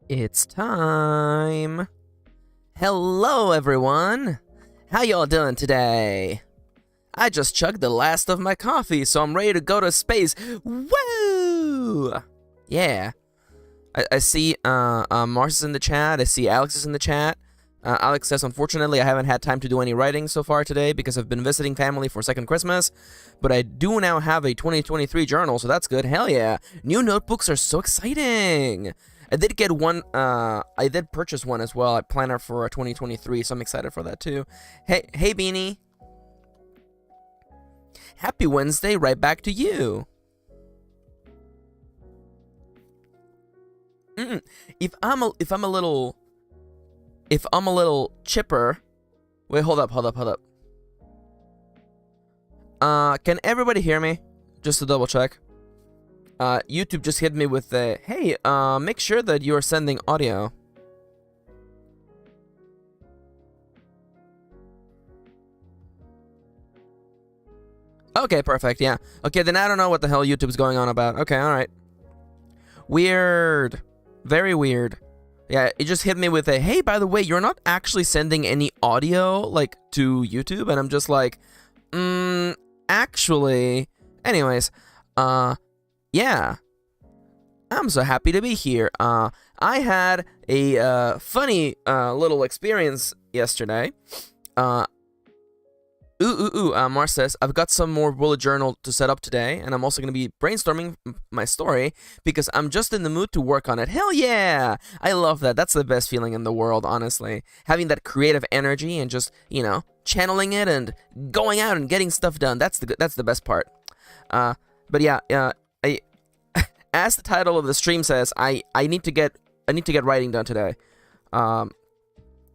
It's time. Hello, everyone. How y'all doing today? I just chugged the last of my coffee, so I'm ready to go to space. Woo! Yeah. I see Mars is in the chat. I see Alex is in the chat. Alex says, unfortunately, I haven't had time to do any writing so far today because I've been visiting family for second Christmas, but I do now have a 2023 journal, so that's good. Hell yeah. New notebooks are so exciting. I did get one, I did purchase one as well, a planner for 2023, so I'm excited for that too. Hey Beanie. Happy Wednesday, right back to you. If I'm a little chipper, wait, hold up. Can everybody hear me? Just to double check. YouTube just hit me with a, hey, make sure that you are sending audio. Okay, perfect, yeah. Okay, then I don't know what the hell YouTube's going on about. Okay, alright. Weird. Very weird. Yeah, it just hit me with a, hey, by the way, you're not actually sending any audio, like, to YouTube? And I'm just like, actually. Anyways, yeah. I'm so happy to be here. I had a funny little experience yesterday. Mars says, I've got some more bullet journal to set up today, and I'm also going to be brainstorming my story because I'm just in the mood to work on it. Hell yeah! I love that. That's the best feeling in the world, honestly. Having that creative energy and just, you know, channeling it and going out and getting stuff done. That's the best part. But yeah, as the title of the stream says, I need to get writing done today.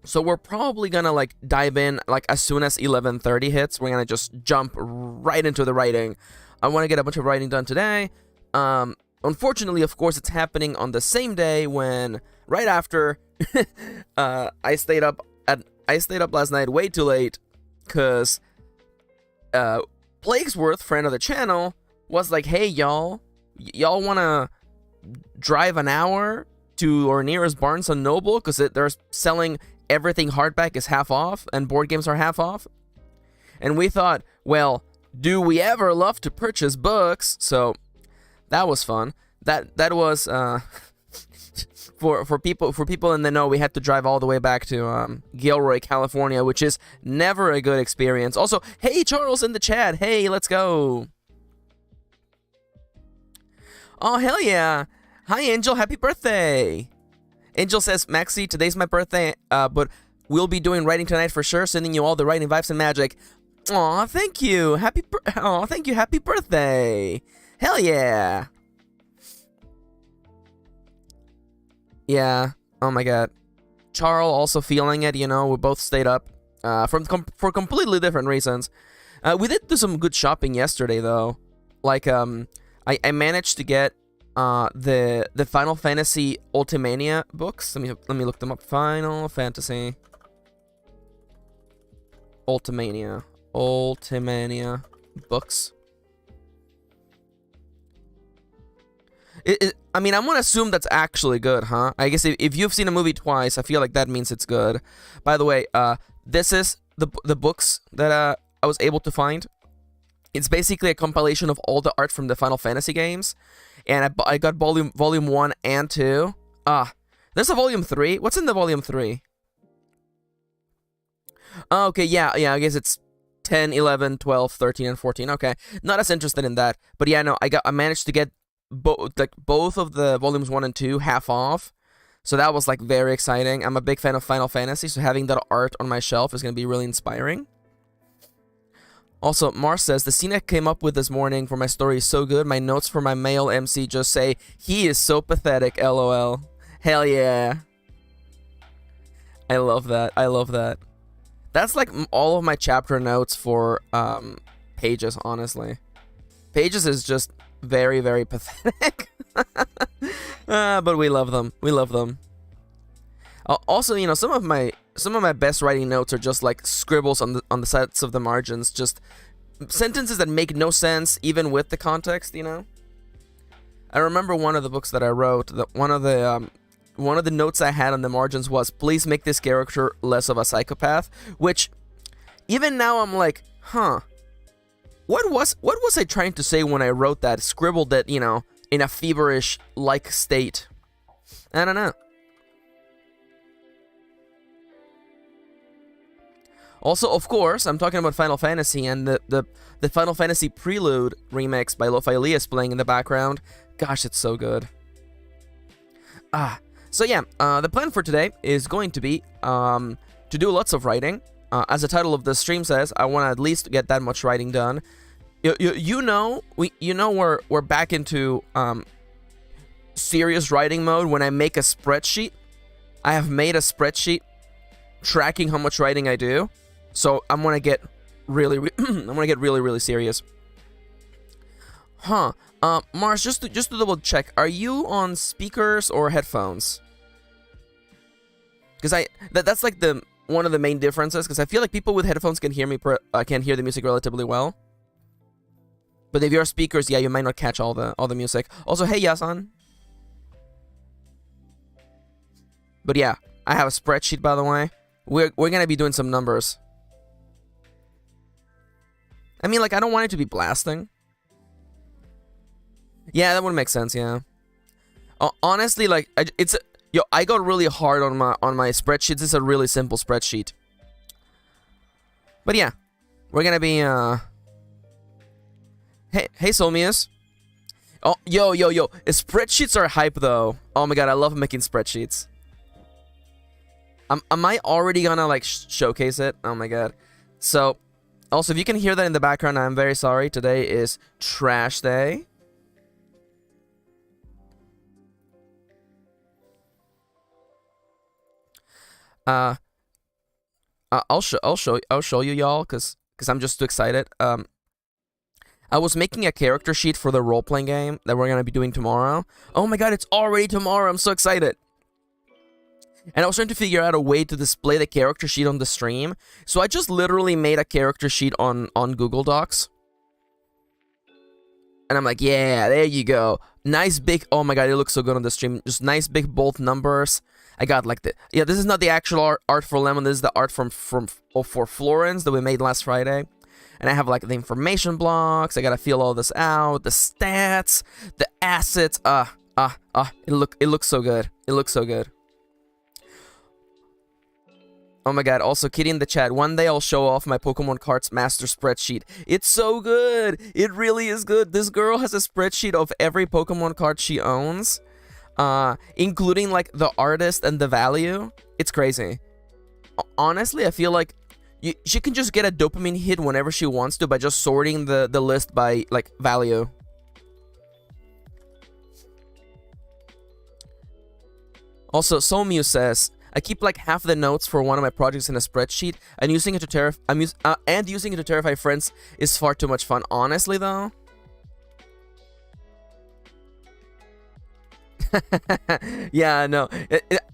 So we're probably gonna like dive in like as soon as 11:30 hits. We're gonna just jump right into the writing. I want to get a bunch of writing done today. Unfortunately, of course, it's happening on the same day when right after I stayed up last night way too late because Plaguesworth, friend of the channel, was like, hey y'all wanna drive an hour to our nearest Barnes and Noble because they're selling everything hardback is half off and board games are half off. And we thought, well, do we ever love to purchase books? So that was fun. That was for people in the know, we had to drive all the way back to Gilroy, California, which is never a good experience. Also, hey Charles in the chat. Hey, let's go. Oh, hell yeah. Hi, Angel. Happy birthday. Angel says, Maxi, today's my birthday, but we'll be doing writing tonight for sure. Sending you all the writing vibes and magic. Aw, thank you. Thank you. Happy birthday. Hell yeah. Yeah. Oh my god. Charles also feeling it, you know. We both stayed up for completely different reasons. We did do some good shopping yesterday, though. Like, I managed to get the Final Fantasy Ultimania books. Let me look them up. Final Fantasy Ultimania books. I mean, I'm gonna assume that's actually good, huh? I guess if you've seen a movie twice, I feel like that means it's good. By the way, this is the books that I was able to find. It's basically a compilation of all the art from the Final Fantasy games. And I got volume 1 and 2. There's a volume 3. What's in the volume 3? Oh, okay, yeah, I guess it's 10, 11, 12, 13, and 14. Okay, not as interested in that. But yeah, no, I managed to get both of the volumes 1 and 2 half off. So that was like very exciting. I'm a big fan of Final Fantasy, so having that art on my shelf is going to be really inspiring. Also, Mars says, the scene I came up with this morning for my story is so good, my notes for my male MC just say, he is so pathetic, lol. Hell yeah. I love that. That's like all of my chapter notes for Pages, honestly. Pages is just very, very pathetic. But we love them. Also, you know, some of my best writing notes are just like scribbles on the sides of the margins, just sentences that make no sense even with the context, you know. I remember one of the books that I wrote, one of the one of the notes I had on the margins was, please make this character less of a psychopath, which even now I'm like, huh, what was I trying to say when I wrote that, scribbled it, you know, in a feverish like state? I don't know. Also, of course, I'm talking about Final Fantasy, and the Final Fantasy Prelude remix by Lo-Fi Lee is playing in the background. Gosh, it's so good. So yeah, the plan for today is going to be to do lots of writing. As the title of the stream says, I want to at least get that much writing done. You know we're back into serious writing mode when I make a spreadsheet. I have made a spreadsheet tracking how much writing I do. So I'm gonna get really, really serious. Huh? Mars, just to double check, are you on speakers or headphones? Because that's like one of the main differences. Because I feel like people with headphones can hear me can hear the music relatively well. But if you're speakers, yeah, you might not catch all the music. Also, hey Yasan. But yeah, I have a spreadsheet, by the way. We're gonna be doing some numbers. I mean, like, I don't want it to be blasting. Yeah, that would make sense. Yeah. Honestly, like, I got really hard on my spreadsheets. It's a really simple spreadsheet. But yeah, we're gonna be Hey, Solmius. Oh, yo. Spreadsheets are hype though. Oh my god, I love making spreadsheets. Am I already gonna like showcase it? Oh my god. So, also, if you can hear that in the background, I'm very sorry. Today is trash day. I'll show you y'all, cause I'm just too excited. I was making a character sheet for the role-playing game that we're gonna be doing tomorrow. Oh my god, it's already tomorrow! I'm so excited. And I was trying to figure out a way to display the character sheet on the stream. So I just literally made a character sheet on Google Docs. And I'm like, yeah, there you go. Nice big, oh my god, it looks so good on the stream. Just nice big bold numbers. I got like yeah, this is not the actual art for Lemon. This is the art for Florence that we made last Friday. And I have like the information blocks. I gotta feel all this out. The stats, the assets. It looks so good. It looks so good. Oh my god, also Kitty in the chat, one day I'll show off my Pokemon Cards master spreadsheet. It's so good! It really is good. This girl has a spreadsheet of every Pokemon card she owns, including like the artist and the value. It's crazy. Honestly, I feel like she can just get a dopamine hit whenever she wants to by just sorting the list by like value. Also, Somu says, I keep like half the notes for one of my projects in a spreadsheet, and using it to terrify friends is far too much fun. Honestly, though. Yeah, no.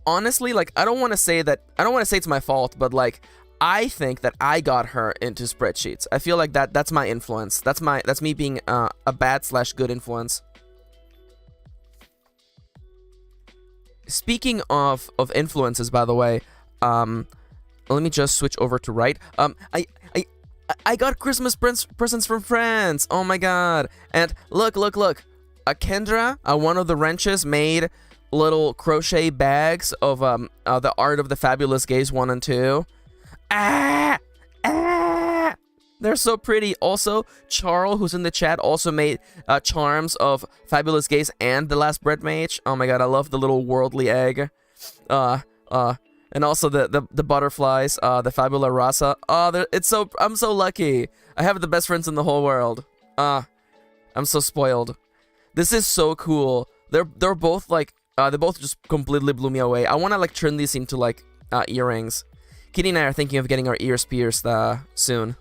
Honestly, like, I don't want to say it's my fault, but like, I think that I got her into spreadsheets. I feel like that's my influence. That's me being a bad/good influence. Speaking of influences, by the way, let me just switch over to right. I got Christmas presents from friends. Oh my god! And look. Kendra, one of the wrenches, made little crochet bags of the Art of the Fabulous Gays 1 and 2. They're so pretty. Also, Charles, who's in the chat, also made charms of Fabulous Gays and The Last Bread Mage. Oh my god, I love the little worldly egg. And also the butterflies, the Fabula Rasa. I'm so lucky. I have the best friends in the whole world. I'm so spoiled. This is so cool. They're both like they both just completely blew me away. I want to like turn these into like earrings. Kitty and I are thinking of getting our ears pierced soon.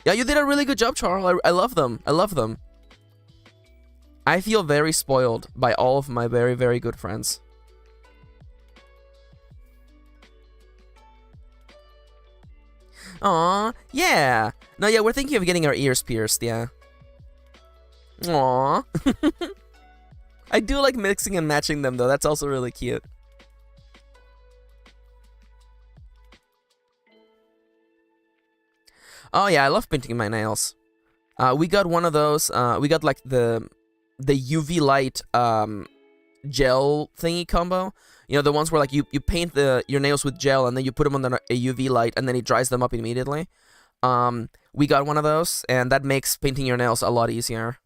Yeah, you did a really good job, Charles. I love them. I love them. I feel very spoiled by all of my very, very good friends. Aw, yeah. No, yeah, we're thinking of getting our ears pierced, yeah. Aw. I do like mixing and matching them, though. That's also really cute. Oh yeah, I love painting my nails. We got one of those. We got like the UV light gel thingy combo. You know, the ones where like you paint your nails with gel and then you put them under a UV light and then it dries them up immediately. We got one of those, and that makes painting your nails a lot easier.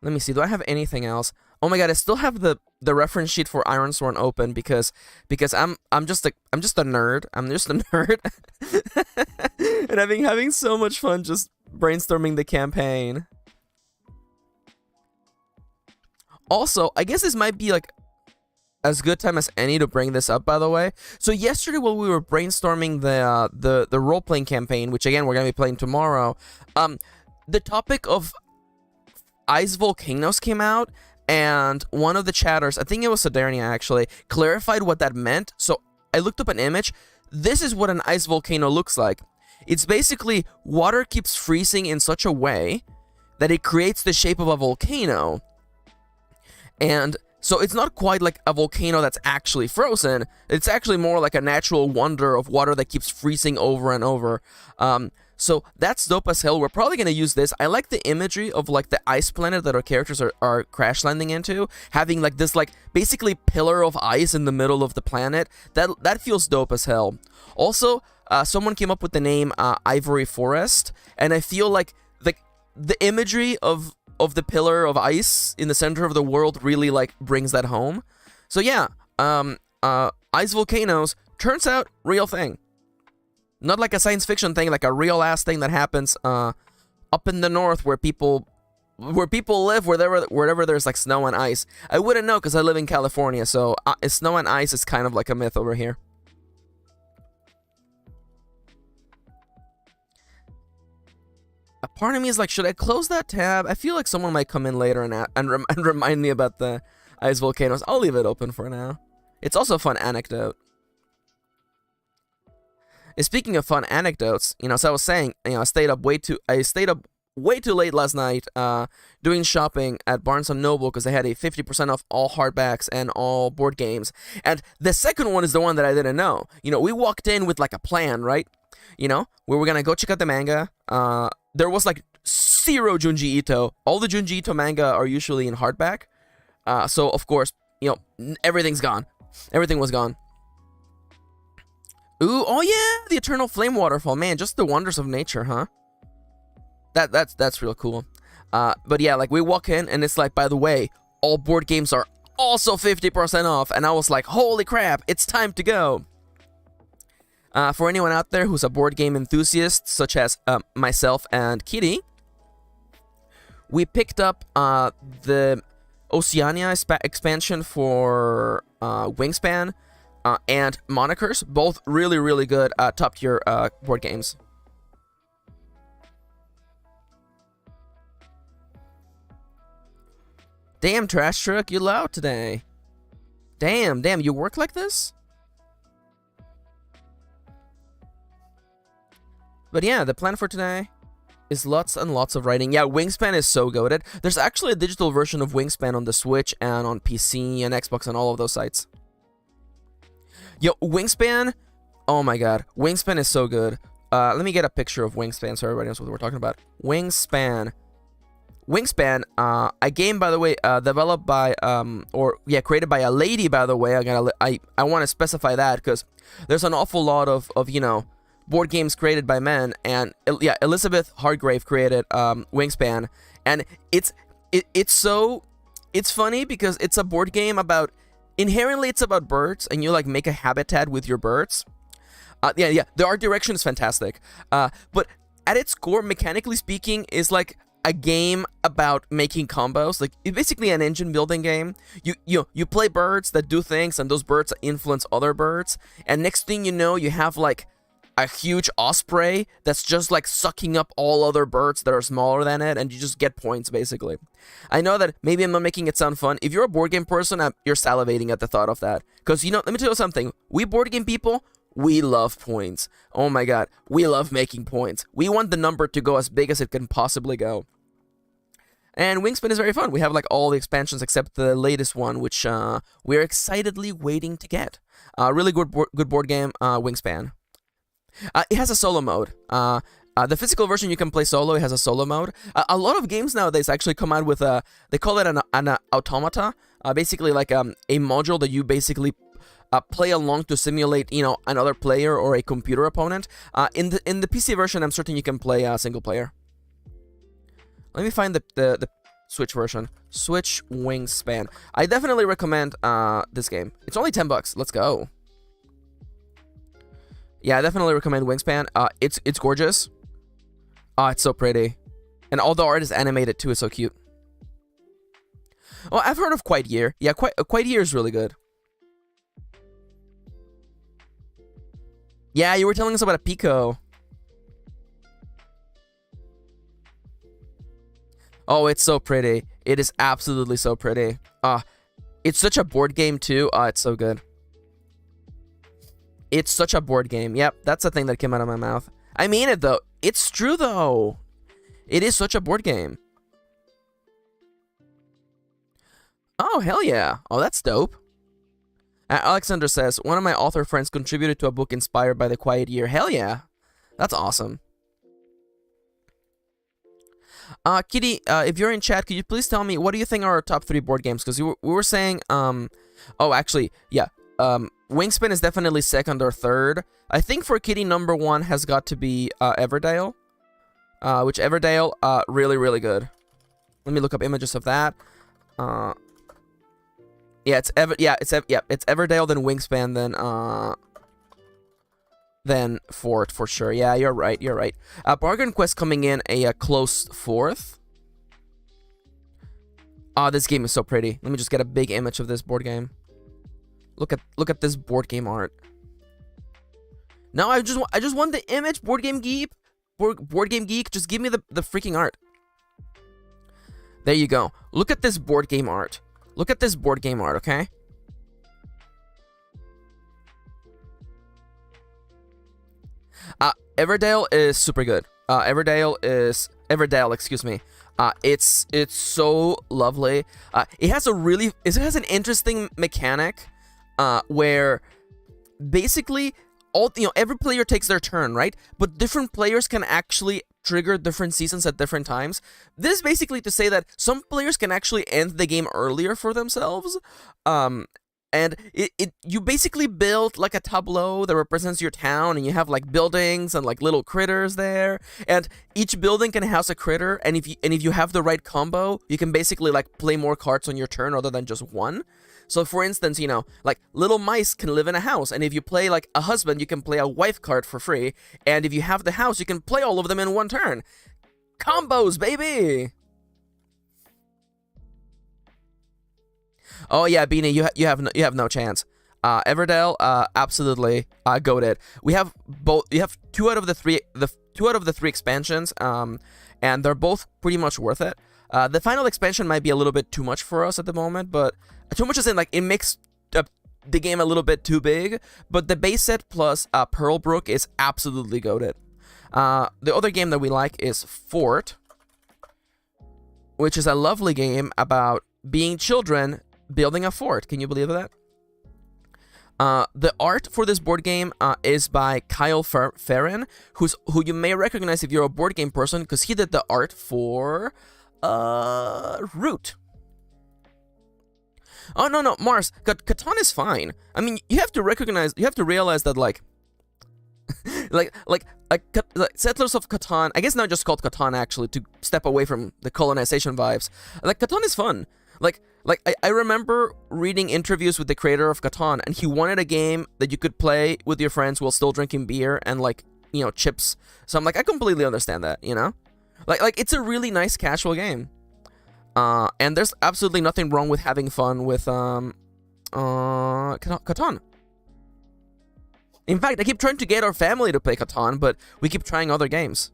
Let me see. Do I have anything else? Oh my god, I still have the reference sheet for Ironsworn open because I'm just a nerd. I'm just a nerd, and I've been having so much fun just brainstorming the campaign. Also, I guess this might be like as good time as any to bring this up, by the way. So yesterday, while we were brainstorming the role playing campaign, which again we're gonna be playing tomorrow, the topic of ice volcanoes came out, and one of the chatters, I think it was Sodernia actually, clarified what that meant. So I looked up an image. This is what an ice volcano looks like. It's basically water keeps freezing in such a way that it creates the shape of a volcano. And so it's not quite like a volcano that's actually frozen. It's actually more like a natural wonder of water that keeps freezing over and over. So that's dope as hell. We're probably going to use this. I like the imagery of like the ice planet that our characters are crash landing into, having like this like basically pillar of ice in the middle of the planet. That feels dope as hell. Also, someone came up with the name Ivory Forest, and I feel like the imagery of the pillar of ice in the center of the world really like brings that home. So yeah, ice volcanoes turns out real thing. Not like a science fiction thing, like a real ass thing that happens up in the north where people live, wherever there's like snow and ice. I wouldn't know because I live in California, so snow and ice is kind of like a myth over here. A part of me is like, should I close that tab? I feel like someone might come in later and remind me about the ice volcanoes. I'll leave it open for now. It's also a fun anecdote. Speaking of fun anecdotes, you know, so I was saying, you know, I stayed up way too late last night, doing shopping at Barnes & Noble because they had a 50% off all hardbacks and all board games. And the second one is the one that I didn't know. You know, we walked in with like a plan, right? You know, we were gonna go check out the manga. There was like zero Junji Ito. All the Junji Ito manga are usually in hardback. So of course, you know, everything's gone. Everything was gone. Ooh, oh yeah, the Eternal Flame Waterfall, man, just the wonders of nature, huh? That's real cool. But yeah, like we walk in and it's like, by the way, all board games are also 50% off, and I was like, holy crap, it's time to go. For anyone out there who's a board game enthusiast, such as myself and Kitty, we picked up the Oceania expansion for Wingspan. And Monikers, both really, really good top-tier board games. Damn, Trash Truck, you loud today. Damn, you work like this? But yeah, the plan for today is lots and lots of writing. Yeah, Wingspan is so goated. There's actually a digital version of Wingspan on the Switch and on PC and Xbox and all of those sites. Yo, Wingspan, oh my god, Wingspan is so good. Let me get a picture of Wingspan so everybody knows what we're talking about. Wingspan, a game, by the way, developed by, created by a lady, by the way. I want to specify that because there's an awful lot of, you know, board games created by men, and yeah, Elizabeth Hargrave created Wingspan, and it's funny because it's a board game about. Inherently, it's about birds, and you like make a habitat with your birds. Yeah, the art direction is fantastic. But at its core, mechanically speaking, is like a game about making combos. Like it's basically an engine building game. You play birds that do things, and those birds influence other birds. And next thing you know, you have like a huge osprey that's just like sucking up all other birds that are smaller than it, and you just get points basically. I know that maybe I'm not making it sound fun. If you're a board game person, you're salivating at the thought of that. Because, you know, let me tell you something. We board game people, We love points. Oh my god, we love making points. We want the number to go as big as it can possibly go. And Wingspan is very fun. We have like all the expansions except the latest one, which we're excitedly waiting to get. Really good board game, Wingspan. It has a solo mode. The physical version you can play solo. It has a solo mode. A lot of games nowadays actually come out with they call it an automata. Basically like a module that you basically play along to simulate, another player or a computer opponent. In the PC version, I'm certain you can play single player. Let me find the Switch version. Switch Wingspan. I definitely recommend this game. It's only $10. Let's go. Yeah, I definitely recommend Wingspan. It's gorgeous. It's so pretty. And all the art is animated too. It's so cute. Oh, I've heard of Quiet Year. Yeah, Quiet Year is really good. Yeah, you were telling us about a Pico. Oh, it's so pretty. It is absolutely so pretty. It's such a board game too. It's so good. It's such a board game. Yep, that's the thing that came out of my mouth. I mean it though. It's true though. It is such a board game. Oh, hell yeah. Oh, that's dope. Alexander says, one of my author friends contributed to a book inspired by the Quiet Year. Hell yeah. That's awesome. Kitty, if you're in chat, could you please tell me, what do you think are our top 3 board games? Because we were saying, oh, actually, yeah. Wingspan is definitely second or third. I think for Kitty, number 1 has got to be Everdale. Which Everdale, really, really good. Let me look up images of that. Yeah, it's Everdale, then Wingspan, then Fort for sure. Yeah, you're right. Bargain Quest coming in a close 4th. This game is so pretty. Let me just get a big image of this board game. Look at this board game art. No, I just want the image. Board Game Geek. Board Game Geek. Just give me the freaking art. There you go. Look at this board game art. Look at this board game art, okay? Everdale is super good. Everdale, excuse me. It's so lovely. It has an interesting mechanic, where basically every player takes their turn, right? But different players can actually trigger different seasons at different times. This is basically to say that some players can actually end the game earlier for themselves. And you basically build like a tableau that represents your town, and you have like buildings and like little critters there, and each building can house a critter, and if you have the right combo, you can basically like play more cards on your turn other than just one. So for instance, like little mice can live in a house, and if you play like a husband, you can play a wife card for free, and if you have the house, you can play all of them in one turn. Combos, baby! Oh yeah, Beanie, you have no chance. Everdale, absolutely goated. We have both. You have two out of the three expansions, and they're both pretty much worth it. The final expansion might be a little bit too much for us at the moment, but too much as in like it makes the game a little bit too big. But the base set plus Pearlbrook is absolutely goated. The other game that we like is Fort, which is a lovely game about being children building a fort. Can you believe that? The art for this board game is by Kyle Ferrin, who you may recognize if you're a board game person, because he did the art for Root. Oh no, Mars, Catan is fine. I mean, you have to realize that like Settlers of Catan, I guess now just called Catan actually, to step away from the colonization vibes. Like, Catan is fun. I remember reading interviews with the creator of Catan, and he wanted a game that you could play with your friends while still drinking beer and chips. So I'm like, I completely understand that, Like it's a really nice casual game. And there's absolutely nothing wrong with having fun with Catan. In fact, I keep trying to get our family to play Catan, but we keep trying other games.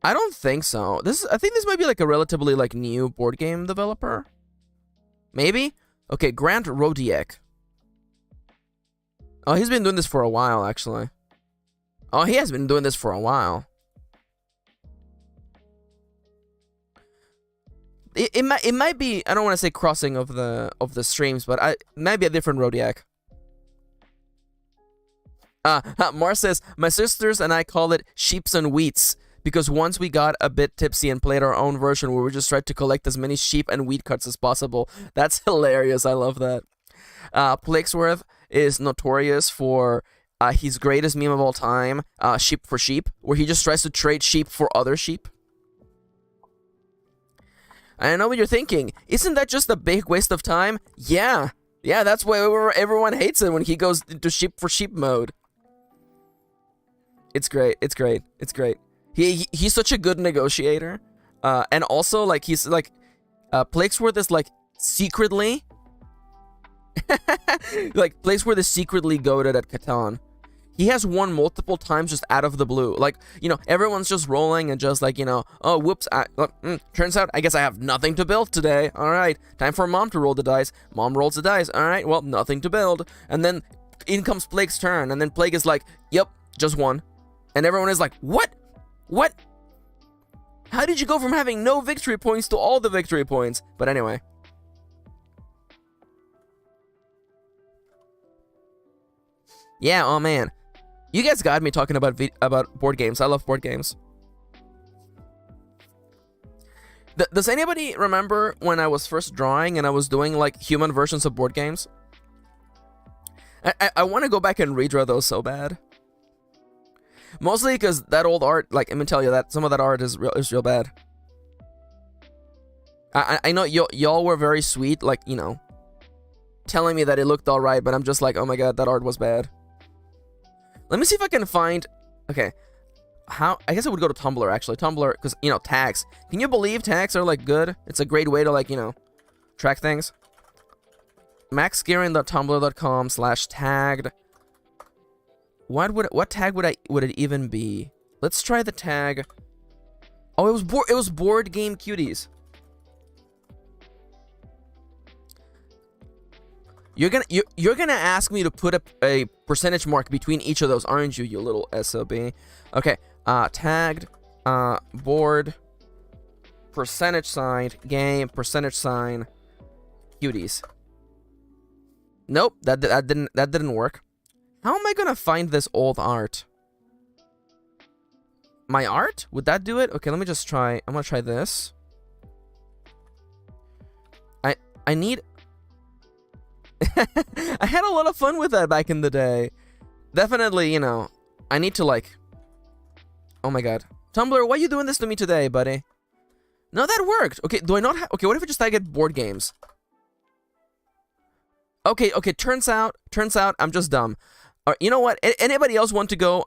I don't think so. I think this might be like a relatively like new board game developer. Maybe? Okay, Grant Rodiek. Oh, he's been doing this for a while, actually. Oh, he has been doing this for a while. It might be, I don't want to say crossing of the streams, but it might be a different Rodiak. Mars says, my sisters and I call it sheeps and wheats, because once we got a bit tipsy and played our own version where we just tried to collect as many sheep and wheat cuts as possible. That's hilarious. I love that. Plakesworth is notorious for his greatest meme of all time, Sheep for Sheep, where he just tries to trade sheep for other sheep. I know what you're thinking. Isn't that just a big waste of time? Yeah. Yeah, that's why everyone hates it when he goes into sheep for sheep mode. It's great. It's great. It's great. He's such a good negotiator. And also, like, he's, like, Plakesworth is, like, secretly... like, Plakesworth is secretly goated at Catan. He has won multiple times just out of the blue. Like, you know, everyone's just rolling and just like, you know, oh, whoops, turns out I guess I have nothing to build today. All right, time for Mom to roll the dice. Mom rolls the dice. All right, well, nothing to build. And then in comes Plague's turn. And then Plague is like, yep, just one. And everyone is like, what? What? How did you go from having no victory points to all the victory points? But anyway. Yeah, oh man. You guys got me talking about board games. I love board games. Does anybody remember when I was first drawing and I was doing like human versions of board games? I want to go back and redraw those so bad. Mostly because that old art, like, let me tell you that some of that art is real bad. I know y'all were very sweet, like, you know, telling me that it looked alright, but I'm just like, oh my god, that art was bad. Let me see if I can find... Okay. I guess I would go to Tumblr, actually. Tumblr, because, you know, tags. Can you believe tags are, like, good? It's a great way to, like, you know, track things. maxkirin.tumblr.com/tagged. What tag would it even be? Let's try the tag. Oh, it was board game cuties. You're gonna ask me to put a percentage mark between each of those, aren't you, you little SOB? Okay, tagged, board, percentage sign, game, percentage sign, cuties. Nope, that didn't work. How am I gonna find this old art? My art? Would that do it? Okay, let me just try. I'm gonna try this. I need... I had a lot of fun with that back in the day. Definitely, you know, I need to, like... Oh my god. Tumblr, why are you doing this to me today, buddy? No, that worked. Okay, do I not have... Okay, what if I just tag it board games? Okay, turns out I'm just dumb. You know what? Anybody else want to go,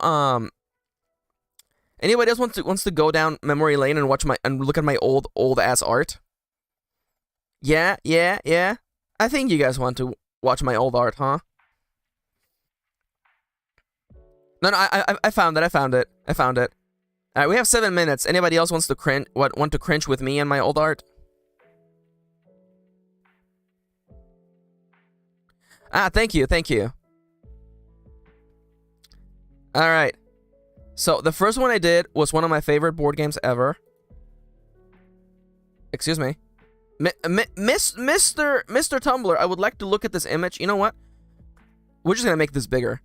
Anybody else wants to go down memory lane and look at my old ass art? Yeah. I think you guys want to watch my old art, huh? No, I found it. All right, we have 7 minutes. Anybody else wants to want to cringe with me and my old art? Thank you. All right. So the first one I did was one of my favorite board games ever. Excuse me. Mr. Tumblr, I would like to look at this image. You know what? We're just gonna make this bigger.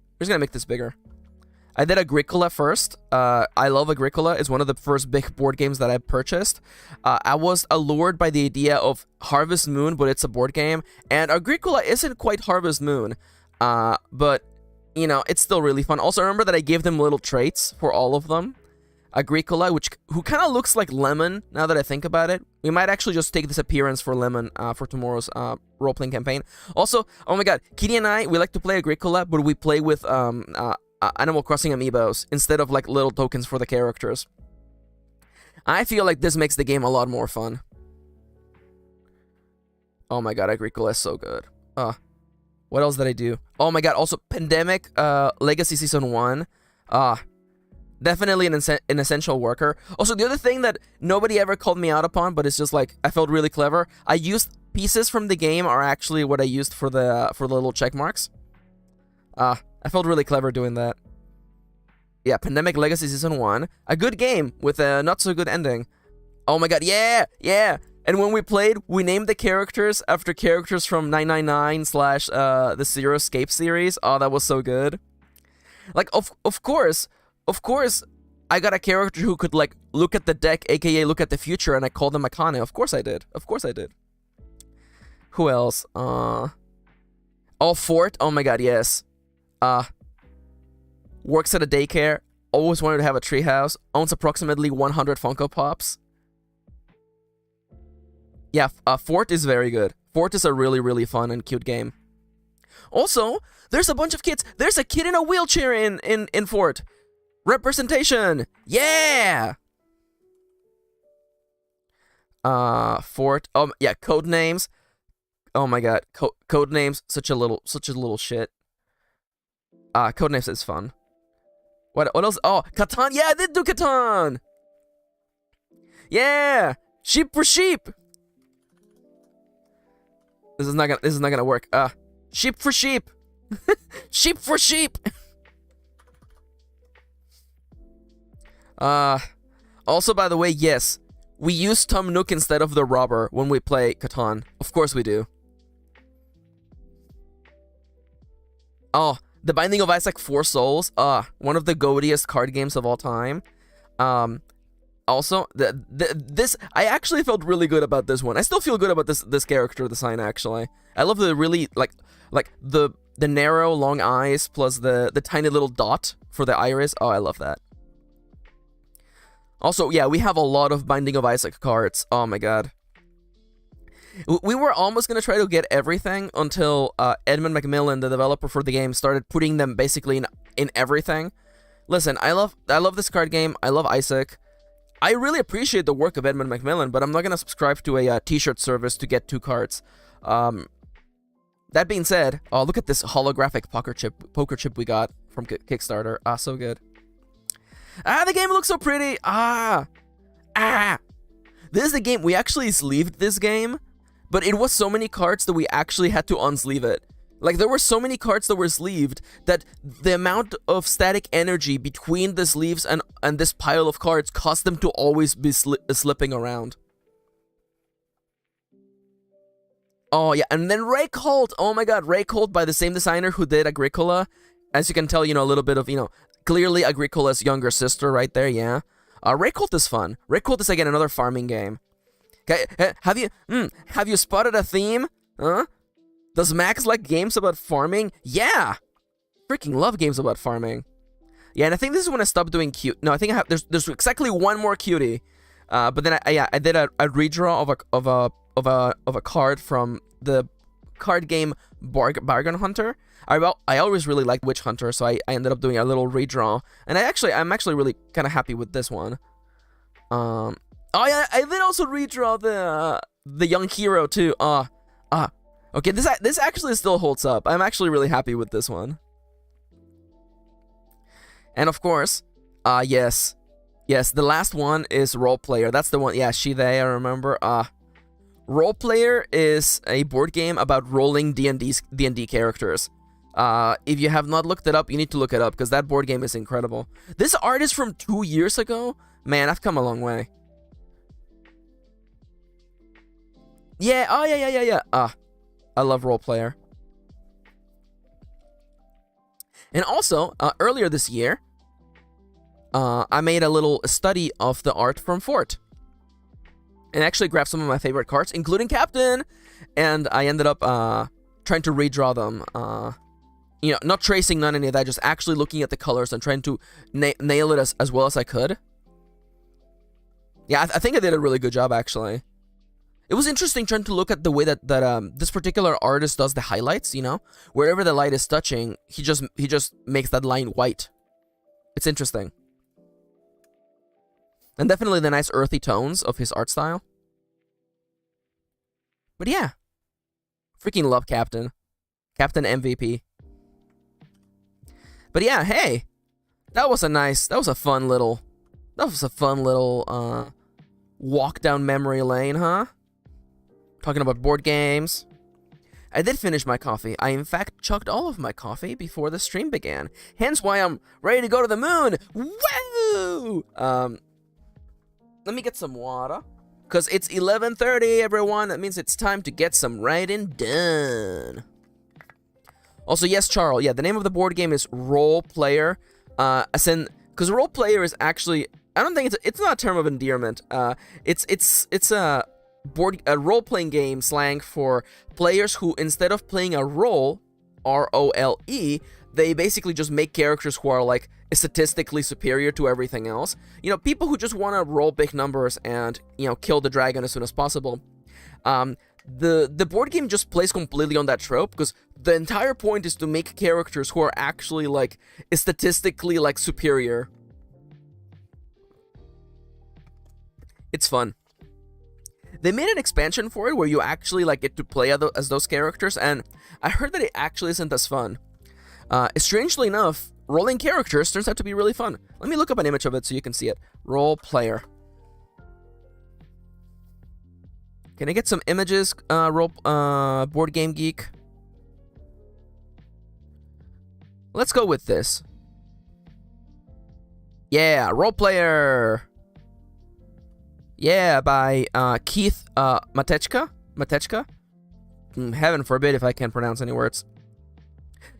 I did Agricola first. I love Agricola. It's one of the first big board games that I purchased. I was allured by the idea of Harvest Moon, but it's a board game. And Agricola isn't quite Harvest Moon. But, you know, it's still really fun. Also, remember that I gave them little traits for all of them. Agricola, who kind of looks like Lemon, now that I think about it. We might actually just take this appearance for Lemon for tomorrow's role-playing campaign. Also, oh my god, Kitty and I, we like to play Agricola, but we play with Animal Crossing amiibos instead of like little tokens for the characters. I feel like this makes the game a lot more fun. Oh my god, Agricola is so good. What else did I do? Oh my god, also Pandemic Legacy Season 1. Definitely an essential worker. Also, the other thing that nobody ever called me out upon, but it's just like I felt really clever. I used pieces from the game are actually what I used for the little check marks. I felt really clever doing that. Yeah, Pandemic Legacy Season 1. A good game with a not so good ending. Oh my god, yeah! Yeah! And when we played, we named the characters after characters from 999 slash the Zero Escape series. Oh, that was so good. Like, of course, I got a character who could, like, look at the deck, aka look at the future, and I called them Akane. Of course I did. Of course I did. Who else? Oh, Fort. Oh my god, yes. Works at a daycare. Always wanted to have a treehouse. Owns approximately 100 Funko Pops. Yeah, Fort is very good. Fort is a really, really fun and cute game. Also, there's a bunch of kids. There's a kid in a wheelchair in Fort. Representation. Yeah. Fort. Yeah. Code names. Oh my god. Code names. Such a little shit. Code names is fun. What else? Oh, Catan. Yeah, I did do Catan. Yeah. Sheep for sheep. This is not gonna work. Sheep for sheep. Sheep for sheep. Also, by the way, yes, we use Tom Nook instead of the robber when we play Catan. Of course we do. Oh, The Binding of Isaac 4 Souls. One of the goatiest card games of all time. Also, this I actually felt really good about this one. I still feel good about this character design, actually. I love the really like the narrow long eyes plus the tiny little dot for the iris. Oh, I love that. Also, yeah, we have a lot of Binding of Isaac cards. Oh my god. We were almost gonna try to get everything until Edmund McMillan, the developer for the game, started putting them basically in everything. Listen, I love this card game. I love Isaac. I really appreciate the work of Edmund McMillan, but I'm not gonna subscribe to a t-shirt service to get 2 cards. That being said, oh, look at this holographic poker chip we got from Kickstarter. So good. The game looks so pretty. This is the game. We actually sleeved this game, but it was so many cards that we actually had to unsleeve it. Like, there were so many cards that were sleeved that the amount of static energy between the sleeves and this pile of cards caused them to always be slipping around. Oh, yeah, and then Raycolt. Oh my god, Raycolt by the same designer who did Agricola. As you can tell, a little bit of, clearly Agricola's younger sister right there, yeah. Raycolt is fun. Raycolt is, again, another farming game. Okay, have you spotted a theme? Huh? Does Max like games about farming? Yeah! Freaking love games about farming. Yeah, and I think this is when I stopped doing cute. No, I think there's exactly one more cutie. But then I did a redraw of a card from the card game Bargain Hunter. I always really liked Witch Hunter, so I ended up doing a little redraw. And I'm actually really kind of happy with this one. Oh yeah, I did also redraw the young hero too. Okay, this actually still holds up. I'm actually really happy with this one. And of course, yes, the last one is Role Player. That's the one. Yeah, they. I remember. Role Player is a board game about rolling D&D characters. If you have not looked it up, you need to look it up because that board game is incredible. This art is from 2 years ago. Man, I've come a long way. Yeah. Oh yeah. I love Role Player. And also, earlier this year, I made a little study of the art from Fort. And actually grabbed some of my favorite cards, including Captain. And I ended up trying to redraw them. Not tracing, none any of that, just actually looking at the colors and trying to nail it as well as I could. Yeah, I think I did a really good job, actually. It was interesting trying to look at the way that this particular artist does the highlights, Wherever the light is touching, he just makes that line white. It's interesting. And definitely the nice earthy tones of his art style. But yeah. Freaking love Captain. Captain MVP. But yeah, hey. That was a fun little walk down memory lane, huh? Talking about board games. I did finish my coffee. I, in fact, chugged all of my coffee before the stream began. Hence why I'm ready to go to the moon. Woo! Let me get some water. Because it's 11:30, everyone. That means it's time to get some writing done. Also, yes, Charles. Yeah, the name of the board game is Role Player. Because Role Player is actually... I don't think it's not a term of endearment. It's a role-playing game slang for players who, instead of playing a role, R-O-L-E, they basically just make characters who are like statistically superior to everything else. You know, people who just want to roll big numbers and, you know, kill the dragon as soon as possible. The board game just plays completely on that trope, because the entire point is to make characters who are actually like statistically like superior. It's fun. They made an expansion for it where you actually like get to play as those characters, and I heard that it actually isn't as fun. Strangely enough, rolling characters turns out to be really fun. Let me look up an image of it so you can see it. Role Player. Can I get some images, Board Game Geek? Let's go with this. Yeah, Role Player. Yeah, by Keith Matechka. Heaven forbid if I can't pronounce any words.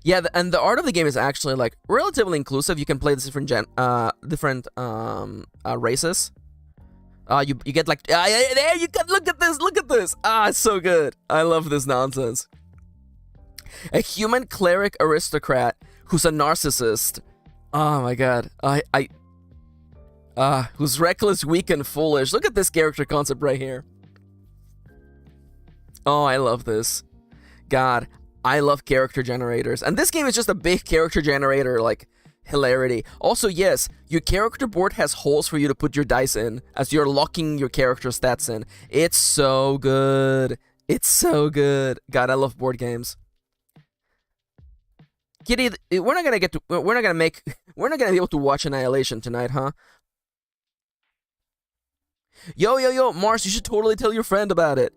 Yeah, and the art of the game is actually like relatively inclusive. You can play this different races. You get like there you can look at this. It's so good. I love this nonsense. A human cleric aristocrat who's a narcissist. Oh my god. Who's reckless, weak, and foolish. Look at this character concept right here. Oh, I love this. God, I love character generators. And this game is just a big character generator, like, hilarity. Also, yes, your character board has holes for you to put your dice in as you're locking your character stats in. It's so good. It's so good. God, I love board games. Kitty, we're not gonna be able to watch Annihilation tonight, huh? Yo, Mars, you should totally tell your friend about it.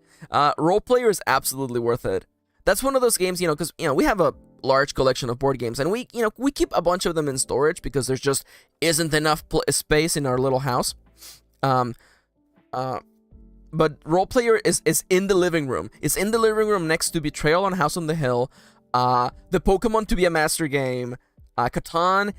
Role Player is absolutely worth it. That's one of those games, you know, because, you know, we have a large collection of board games, and we keep a bunch of them in storage because there's just isn't enough space in our little house. But Role Player is in the living room. It's in the living room next to Betrayal on House on the Hill, the Pokemon to be a Master game, Catan,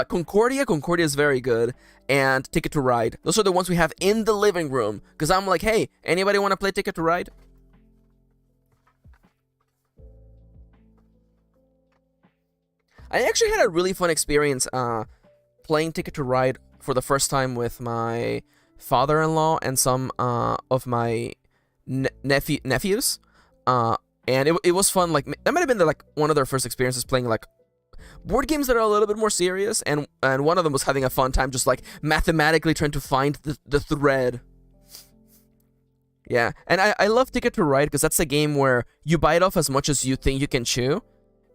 Concordia. Concordia is very good. And Ticket to Ride. Those are the ones we have in the living room. Because I'm like, hey, anybody want to play Ticket to Ride? I actually had a really fun experience playing Ticket to Ride for the first time with my father-in-law and some of my nephews. And it was fun. Like, that might have been like one of their first experiences playing like board games that are a little bit more serious, and one of them was having a fun time just like mathematically trying to find the thread. Yeah, and I love Ticket to Ride because that's a game where you bite off as much as you think you can chew,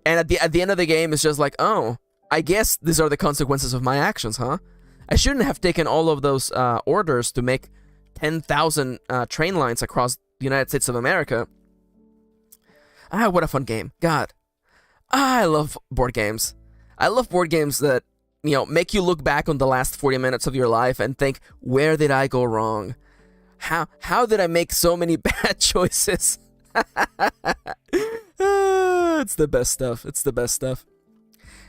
and at the end of the game it's just like, oh, I guess these are the consequences of my actions, huh? I shouldn't have taken all of those orders to make 10,000 train lines across the United States of America. What a fun game. God. I love board games. I love board games that, you know, make you look back on the last 40 minutes of your life and think, where did I go wrong? How did I make so many bad choices? It's the best stuff. It's the best stuff.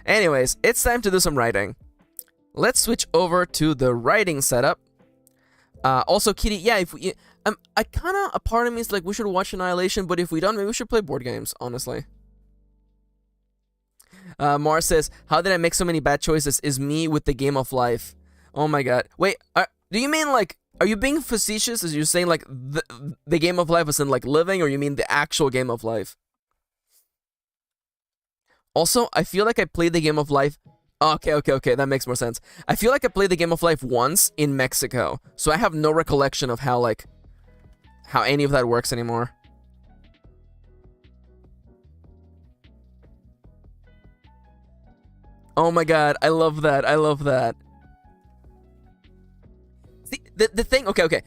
Anyways, it's time to do some writing. Let's switch over to the writing setup. Also, Kitty, yeah, if we, I kind of, a part of me is like, we should watch Annihilation, but if we don't, maybe we should play board games, honestly. Mars says, how did I make so many bad choices? Is me with the game of life. Oh my god. Wait, do you mean like, are you being facetious? As you're saying like the game of life is in like living, or you mean the actual game of life? Also, I feel like I played the game of life. Okay, that makes more sense. I feel like I played the game of life once in Mexico, so I have no recollection of how any of that works anymore. Oh my god, I love that. I love that. See, the thing, okay.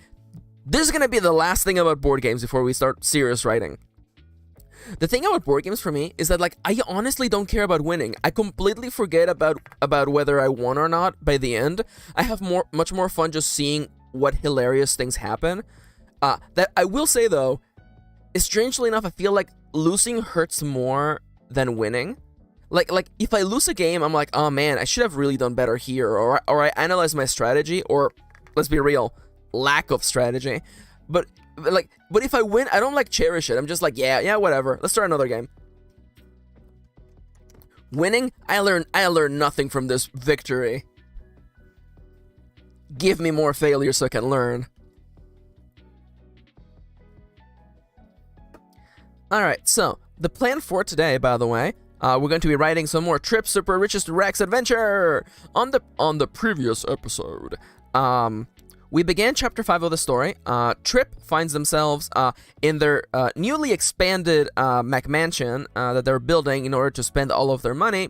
This is gonna be the last thing about board games before we start serious writing. The thing about board games for me is that, like, I honestly don't care about winning. I completely forget about whether I won or not by the end. I have much more fun just seeing what hilarious things happen. That I will say though, is strangely enough, I feel like losing hurts more than winning. Like if I lose a game, I'm like, oh man, I should have really done better here, or I analyze my strategy, or let's be real, lack of strategy. But if I win, I don't like cherish it. I'm just like, yeah, whatever. Let's start another game. Winning, I learn nothing from this victory. Give me more failure so I can learn. Alright, so the plan for today, by the way, we're going to be writing some more Trip Super Riches to Rex adventure. On the previous episode, we began chapter 5 of the story. Trip finds themselves in their newly expanded McMansion that they're building in order to spend all of their money.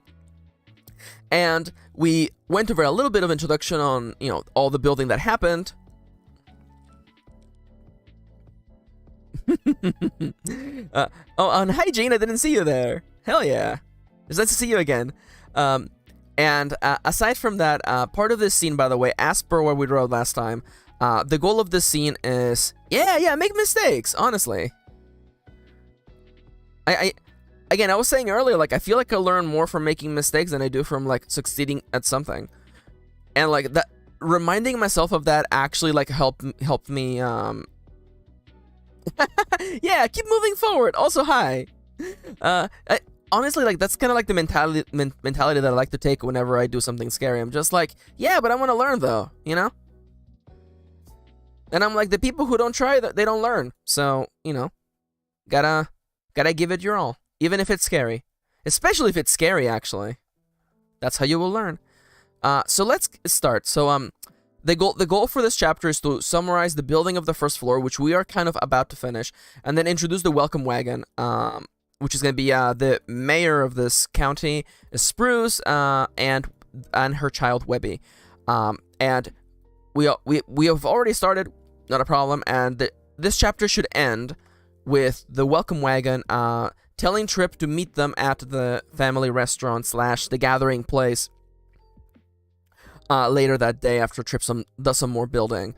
And we went over a little bit of introduction on, all the building that happened. And hi Gene, I didn't see you there. Hell yeah. It's nice to see you again. And aside from that, part of this scene, by the way, as per what we wrote last time, the goal of this scene is, make mistakes, honestly. Again, I was saying earlier, like, I feel like I learn more from making mistakes than I do from, like, succeeding at something. And, like, that, reminding myself of that actually, like, helped me, yeah, keep moving forward. Also, hi. Honestly, like, that's kind of like the mentality that I like to take whenever I do something scary. I'm just like, yeah, but I want to learn, though, And I'm like, the people who don't try, they don't learn. So, gotta give it your all, even if it's scary. Especially if it's scary, actually. That's how you will learn. So let's start. So, the goal for this chapter is to summarize the building of the first floor, which we are kind of about to finish, and then introduce the welcome wagon, which is going to be the mayor of this county, Spruce, and her child Webby. And we have already started, not a problem, and this chapter should end with the welcome wagon telling Trip to meet them at the family restaurant / the gathering place later that day after Trip does some more building,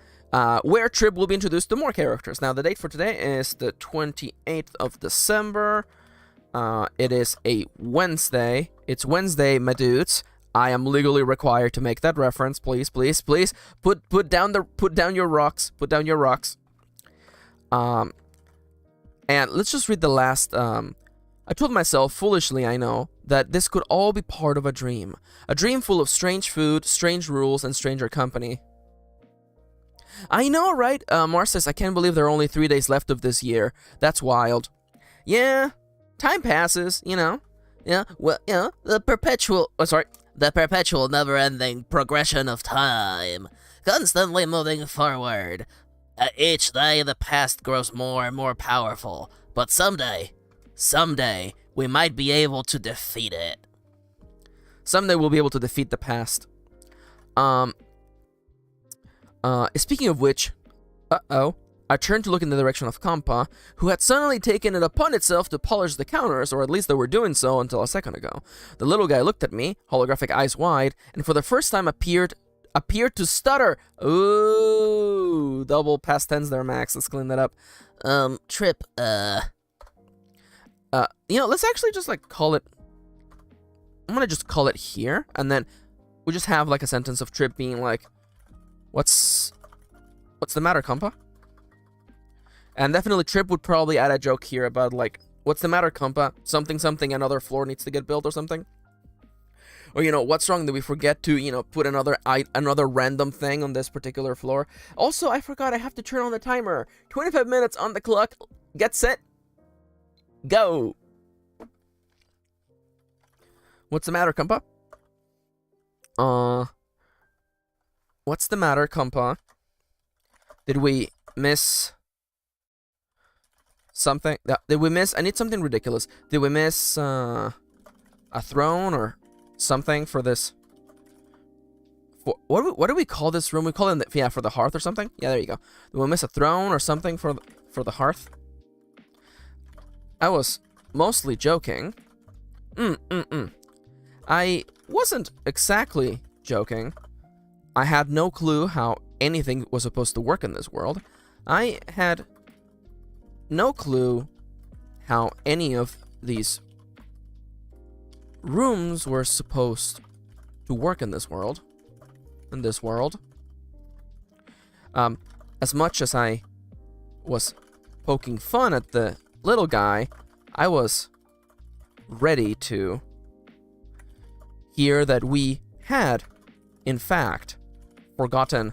where Trip will be introduced to more characters. Now, the date for today is the 28th of December. It is a Wednesday. It's Wednesday, my dudes. I am legally required to make that reference. Please, please, please put down your rocks. Put down your rocks. And let's just read the last. I told myself, foolishly, I know, that this could all be part of a dream full of strange food, strange rules, and stranger company. I know, right? Mars says, I can't believe there are only 3 days left of this year. That's wild. Yeah. Time passes, Yeah, well, the perpetual never-ending progression of time, constantly moving forward. Each day, the past grows more and more powerful, but someday, we might be able to defeat it. Someday we'll be able to defeat the past. Speaking of which, I turned to look in the direction of Kampa, who had suddenly taken it upon itself to polish the counters, or at least they were doing so until a second ago. The little guy looked at me, holographic eyes wide, and for the first time appeared to stutter. Ooh, double past tense there, Max. Let's clean that up. Trip, let's actually just, like, call it... I'm gonna just call it here, and then we just have, like, a sentence of Trip being like, What's the matter, Kampa? And definitely Trip would probably add a joke here about, like, what's the matter, Kampa? Something, another floor needs to get built or something. Or, what's wrong? Did we forget to, put another random thing on this particular floor? Also, I forgot I have to turn on the timer. 25 minutes on the clock. Get set. Go. What's the matter, Kampa? What's the matter, Kampa? Did we miss something? Did we miss? I need something ridiculous. Did we miss a throne or something for this. What do we call this room? We call it, yeah, for the hearth or something? Yeah, there you go. Do we miss a throne or something for the hearth? I was mostly joking. I wasn't exactly joking. I had no clue how anything was supposed to work in this world. I had no clue how any of these rooms were supposed to work in this world. As much as I was poking fun at the little guy, I was ready to hear that we had, in fact, forgotten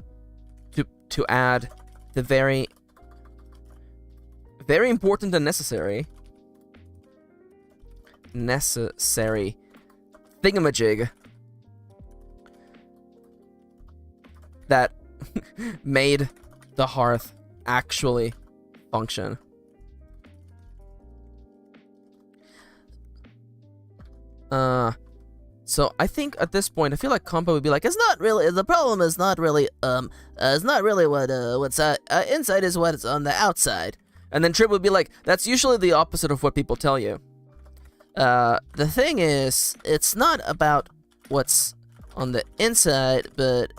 to add the very important and necessary thingamajig that made the hearth actually function. So I think at this point, I feel like Compa would be like, it's not really, the problem is not really, it's not really what's inside is what's on the outside. And then Trip would be like, that's usually the opposite of what people tell you. The thing is, it's not about what's on the inside, but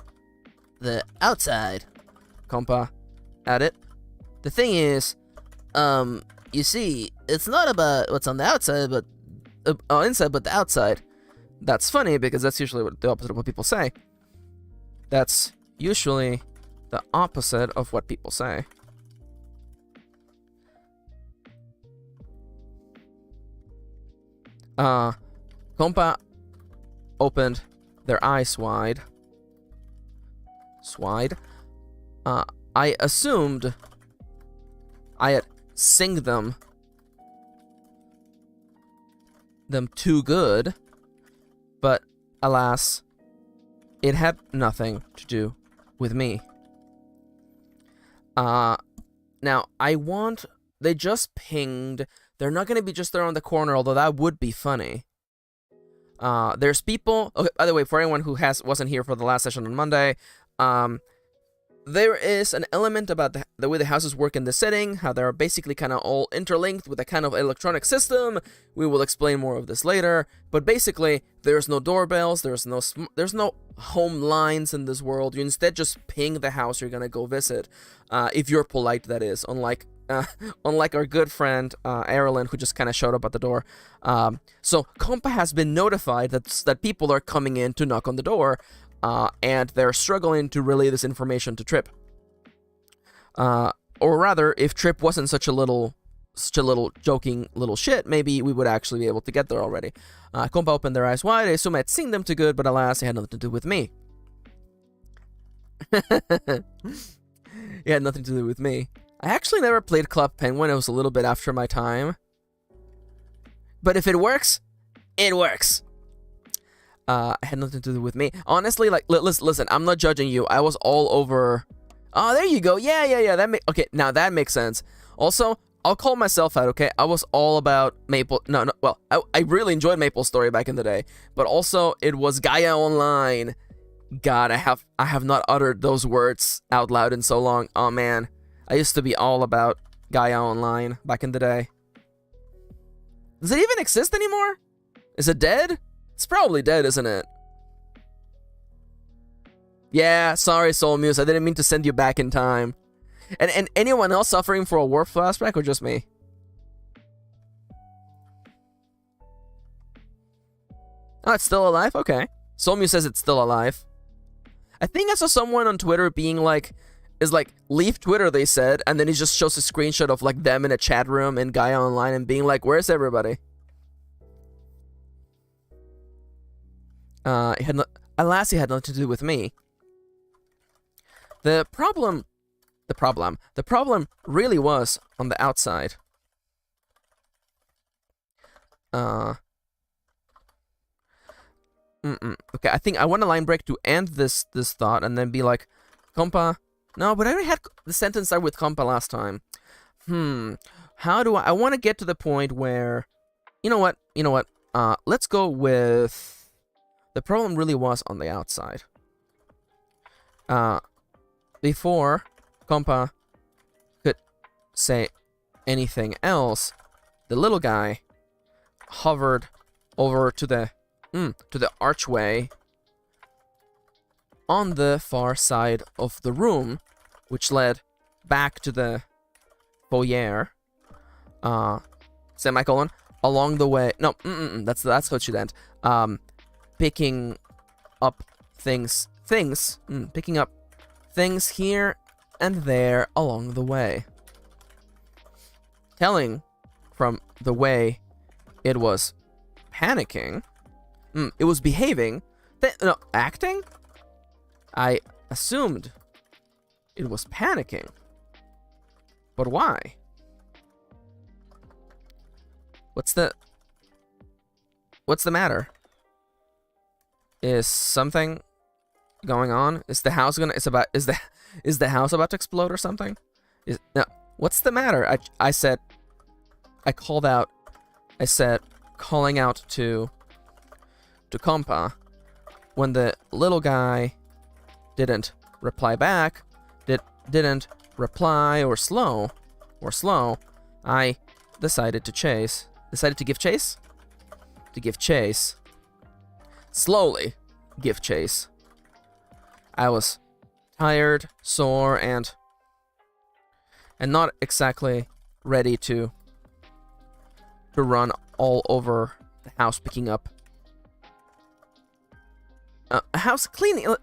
the outside. Compa added. The thing is, you see, it's not about what's on the outside, but inside, but the outside. That's funny because that's usually the opposite of what people say. That's usually the opposite of what people say. Compa opened their eyes wide. I assumed I had singed them too good, but alas, it had nothing to do with me. Now, they just pinged. They're not going to be just there on the corner, although that would be funny. There's people... Okay, by the way, for anyone who wasn't here for the last session on Monday, there is an element about the way the houses work in the setting, how they're basically kind of all interlinked with a kind of electronic system. We will explain more of this later, but basically, there's no doorbells, there's no home lines in this world. You instead just ping the house you're gonna go visit, if you're polite, that is, unlike our good friend Erilyn, who just kind of showed up at the door. So Compa has been notified that people are coming in to knock on the door, and they're struggling to relay this information to Trip. Or rather, if Trip wasn't such a little joking little shit, maybe we would actually be able to get there already. Compa opened their eyes wide. I assume I'd seen them too good, but alas, it had nothing to do with me. It had nothing to do with me. I actually never played Club Penguin. It was a little bit after my time. But if it works, it works. It had nothing to do with me. Honestly, like, listen, I'm not judging you. I was all over... Oh, there you go. Yeah. Okay, now that makes sense. Also, I'll call myself out, okay? I was all about Maple... No, well, I really enjoyed Maple Story back in the day. But also, it was Gaia Online. God, I have not uttered those words out loud in so long. Oh, man. I used to be all about Gaia Online back in the day. Does it even exist anymore? Is it dead? It's probably dead, isn't it? Yeah, sorry, Soul Muse. I didn't mean to send you back in time. And anyone else suffering for a warp flashback, or just me? Oh, it's still alive? Okay. Soul Muse says it's still alive. I think I saw someone on Twitter being like... leave Twitter, they said, and then he just shows a screenshot of, like, them in a chat room in Gaia Online and being like, where's everybody? Alas, it had nothing to do with me. The problem really was on the outside. Okay, I think I want a line break to end this thought and then be like, Compa... No, but I already had the sentence start with Compa last time. How do I want to get to the point where... You know what? Let's go with... The problem really was on the outside. Before Compa could say anything else, the little guy hovered over to the archway on the far side of the room, which led back to the foyer. Semicolon. Along the way. No, that's how it should end. Picking up things. Picking up things here and there along the way. Telling from the way it was panicking. It was behaving. No, acting? I assumed it was panicking. But why? What's the matter? Is something going on? Is the house gonna? Is the house about to explode or something? No. What's the matter? I said. I called out. I said, calling out to Compa, when the little guy didn't reply back. Didn't reply or slow. I decided to chase. Decided to give chase? To give chase. Slowly give chase. I was tired, sore, and not exactly ready to run all over the house picking up. House cleaning.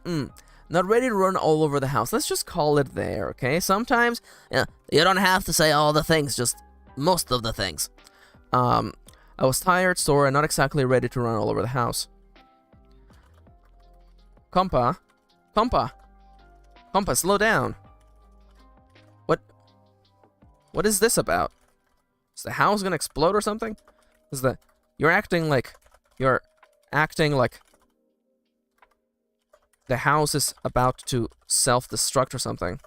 Not ready to run all over the house. Let's just call it there, okay? Sometimes you don't have to say all the things, just most of the things. I was tired, sore, and not exactly ready to run all over the house. Compa, slow down. What is this about? Is the house gonna explode or something? You're acting like the house is about to self-destruct or something.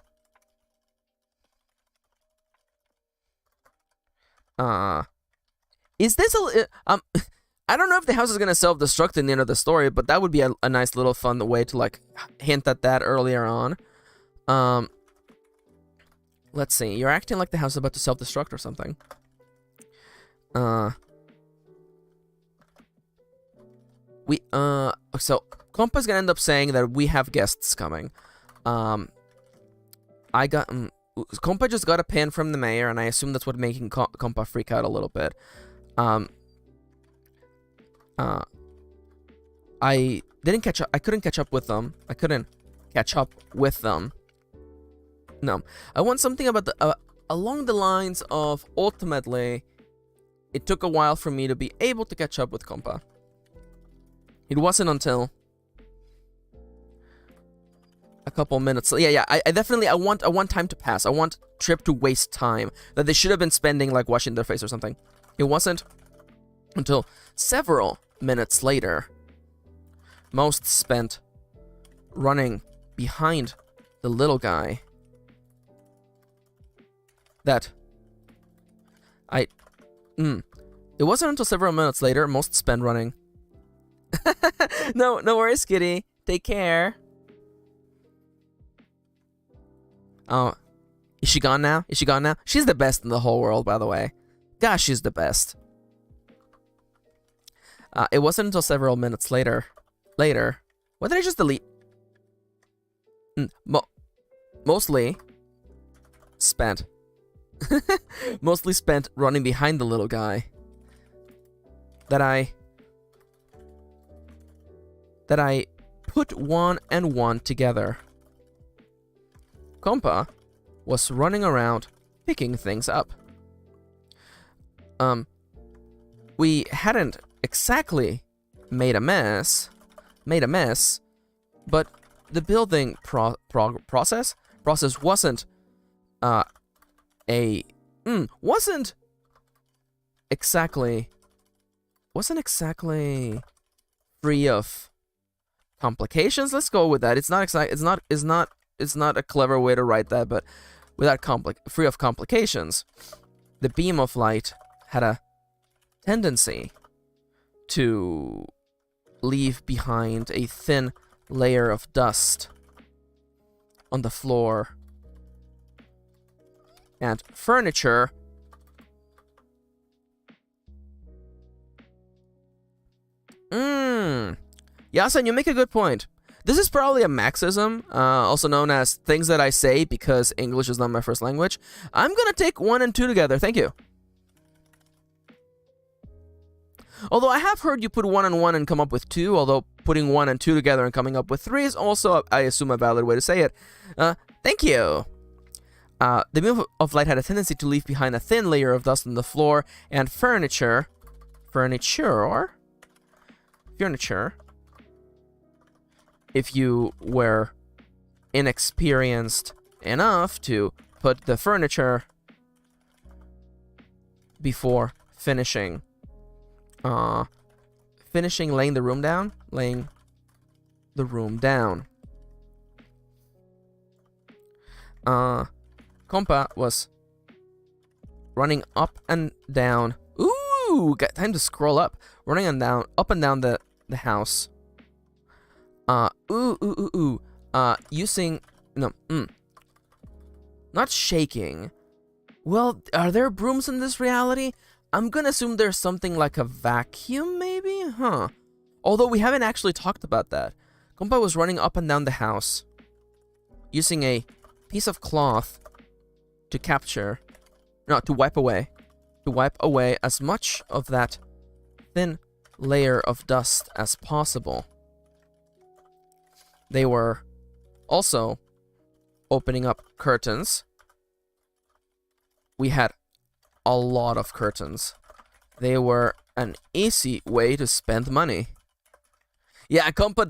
Is this I don't know if the house is gonna self-destruct in the end of the story, but that would be a nice little fun way to like hint at that earlier on. Let's see. You're acting like the house is about to self-destruct or something. So Compa's gonna end up saying that we have guests coming. Compa just got a pin from the mayor, and I assume that's what making Compa freak out a little bit. I didn't catch up. I couldn't catch up with them. No, I want something about the along the lines of ultimately, it took a while for me to be able to catch up with Compa. It wasn't until a couple minutes. Yeah. I want time to pass. I want Trip to waste time that they should have been spending like washing their face or something. It wasn't until several minutes later, most spent running behind the little guy, that it wasn't until several minutes later, most spent running. No worries, kitty. Take care. Oh, is she gone now? She's the best in the whole world, by the way. Gosh, she's the best. It wasn't until several minutes later. What did I just delete? Mostly spent. Mostly spent running behind the little guy. That I put one and one together. Compa was running around picking things up. We hadn't exactly made a mess, but the building process wasn't wasn't exactly free of complications. Let's go with that. It's not a clever way to write that, but without free of complications. The beam of light had a tendency to leave behind a thin layer of dust on the floor and furniture. Yasen, you make a good point. This is probably a Maxism, also known as things that I say because English is not my first language. I'm gonna take 1 and 2 together, thank you. Although I have heard you put 1 and 1 and come up with 2, although putting 1 and 2 together and coming up with 3 is also, I assume, a valid way to say it. Thank you. The beam of light had a tendency to leave behind a thin layer of dust on the floor and furniture. If you were inexperienced enough to put the furniture before finishing laying the room down. Kompa was running up and down. Ooh, got time to scroll up. Running up and down the house. Using not shaking. Well, are there brooms in this reality? I'm gonna assume there's something like a vacuum, maybe? Huh. Although we haven't actually talked about that. Kompa was running up and down the house, using a piece of cloth to wipe away as much of that thin layer of dust as possible. They were also opening up curtains. We had a lot of curtains. They were an easy way to spend money. Yeah, Kompa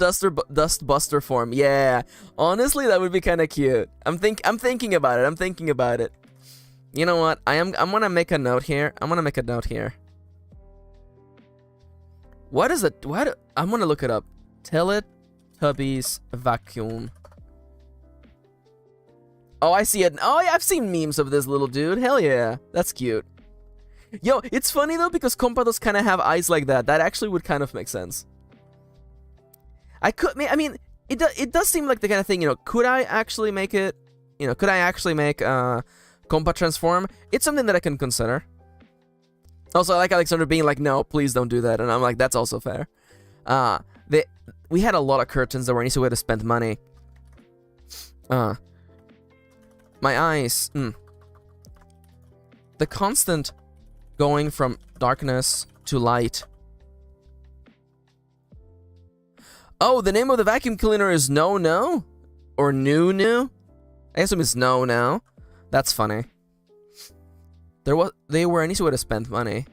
Dust Buster form. Yeah, honestly, that would be kind of cute. I'm thinking about it. You know what? I'm gonna make a note here. What is it? I'm gonna look it up. Teletubbies vacuum. Oh, I see it. Oh, yeah, I've seen memes of this little dude. Hell yeah, that's cute. Yo, it's funny though because Kompa does kind of have eyes like that. That actually would kind of make sense. It does seem like the kind of thing, could I actually make it? Could I actually make Kompa transform? It's something that I can consider. Also, I like Alexander being like, no, please don't do that. And I'm like, that's also fair. We had a lot of curtains that were an easy way to spend money. My eyes. The constant going from darkness to light. Oh, the name of the vacuum cleaner is No? Or New? I assume it's No. That's funny. They were an easy way to spend money.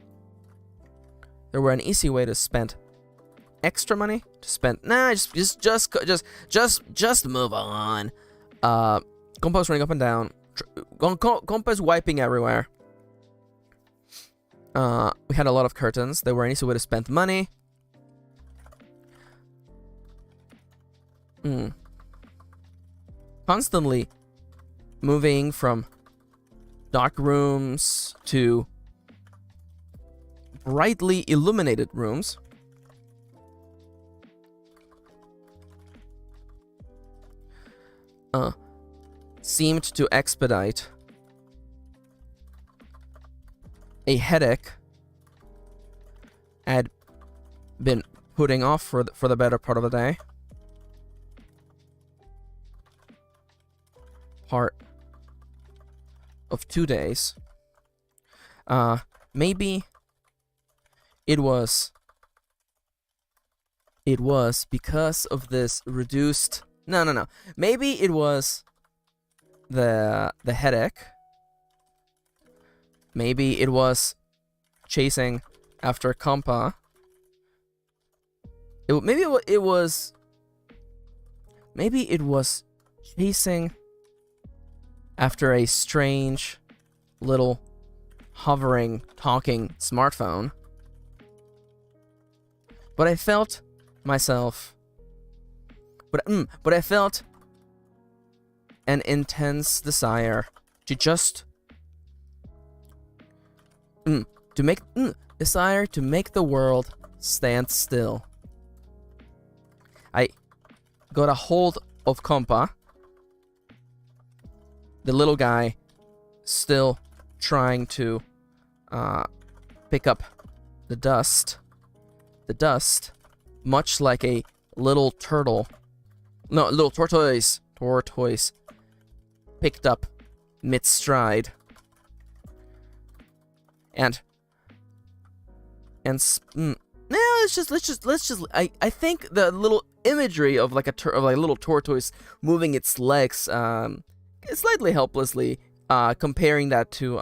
They were an easy way to spend extra money. Just move on. Kompa's running up and down. Kompa's wiping everywhere. We had a lot of curtains. They were an easy way to spend money. Constantly moving from dark rooms to brightly illuminated rooms. Seemed to expedite a headache I had been putting off for the better part of the day. Part of 2 days. Maybe it was because of this reduced. No. Maybe it was the headache. Maybe it was chasing after Kompa. Maybe it was chasing after a strange little hovering, talking smartphone. But I felt myself. But I felt an intense desire to just to make the world stand still. got a hold of Kompa. The little guy still trying to pick up the dust. The dust, much like a little turtle. No, little tortoise. Tortoise. Picked up mid-stride. And let's just I think the little imagery of like a little tortoise moving its legs slightly helplessly, comparing that to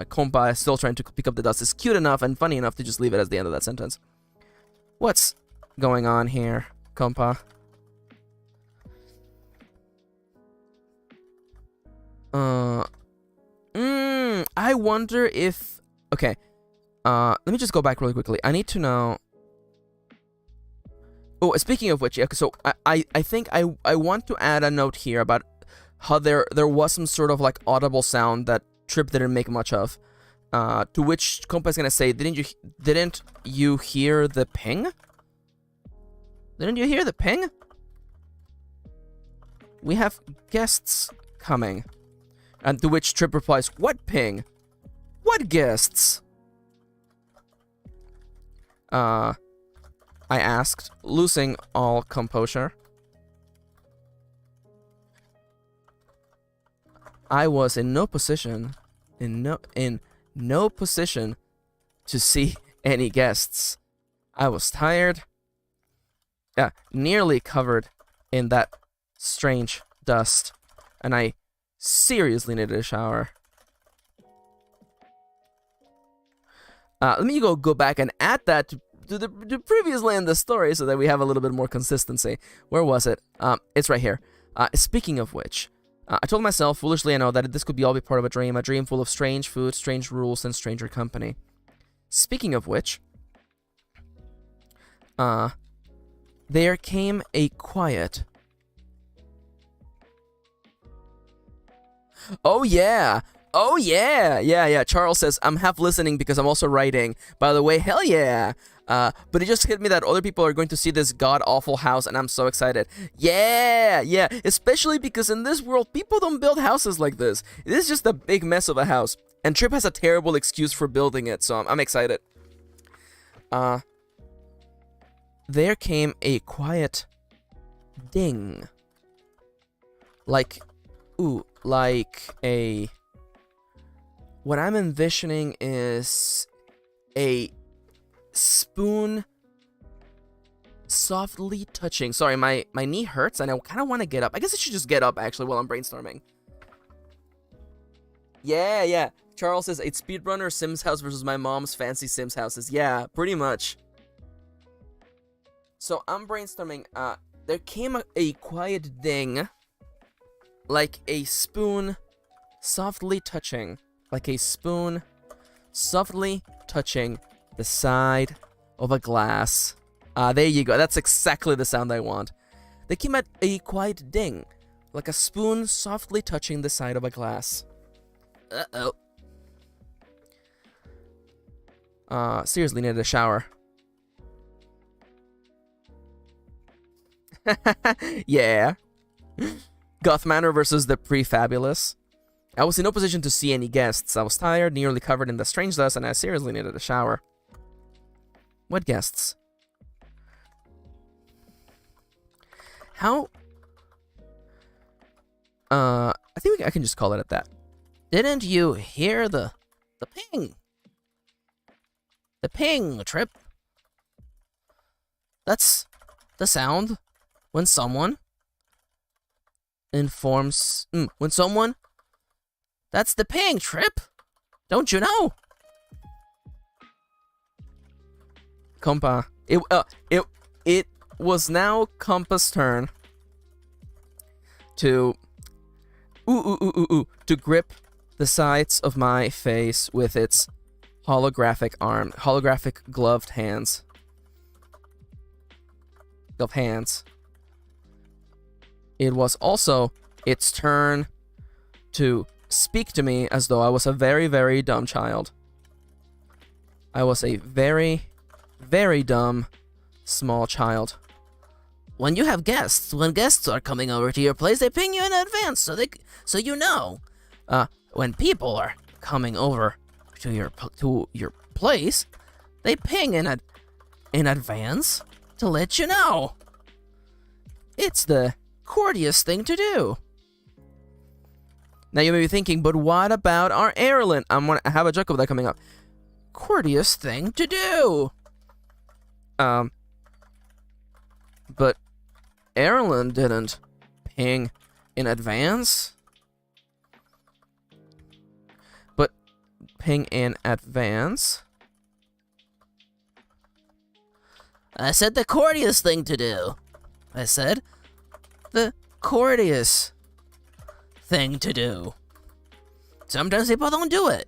Kompa still trying to pick up the dust is cute enough and funny enough to just leave it as the end of that sentence. What's going on here, Kompa? I wonder if... Okay. Let me just go back really quickly. I need to know... Oh, speaking of which, yeah, so I think I want to add a note here about how there was some sort of like audible sound that Trip didn't make much of. To which Kompa is gonna say, didn't you hear the ping? Didn't you hear the ping? We have guests coming. And to which Trip replies, what ping? What guests? I asked, losing all composure. I was in no position to see any guests. I was tired. Nearly covered in that strange dust, and I seriously needed a shower. Let me go back and add that to the previously in the story so that we have a little bit more consistency. Where was it? It's right here. Speaking of which, I told myself, foolishly I know, that this could all be part of a dream full of strange food, strange rules, and stranger company. Speaking of which, there came a quiet... Oh yeah! Oh yeah! Yeah. Charles says, I'm half listening because I'm also writing. By the way, hell yeah! But it just hit me that other people are going to see this god-awful house, and I'm so excited. Yeah! Especially because in this world, people don't build houses like this. It is just a big mess of a house. And Trip has a terrible excuse for building it, so I'm excited. There came a quiet ding. Like a... What I'm envisioning is a spoon softly touching... Sorry, my knee hurts and I kind of want to get up. I guess I should just get up, actually, while I'm brainstorming. Yeah. Charles says, it's speedrunner Sims house versus my mom's fancy Sims houses. Yeah, pretty much. So I'm brainstorming. There came a quiet ding. Like a spoon softly touching. Like a spoon softly touching the side of a glass. There you go. That's exactly the sound I want. There came a quiet ding. Like a spoon softly touching the side of a glass. Uh-oh. Seriously needed a shower. Yeah. Goth Manor versus the Prefabulous. I was in no position to see any guests. I was tired, nearly covered in the strange dust, and I seriously needed a shower. What guests? How? I think I can just call it at that. Didn't you hear the ping? The ping, Trip. That's the sound when someone informs... when someone... That's the ping, Trip. Don't you know? Kompa. It was now Kompa's turn to... to grip the sides of my face with its holographic gloved hands. It was also its turn to speak to me as though I was a very, very dumb child. I was a very, very dumb small child. when you have guests, when guests are coming over to your place, they ping you in advance so you know. When people are coming over to your place, they ping in advance to let you know. It's the courteous thing to do. Now you may be thinking, but what about our Erlen? I'm gonna have a joke of that coming up. Courteous thing to do. But Erlen didn't ping in advance. But ping in advance. I said the courteous thing to do. I said the courteous thing to do. Sometimes people don't do it.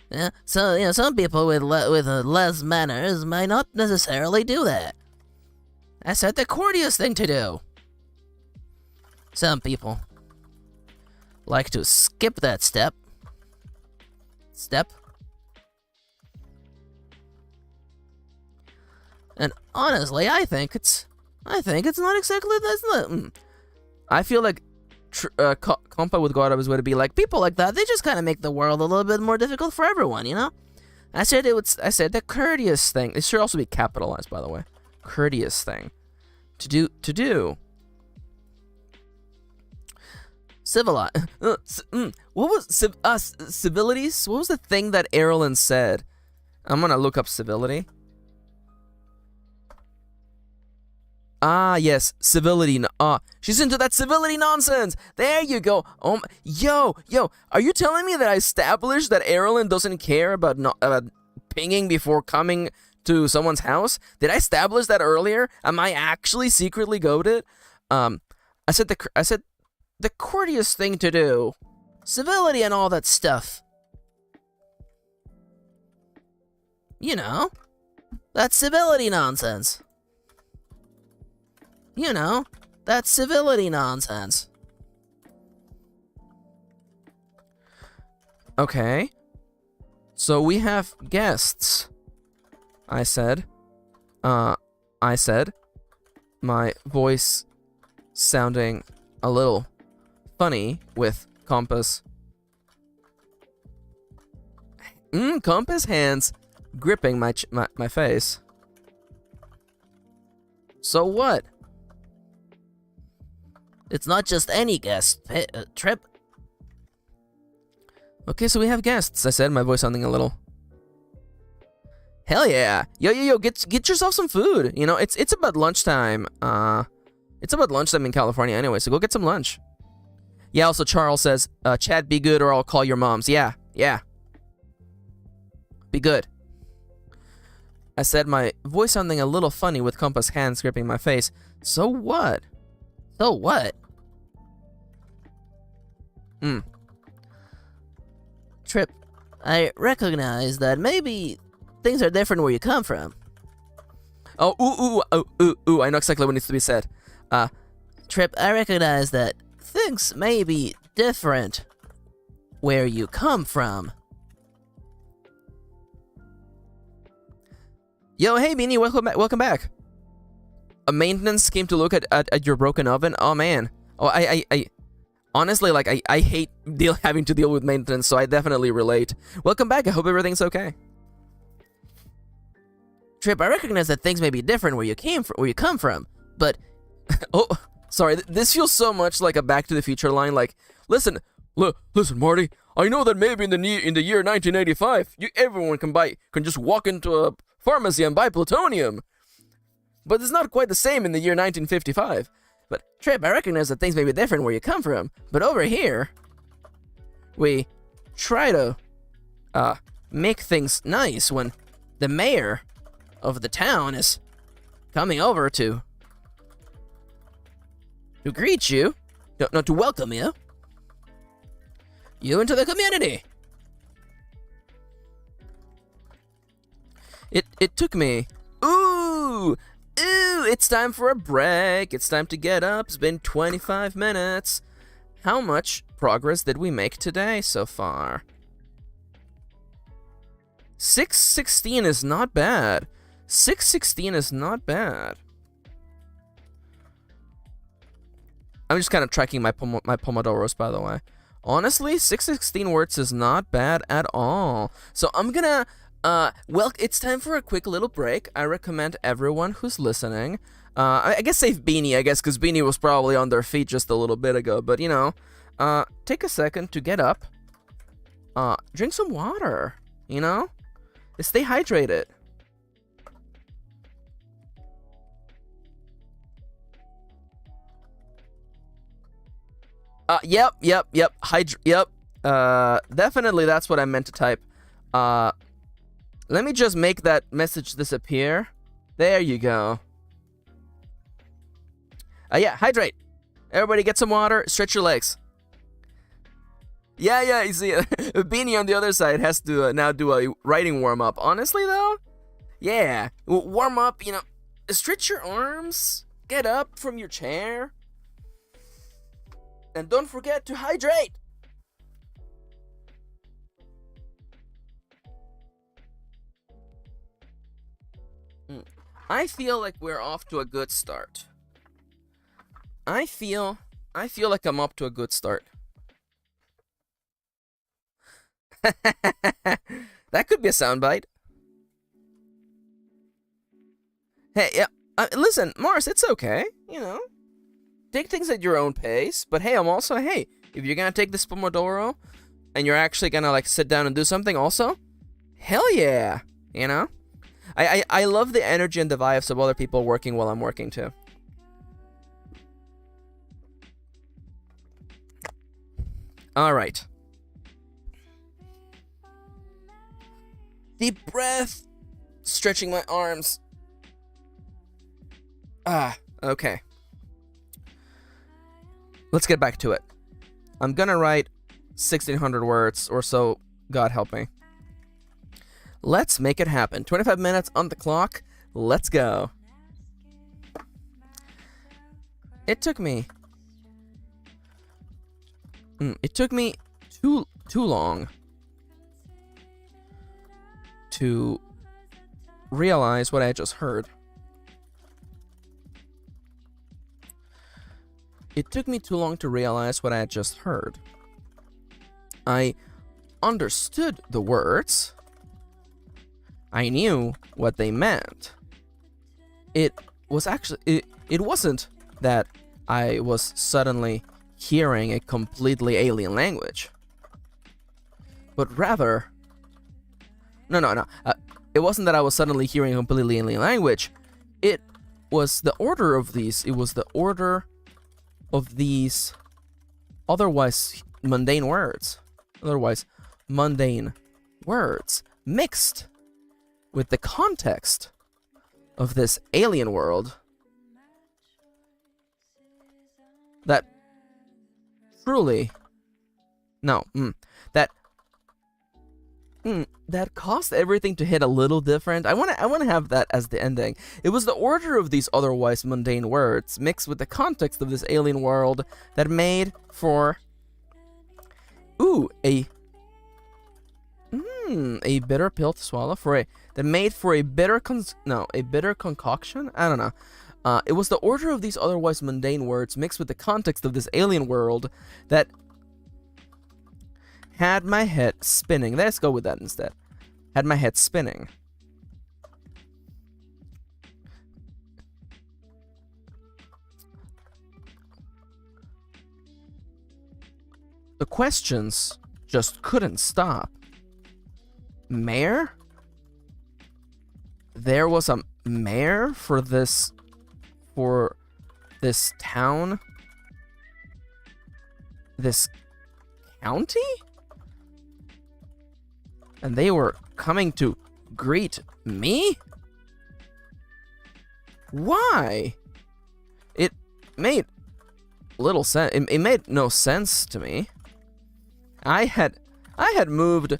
Yeah, so some people with less manners might not necessarily do that. I said the courteous thing to do. Some people like to skip that step. And honestly, I think it's not exactly that. I feel like Compa with God was going to be like, people like that, they just kind of make the world a little bit more difficult for everyone, you know? I said the courteous thing. It should also be capitalized, by the way. Courteous thing to do. Civilize. What was civilities? What was the thing that Erlen said? I'm gonna look up civility. Ah, yes, civility. She's into that civility nonsense. There you go. Yo, are you telling me that I established that Erlen doesn't care about pinging before coming to someone's house? Did I establish that earlier? Am I actually secretly goated? I said the courteous thing to do. Civility and all that stuff. You know, that civility nonsense. You know, that civility nonsense. Okay. So we have guests. I said, my voice sounding a little funny with Compass. Compass hands gripping my face. So what? It's not just any guest trip. Okay, so we have guests. I said, my voice sounding a little. Hell yeah! Yo! Get yourself some food. You know, it's about lunchtime. It's about lunchtime in California anyway. So go get some lunch. Yeah. Also, Charles says, "Chad, be good, or I'll call your moms." Yeah. Be good. I said, my voice sounding a little funny with Compass hands gripping my face. So what? Trip, I recognize that maybe things are different where you come from. Oh, I know exactly what needs to be said. Trip, I recognize that things may be different where you come from. Yo, hey, Beanie, welcome back. A maintenance came to look at your broken oven. Oh, man. Oh, I honestly, like, I hate having to deal with maintenance, so I definitely relate. Welcome back. I hope everything's okay. Trip, I recognize that things may be different where you come from, but oh, sorry. This feels so much like a Back to the Future line. Like, listen, Marty. I know that maybe in the year 1985, everyone can just walk into a pharmacy and buy plutonium, but it's not quite the same in the year 1955. But Trip, I recognize that things may be different where you come from, but over here, we try to make things nice when the mayor of the town is coming over to greet you, no, to welcome you into the community. It took me, ooh, it's time for a break. It's time to get up. It's been 25 minutes. How much progress did we make today so far? 616 is not bad. 616 is not bad. I'm just kind of tracking my pomodoros, by the way. Honestly, 616 words is not bad at all. So I'm gonna, well, it's time for a quick little break. I recommend everyone who's listening, I guess save Beanie, because Beanie was probably on their feet just a little bit ago, but, you know, take a second to get up, drink some water, you know, stay hydrated. Yep. Yep. Definitely that's what I meant to type. Let me just make that message disappear. There you go. Yeah, hydrate. Everybody get some water, stretch your legs. Yeah, you see, Beanie on the other side has to now do a writing warm-up. Honestly, though, yeah, warm up, you know, stretch your arms, get up from your chair, and don't forget to hydrate. I feel like we're off to a good start. I feel like I'm up to a good start. That could be a soundbite. Hey, yeah, listen, Mars, it's okay, you know. Take things at your own pace, but hey, if you're gonna take this Pomodoro and you're actually gonna like sit down and do something also, hell yeah, you know. I love the energy and the vibes of other people working while I'm working too. All right. Deep breath, stretching my arms. Okay. Let's get back to it. I'm gonna write 1,600 words or so, God help me. Let's make it happen. 25 minutes on the clock. Let's go. It took me too long to realize what I just heard. It took me too long to realize what I had just heard. I understood the words. I knew what they meant. It wasn't that I was suddenly hearing a completely alien language, but rather, no. It wasn't that I was suddenly hearing a completely alien language. It was the order of these. It was the order of these otherwise mundane words. Mixed with the context of this alien world that truly that caused everything to hit a little different. I want to have that as the ending. It was the order of these otherwise mundane words mixed with the context of this alien world that made for a bitter pill to swallow, that made for a bitter concoction. I don't know. It was the order of these otherwise mundane words mixed with the context of this alien world that had my head spinning. Let's go with that instead. Had my head spinning. The questions just couldn't stop. Mayor? There was a mayor for this town? This county? And they were coming to greet me? Why? It made little sense. It made no sense to me. I had moved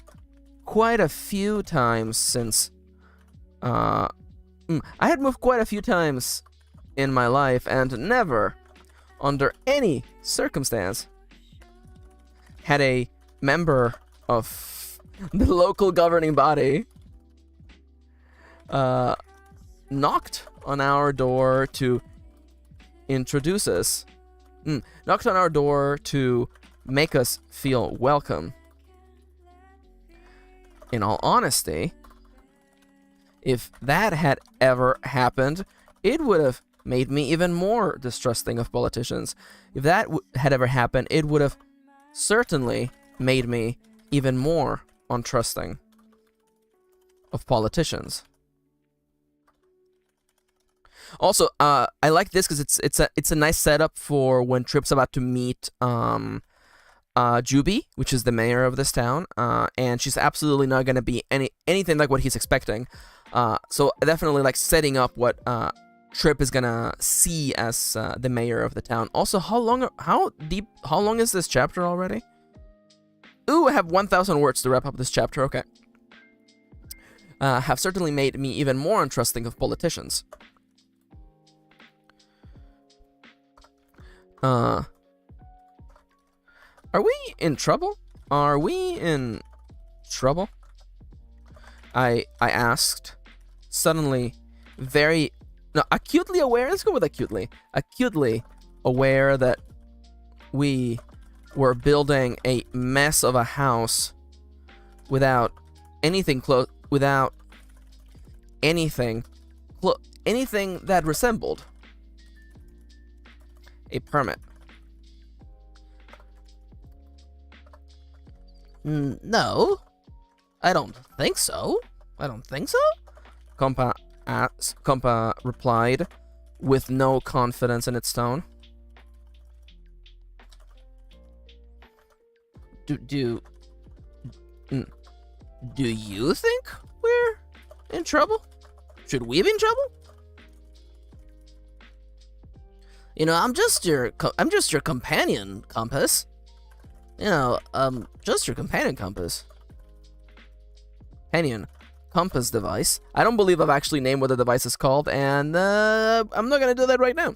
quite a few times since I had moved quite a few times in my life, and never under any circumstance had a member of the local governing body knocked on our door to introduce us Knocked on our door to make us feel welcome. In all honesty, if that had ever happened, it would have made me even more distrusting of politicians. If that had ever happened, it would have certainly made me even more untrusting of politicians. Also, I like this because it's a nice setup for when Trip's about to meet Juby, which is the mayor of this town, and she's absolutely not gonna be anything like what he's expecting. So definitely like setting up what Trip is gonna see as the mayor of the town. Also, how long is this chapter already? Ooh, I have 1,000 words to wrap up this chapter. Okay. Have certainly made me even more untrusting of politicians. Are we in trouble? Are we in trouble? I asked, suddenly acutely aware. Let's go with acutely. Acutely aware that we were building a mess of a house without anything anything that resembled a permit. No, I don't think so. Compa replied with no confidence in its tone. Do you think we're in trouble? Should we be in trouble? You know, I'm just your companion compass. You know, just your companion compass. Companion compass device. I don't believe I've actually named what the device is called, and I'm not gonna do that right now.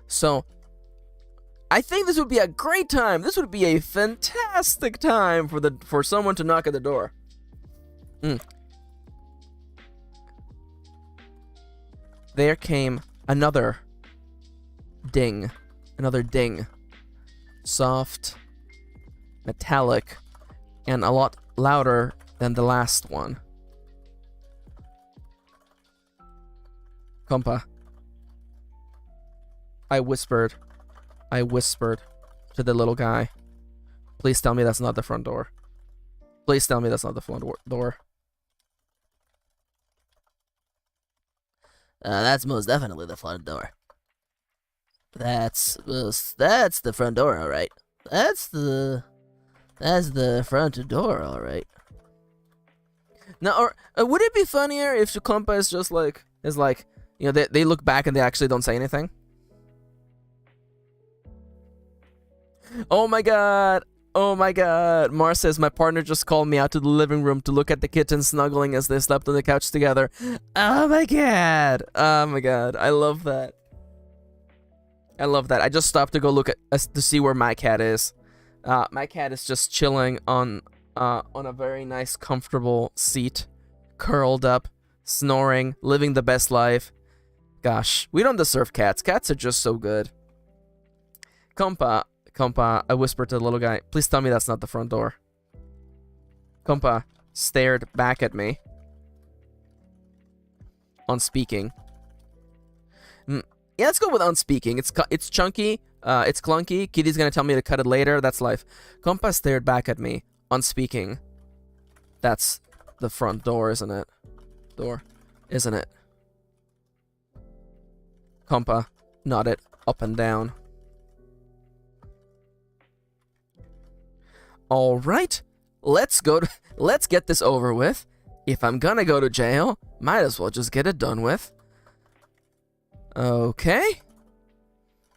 So, I think this would be a great time. This would be a fantastic time for someone to knock at the door. There came another ding. Soft, metallic, and a lot louder than the last one. Compa. I whispered to the little guy. Please tell me that's not the front door. Please tell me that's not the front door. That's most definitely the front door. That's the front door, all right. That's the front door, all right. Now, or would it be funnier if Chukompa is just like you know, they look back and they actually don't say anything? Oh my god. Mars says my partner just called me out to the living room to look at the kittens snuggling as they slept on the couch together. Oh my god. I love that. I just stopped to go look at to see where my cat is. My cat is just chilling on a very nice, comfortable seat, curled up, snoring, living the best life. Gosh, we don't deserve cats. Cats are just so good. Compa, I whispered to the little guy, please tell me that's not the front door. Compa stared back at me. Unspeaking. Yeah, let's go with unspeaking. It's chunky, it's clunky. Kitty's gonna tell me to cut it later. That's life. Compa stared back at me. Unspeaking. That's the front door, isn't it? Isn't it? Compa nodded up and down. All right, let's get this over with. If I'm gonna go to jail, might as well just get it done with. Okay.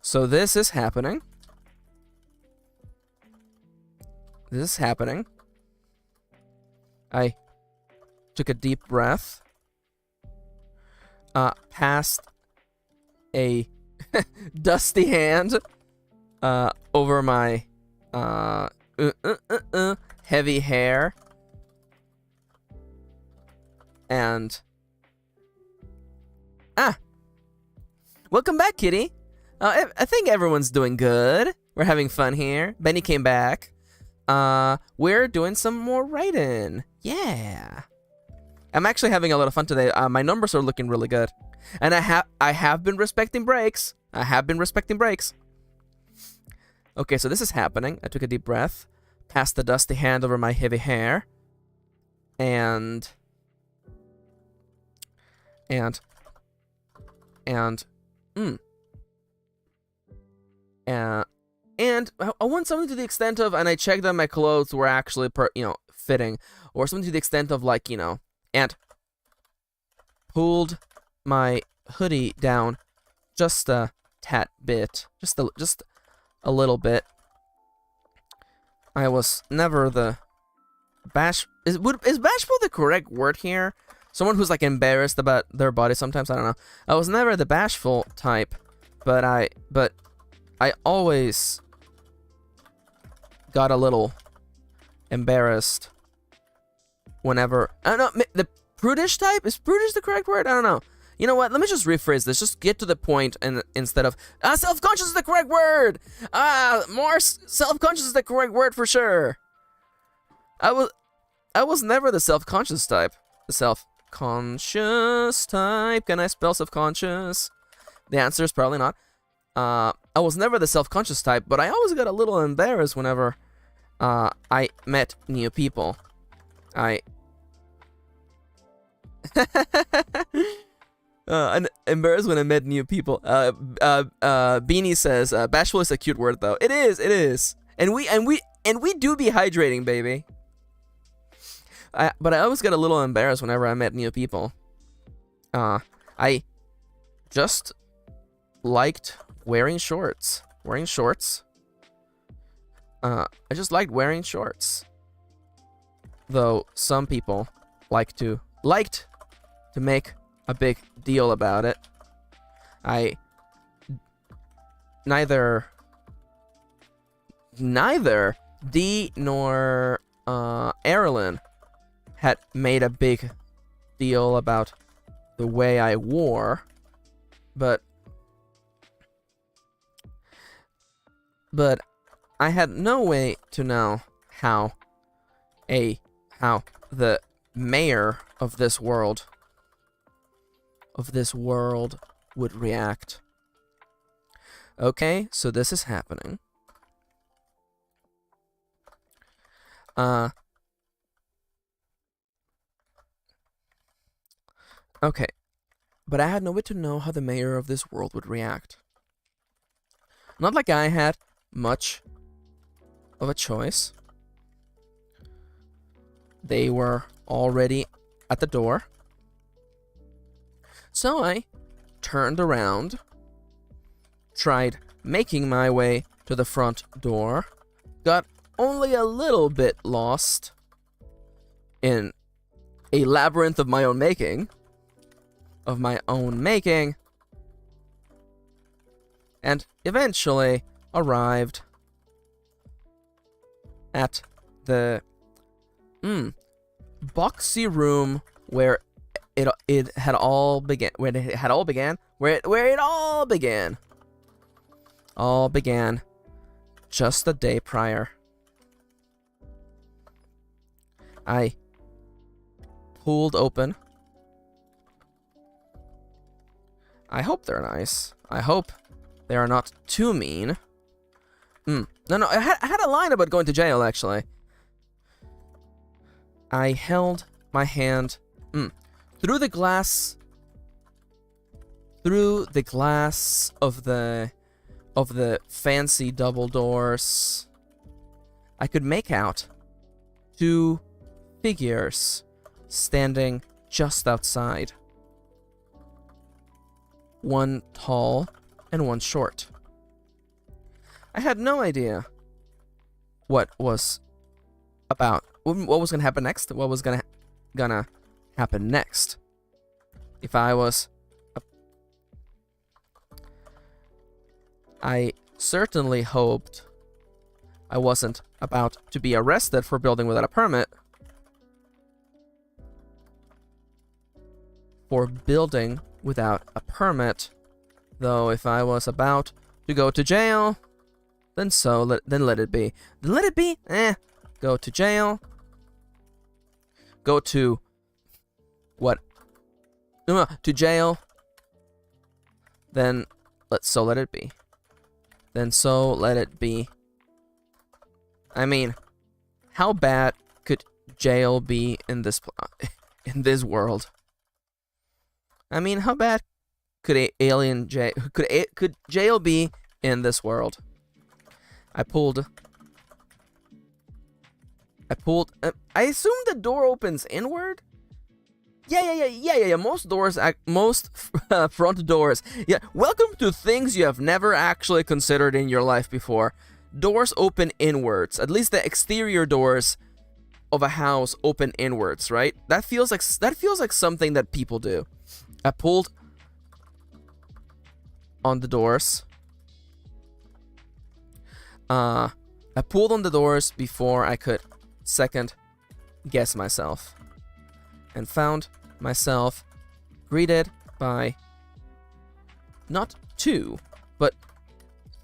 So this is happening. I took a deep breath. Passed a dusty hand over my heavy hair, and Ah, welcome back, kitty. I think everyone's doing good. We're having fun here. Benny came back. We're doing some more writing. Yeah. I'm actually having a lot of fun today. My numbers are looking really good. And I have been respecting breaks. Okay, so this is happening. I took a deep breath, passed the dusty hand over my heavy hair, and I want something to the extent of, and I checked that my clothes were actually fitting, or something to the extent of like, and pulled my hoodie down just a tad bit, just a little bit. I was never the is bashful the correct word here? Someone who's like embarrassed about their body sometimes, I don't know. I was never the bashful type, but I always got a little embarrassed whenever, I don't know, the prudish type? Is prudish the correct word? I don't know. You know what? Let me just rephrase this. Just get to the point, and instead of self-conscious is the correct word. More self-conscious is the correct word for sure. I was never the self-conscious type. The self-conscious type. Can I spell self-conscious? The answer is probably not. I was never the self-conscious type, but I always got a little embarrassed whenever I met new people. I'm embarrassed when I met new people. Beanie says, bashful is a cute word though. It is. And we do be hydrating, baby. But I always get a little embarrassed whenever I met new people. I just liked wearing shorts. I just liked wearing shorts. Though some people liked to make a big deal about it. Neither Dee nor Erilyn had made a big deal about the way I wore, but I had no way to know how the mayor of this world would react. Okay, so this is happening. Okay, but I had no way to know how the mayor of this world would react. Not like I had much of a choice. They were already at the door. So I turned around, tried making my way to the front door, got only a little bit lost in a labyrinth of my own making, and eventually arrived at the boxy room where it all began. All began just a day prior. I pulled open. I hope they're nice. I hope they are not too mean. No, I had a line about going to jail, actually. I held my hand through the glass of the fancy double doors. I could make out two figures standing just outside. One tall and one short. I had no idea what was gonna happen next. What was gonna happen next? If I was, I certainly hoped I wasn't about to be arrested for building without a permit. For building without a permit. Though if I was about to go to jail, then let it be. Then let it be. Go to jail. Go to what? To jail. Then let it be. Then so let it be. I mean, how bad could jail be in this world? I mean, how bad could could jail be in this world? I assume the door opens inward. Yeah. Most doors, most front doors. Yeah. Welcome to things you have never actually considered in your life before. Doors open inwards. At least the exterior doors of a house open inwards, right? That feels like something that people do. I pulled on the doors. I pulled on the doors before I could second guess myself, and found myself greeted by not 2, but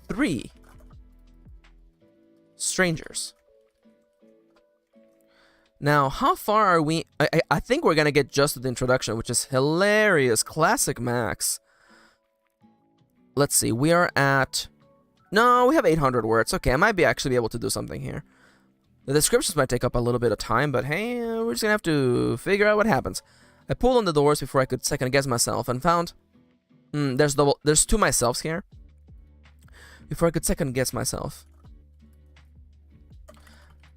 3 strangers. Now, how far are we? I think we're gonna get just to the introduction, which is hilarious. Classic Max. Let's see, we are at... No, we have 800 words. Okay, I might actually be able to do something here. The descriptions might take up a little bit of time, but hey, we're just gonna have to figure out what happens. I pulled on the doors before I could second guess myself, and found... there's 2 myselfs here. Before I could second guess myself.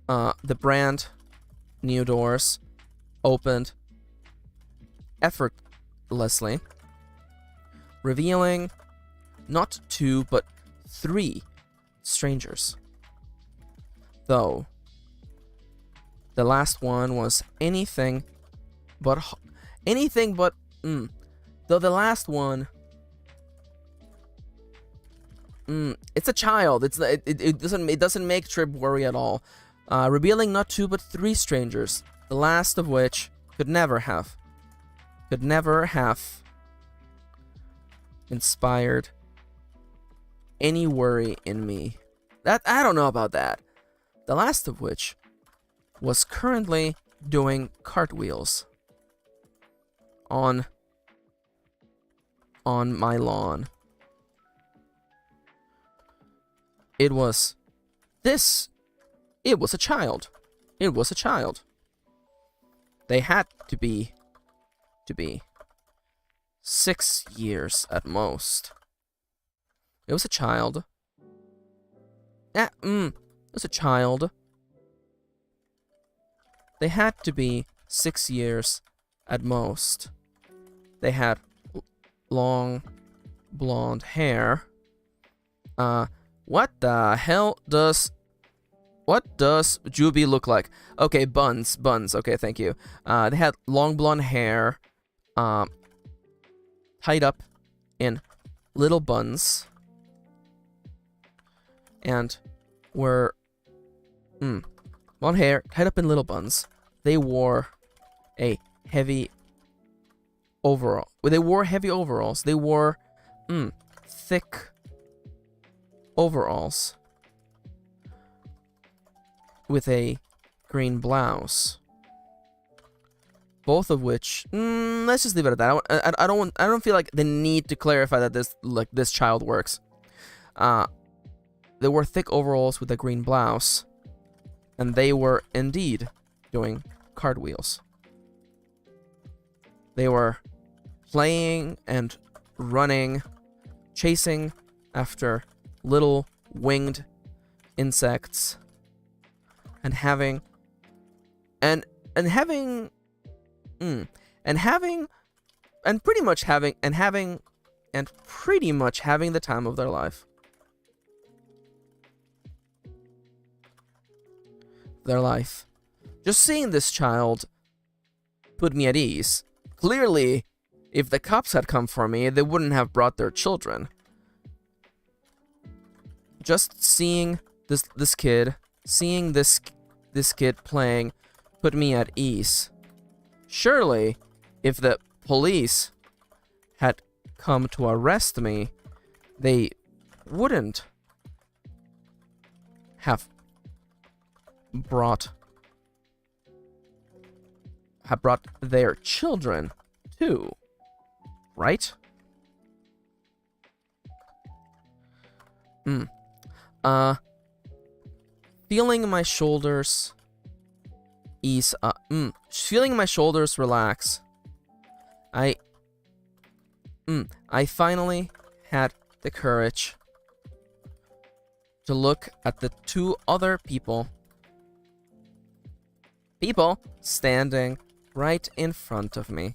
The brand new doors opened effortlessly, revealing not 2, but 3 strangers. Though the last one was anything but though the last one, it's a child. It doesn't make Trip worry at all. Revealing not 2 but 3 strangers, the last of which could never have inspired any worry in me. That I don't know about that. The last of which was currently doing cartwheels on my lawn. It was a child. It was a child. They had to be 6 years at most. It was a child. It was a child. They had to be 6 years at most. They had long blonde hair. What the hell does Juby look like? Okay, buns. Okay, thank you. They had long blonde hair, tied up in little buns, and were blonde hair tied up in little buns. They wore a heavy overall. They wore heavy overalls. They wore thick overalls with a green blouse. Both of which, let's just leave it at that. I don't feel like the need to clarify that this child works. They wore thick overalls with a green blouse, and they were indeed doing cartwheels. They were playing and running, chasing after little winged insects, and having pretty much having the time of their life. Just seeing this child put me at ease. Clearly, if the cops had come for me, they wouldn't have brought their children. Just seeing this kid playing put me at ease. Surely, if the police had come to arrest me, they wouldn't have brought their children too, right? Feeling my shoulders ease up. Feeling my shoulders relax. I finally had the courage to look at the two other people standing right in front of me.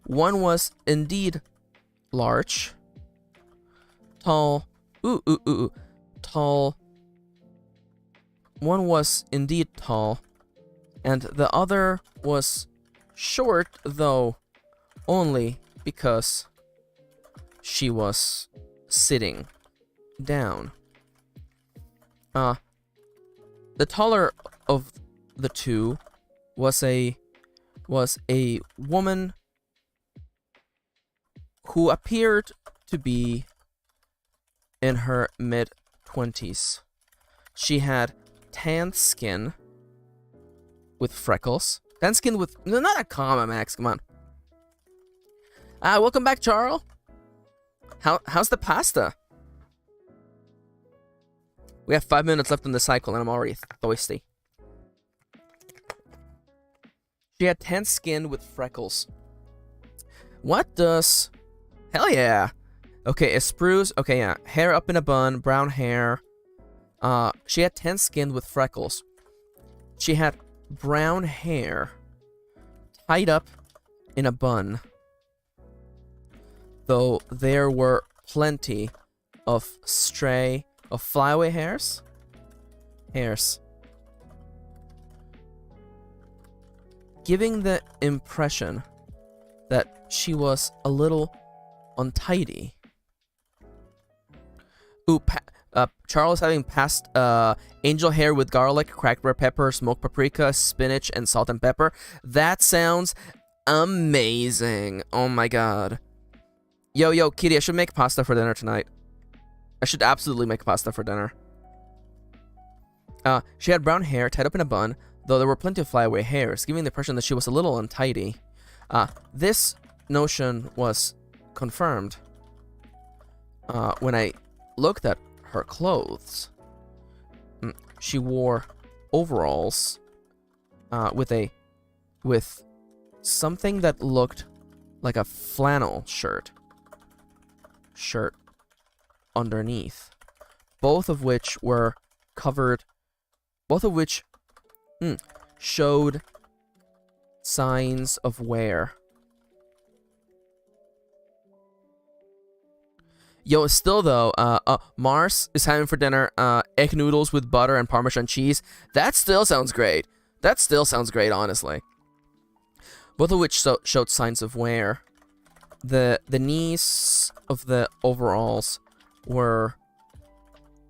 One was indeed large, tall. Tall. One was indeed tall, and the other was short, though only because she was sitting down. The taller of the two was a woman who appeared to be in her mid-20s. She had tanned skin with freckles. Tanned skin with... No, not a comma, Max. Come on. Welcome back, Charles. How's the pasta? We have 5 minutes left in the cycle, and I'm already thirsty. She had tanned skin with freckles. What does... Hell yeah! Okay, a spruce... Okay, yeah. Hair up in a bun, brown hair. She had tanned skin with freckles. She had brown hair tied up in a bun. Though there were plenty of flyaway hairs. Giving the impression that she was a little untidy. Ooh, Charles having passed angel hair with garlic, cracked red pepper, smoked paprika, spinach, and salt and pepper. That sounds amazing. Oh my god. Yo, Kitty, I should make pasta for dinner tonight. I should absolutely make pasta for dinner. She had brown hair tied up in a bun, though there were plenty of flyaway hairs, giving the impression that she was a little untidy. This notion was confirmed when I looked at her clothes. She wore overalls with something that looked like a flannel shirt underneath, both of which showed signs of wear. Yo, still though, Mars is having for dinner egg noodles with butter and Parmesan cheese. That still sounds great. Honestly. Both of which showed signs of wear. The knees of the overalls were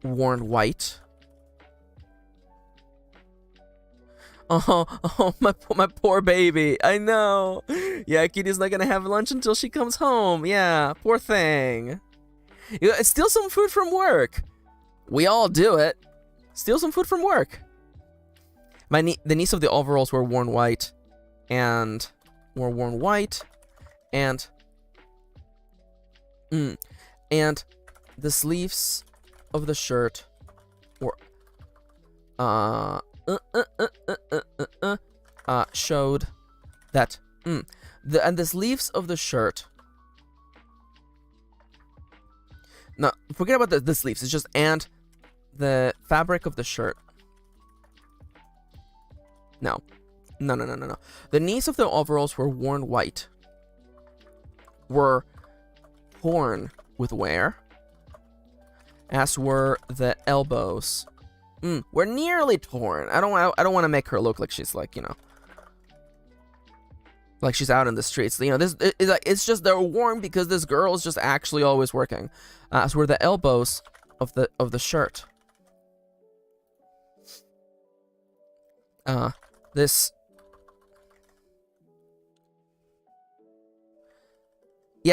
worn white. Oh, my poor baby. I know. Yeah, Kitty's not gonna have lunch until she comes home. Yeah, poor thing. Steal some food from work. We all do it. Steal some food from work. The knees of the overalls were worn white, and the sleeves of the shirt were showed that the sleeves of the shirt. No, forget about the sleeves. It's just and the fabric of the shirt. No. The knees of the overalls were worn white. Were torn with wear, as were the elbows. Were nearly torn. I don't want to make her look like she's like, like she's out in the streets. It's just they're worn because this girl is just actually always working. As were the elbows of the shirt.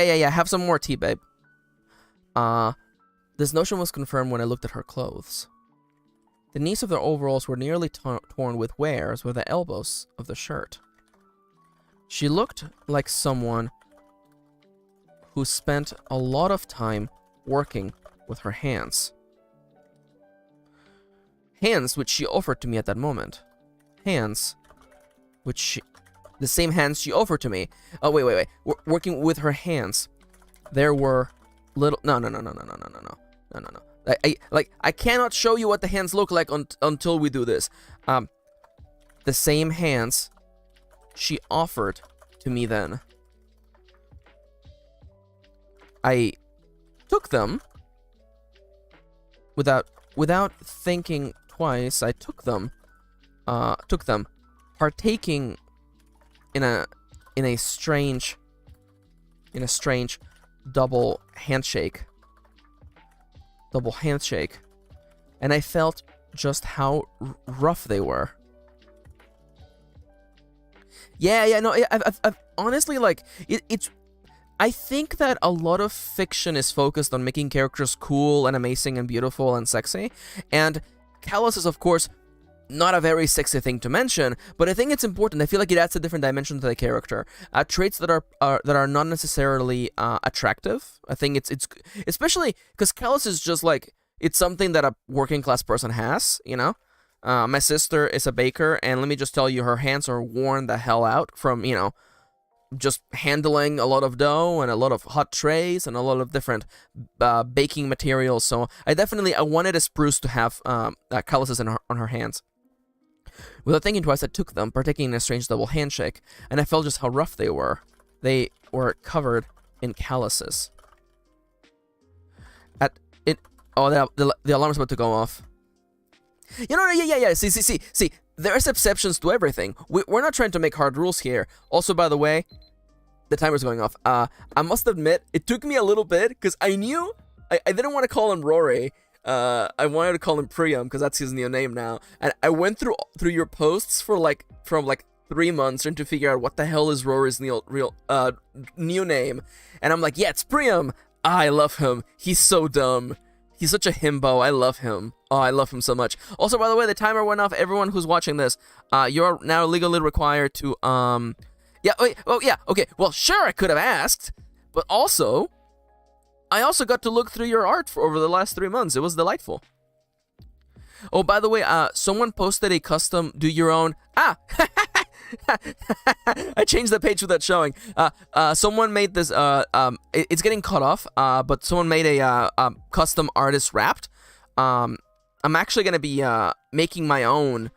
Yeah. Have some more tea, babe. This notion was confirmed when I looked at her clothes. The knees of their overalls were nearly torn with wear, as were the elbows of the shirt. She looked like someone who spent a lot of time working with her hands. Hands which she offered to me at that moment. Hands which the same hands she offered to me. Oh, wait. Working with her hands. There were little... No. I cannot show you what the hands look like until we do this. The same hands she offered to me then. I took them without thinking twice. I took them, partaking in a strange double handshake, and I felt just how rough they were. No, I've honestly, like, it's. I think that a lot of fiction is focused on making characters cool and amazing and beautiful and sexy, and Callus is, of course, not a very sexy thing to mention, but I think it's important. I feel like it adds a different dimension to the character. Traits that are not necessarily attractive. I think it's especially because Callus is just like, it's something that a working class person has, you know. My sister is a baker, and let me just tell you, her hands are worn the hell out from, you know, just handling a lot of dough and a lot of hot trays and a lot of different baking materials. So I wanted a spruce to have calluses on her hands. Without thinking twice, I took them, partaking in a strange double handshake, and I felt just how rough they were. They were covered in calluses. The alarm's about to go off. You know, yeah. See. There's exceptions to everything. We're not trying to make hard rules here. Also, by the way, the timer's going off. I must admit, it took me a little bit, because I knew I didn't want to call him Rory. I wanted to call him Priam, because that's his new name now. And I went through your posts from 3 months trying to figure out what the hell is Rory's real new name. And I'm like, yeah, it's Priam. I love him. He's so dumb. He's such a himbo. I love him. Oh, I love him so much. Also, by the way, the timer went off. Everyone who's watching this, you're now legally required to, okay. Well, sure, I could have asked, but also, I also got to look through your art over the last 3 months. It was delightful. Oh, by the way, someone posted a custom do-your-own... I changed the page without showing. Someone made this, it's getting cut off, but someone made a custom artist wrapped. I'm actually gonna be making my own.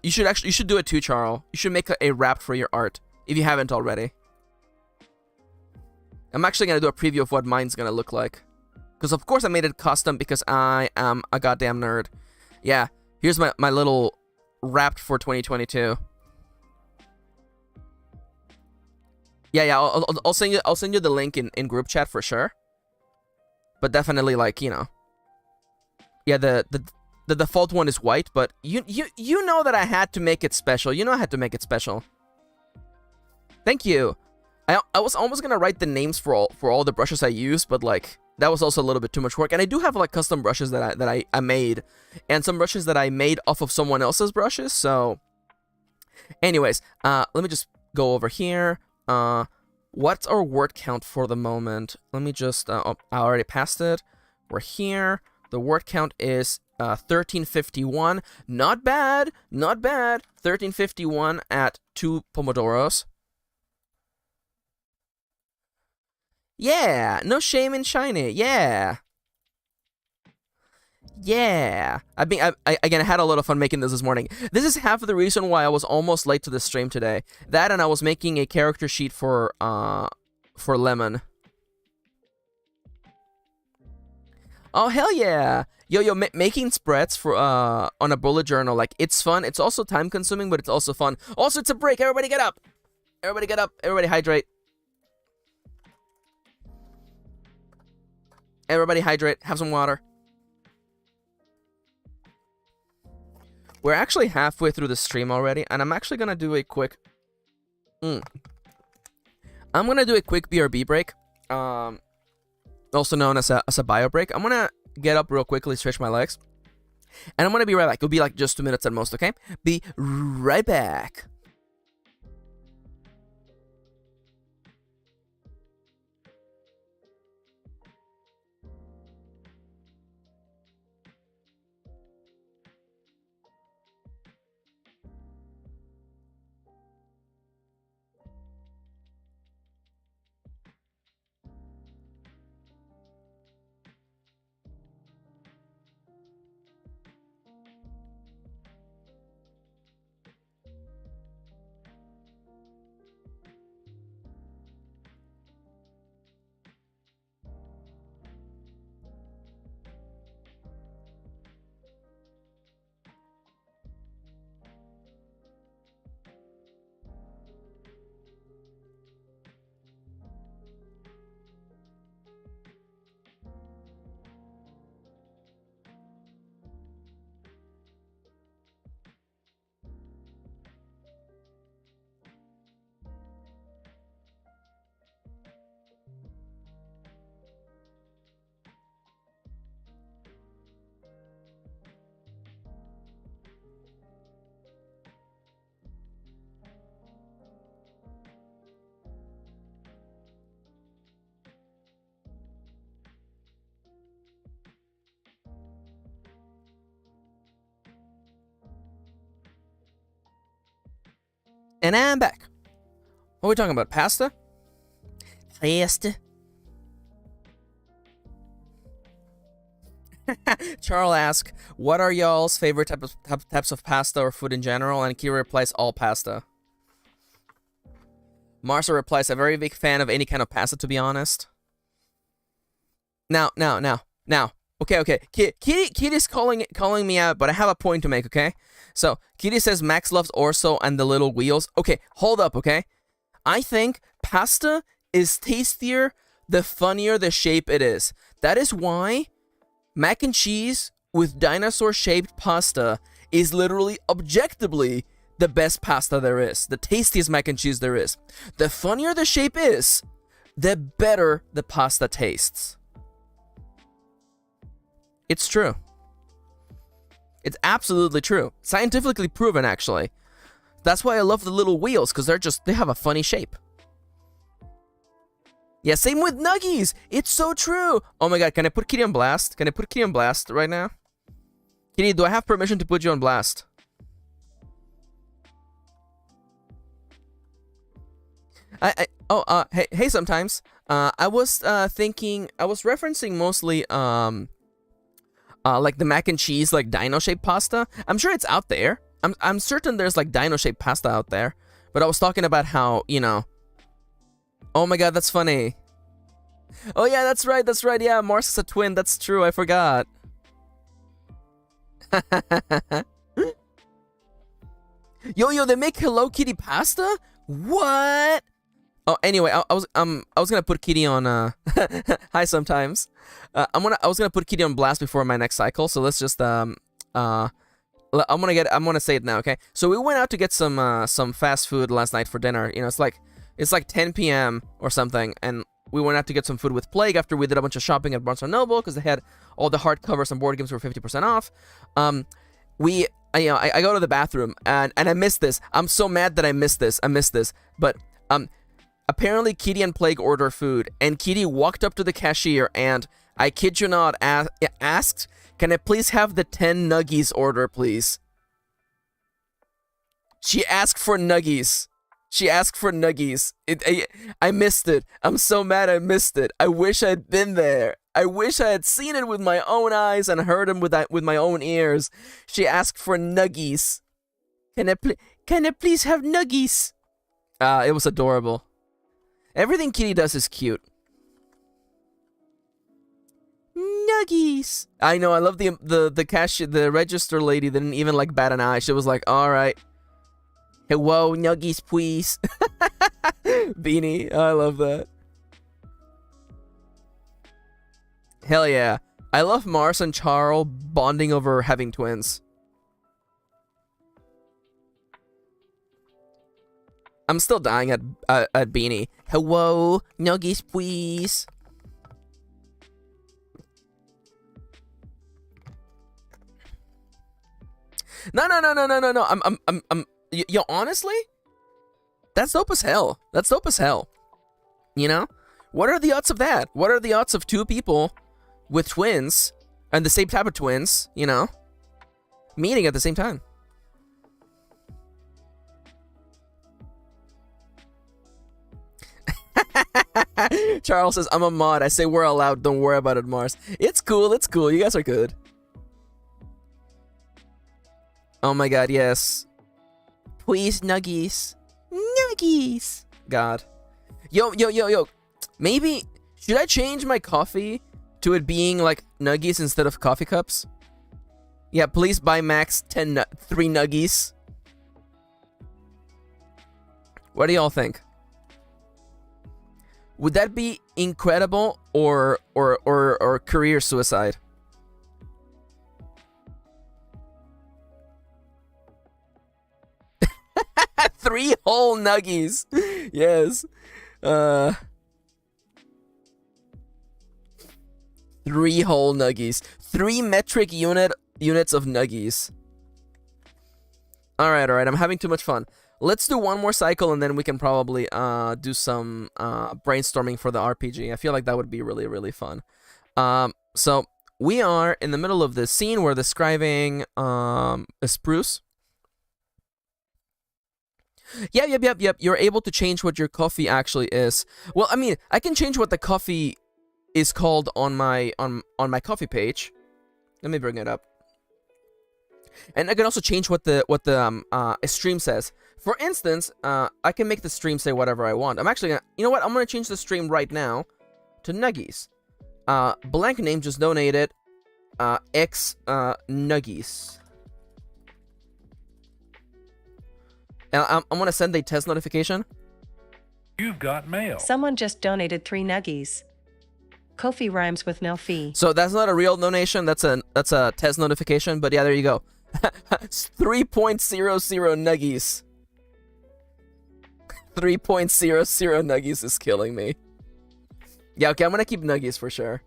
You should do it too, Charles. You should make a wrap for your art if you haven't already. I'm actually gonna do a preview of what mine's gonna look like, because of course I made it custom because I am a goddamn nerd. Yeah, here's my little wrapped for 2022. Yeah. I'll send you the link in group chat for sure. But definitely, like, you know. Yeah, the default one is white, but you know that I had to make it special. You know I had to make it special. Thank you. I was almost gonna write the names for all the brushes I use, but like that was also a little bit too much work. And I do have like custom brushes that I made, and some brushes that I made off of someone else's brushes. So, anyways, let me just go over here. What's our word count for the moment? Let me just, I already passed it. We're here. The word count is 1351. Not bad. 1351 at 2 Pomodoros. Yeah, no shame in shiny. Yeah. I had a lot of fun making this morning. This is half of the reason why I was almost late to the stream today. That, and I was making a character sheet for Lemon. Oh, hell yeah. Yo, making spreads for on a bullet journal, like, it's fun. It's also time consuming, but it's also fun. Also, it's a break. Everybody get up. Everybody hydrate. Have some water. We're actually halfway through the stream already, and I'm actually gonna do a quick... I'm gonna do a quick BRB break. also known as a bio break. I'm gonna get up real quickly, stretch my legs, and I'm gonna be right back. It'll be like just 2 minutes at most, okay? Be right back. And I'm back. What are we talking about? Pasta? Pasta. Charles asks, what are y'all's favorite types of pasta or food in general? And Kira replies, all pasta. Marcia replies, a very big fan of any kind of pasta, to be honest. Now. Okay. Kitty's calling me out, but I have a point to make, okay? So, Kitty says Max loves orzo and the little wheels. Okay, hold up, okay? I think pasta is tastier the funnier the shape it is. That is why mac and cheese with dinosaur-shaped pasta is literally, objectively, the best pasta there is. The tastiest mac and cheese there is. The funnier the shape is, the better the pasta tastes. It's true. It's absolutely true. Scientifically proven, actually. That's why I love the little wheels, because they have a funny shape. Yeah, same with nuggies. It's so true. Oh my god, can I put Kitty on blast? Can I put Kitty on blast right now? Kitty, do I have permission to put you on blast? Hey, sometimes. I was referencing mostly, like the mac and cheese, like dino-shaped pasta. I'm sure it's out there. I'm certain there's like dino-shaped pasta out there. But I was talking about how, you know. Oh my god, that's funny. Oh yeah, that's right. Yeah, Mars is a twin. That's true. I forgot. Yo, they make Hello Kitty pasta? What? Oh, anyway, I was gonna put Kitty on hi sometimes. I was gonna put Kitty on blast before my next cycle, so let's just I'm gonna say it now, okay? So we went out to get some fast food last night for dinner. You know, it's like 10 p.m. or something, and we went out to get some food with Plague after we did a bunch of shopping at Barnes & Noble because they had all the hardcovers and board games were 50% off. I go to the bathroom and I missed this. I'm so mad that I missed this. But apparently Kitty and Plague order food, and Kitty walked up to the cashier and, I kid you not, asked, "Can I please have the 10 nuggies order, please?" She asked for nuggies. I missed it. I'm so mad I missed it. I wish I'd been there. I wish I had seen it with my own eyes and heard him with my own ears. She asked for nuggies. Can I please have nuggies? It was adorable. Everything Kitty does is cute. Nuggies. I know. I love the cashier, the register lady didn't even like bat an eye. She was like, "All right. Hello, nuggies, please." Beanie. I love that. Hell yeah. I love Mars and Charles bonding over having twins. I'm still dying at Beanie. Hello, nuggies, please. No. Yo, honestly, that's dope as hell. That's dope as hell. You know, what are the odds of that? What are the odds of two people with twins and the same type of twins? You know, meeting at the same time. Charles says, I'm a mod. I say we're allowed. Don't worry about it, Mars. It's cool. It's cool. You guys are good. Oh my god, yes. Please, nuggies. Nuggies. God. Yo. Maybe, should I change my coffee to it being like nuggies instead of coffee cups? Yeah, please buy max 3 nuggies. What do y'all think? Would that be incredible or career suicide? Three whole nuggies. Yes. 3 whole nuggies. 3 metric units of nuggies. Alright, I'm having too much fun. Let's do one more cycle and then we can probably do some brainstorming for the RPG. I feel like that would be really, really fun. So we are in the middle of this scene. We're describing a spruce. Yep. You're able to change what your coffee actually is. Well, I mean, I can change what the coffee is called on my coffee page. Let me bring it up. And I can also change what the stream says. For instance, I can make the stream say whatever I want. I'm actually gonna, you know what? I'm gonna change the stream right now to nuggies. Blank name just donated X nuggies. And I'm gonna send a test notification. You've got mail. Someone just donated 3 nuggies. Ko-fi rhymes with no fee. So that's not a real donation. That's a test notification. But yeah, there you go. 3.00 nuggies. 3.00 nuggies is killing me. Yeah, okay, I'm gonna keep nuggies for sure.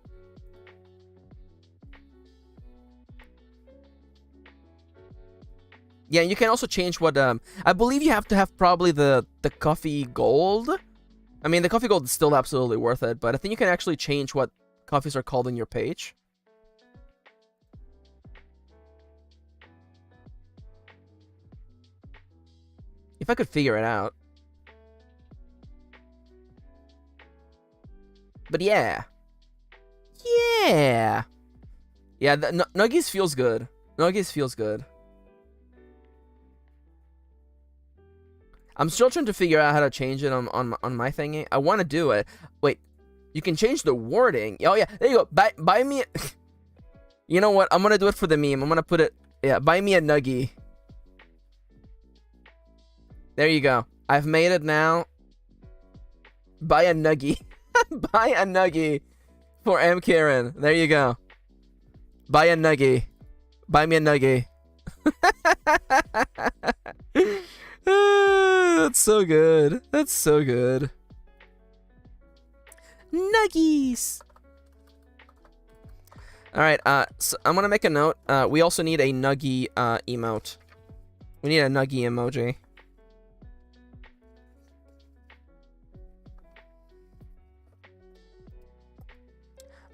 Yeah, you can also change what I believe you have to have probably the coffee gold. I mean, the coffee gold is still absolutely worth it, but I think you can actually change what coffees are called in your page. If I could figure it out. But yeah. Yeah, Nuggies feels good. Nuggies feels good. I'm still trying to figure out how to change it on my thingy. I want to do it. Wait, you can change the wording. Oh yeah, there you go. Buy me. You know what? I'm gonna do it for the meme. I'm gonna put it. Yeah, buy me a nuggie. There you go. I've made it now. Buy a nuggie. Buy a nuggie for MKirin. There you go. Buy a nuggie. Buy me a nuggie. That's so good. That's so good. Nuggies. All right. So I'm gonna make a note. We also need a nuggie emote. We need a nuggie emoji.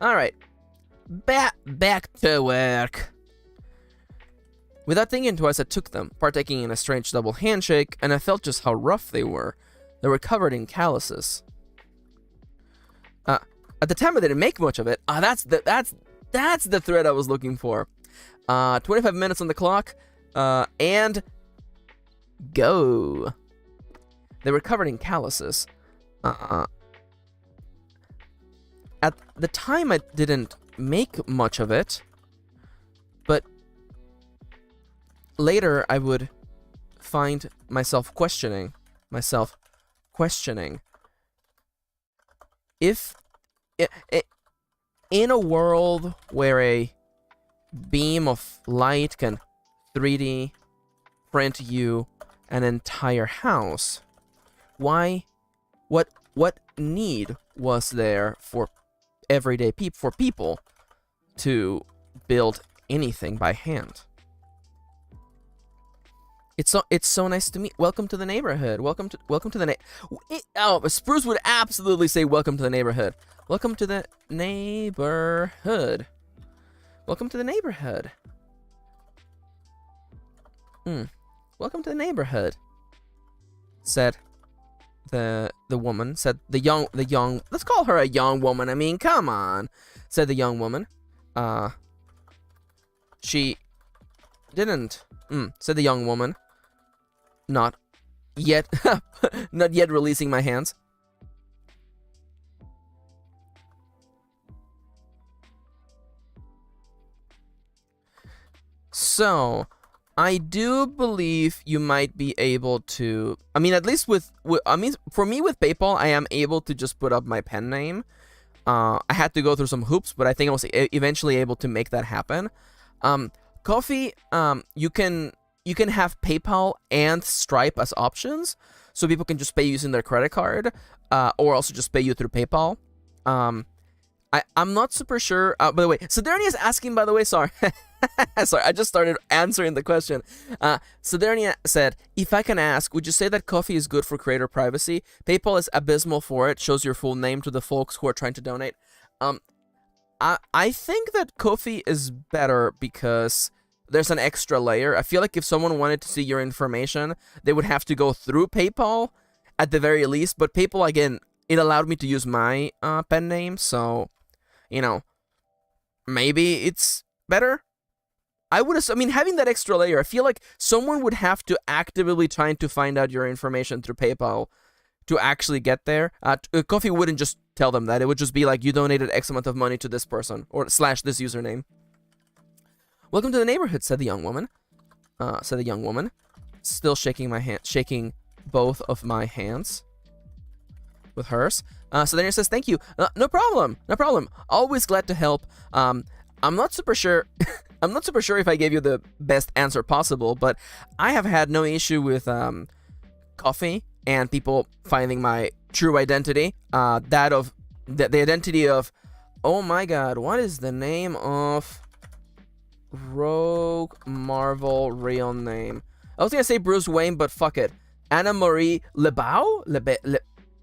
All right. Back to work. Without thinking twice, I took them, partaking in a strange double handshake, and I felt just how rough they were. They were covered in calluses. At the time, I didn't make much of it. That's the thread I was looking for. 25 minutes on the clock, and go. They were covered in calluses. At the time, I didn't make much of it, but later I would find myself questioning if in a world where a beam of light can 3D print you an entire house, why, what need was there for everyday people to build anything by hand? It's so nice to meet. Welcome to the neighborhood. Welcome to the Spruce would absolutely say welcome to the neighborhood. Welcome to the neighborhood. Welcome to the neighborhood. Welcome to the neighborhood. Said the woman. Said the young. Let's call her a young woman. I mean, come on. Said the young woman. She didn't. Said the young woman. Not yet. Not yet releasing my hands. So, I do believe you might be able to. I mean, at least for me with PayPal, I am able to just put up my pen name. I had to go through some hoops, but I think I was eventually able to make that happen. Coffee, you can have PayPal and Stripe as options, so people can just pay using their credit card, or also just pay you through PayPal. I'm not super sure. By the way, Sidonia is asking. By the way, sorry, sorry, I just started answering the question. Sidonia said, "If I can ask, would you say that coffee is good for creator privacy? PayPal is abysmal for it. Shows your full name to the folks who are trying to donate." I think that Ko-fi is better because there's an extra layer. I feel like if someone wanted to see your information, they would have to go through PayPal at the very least. But PayPal, again, it allowed me to use my pen name, so, you know, maybe it's better. I mean, having that extra layer, I feel like someone would have to actively trying to find out your information through PayPal to actually get there. Ko-fi wouldn't just tell them that. It would just be like, you donated X amount of money to this person, or / this username. Welcome to the neighborhood, said the young woman. Still shaking my hand, shaking both of my hands with hers. So then he says, thank you. No problem. Always glad to help. I'm not super sure. I'm not super sure if I gave you the best answer possible, but I have had no issue with coffee and people finding my true identity. That of the identity of, oh my god, what is the name of Rogue Marvel real name? I was gonna say Bruce Wayne, but fuck it. Anna Marie Lebeau?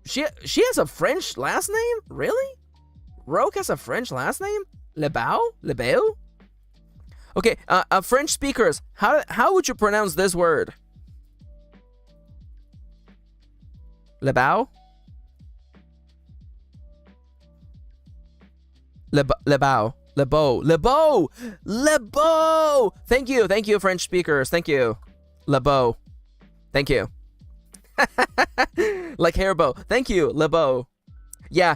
She has a French last name? Really? Rogue has a French last name? Lebeau? Okay, French speakers, how would you pronounce this word? Lebeau? Lebeau. Thank you, French speakers. Thank you. Lebeau. Thank you. Like hairbow. Thank you, Lebeau. Yeah.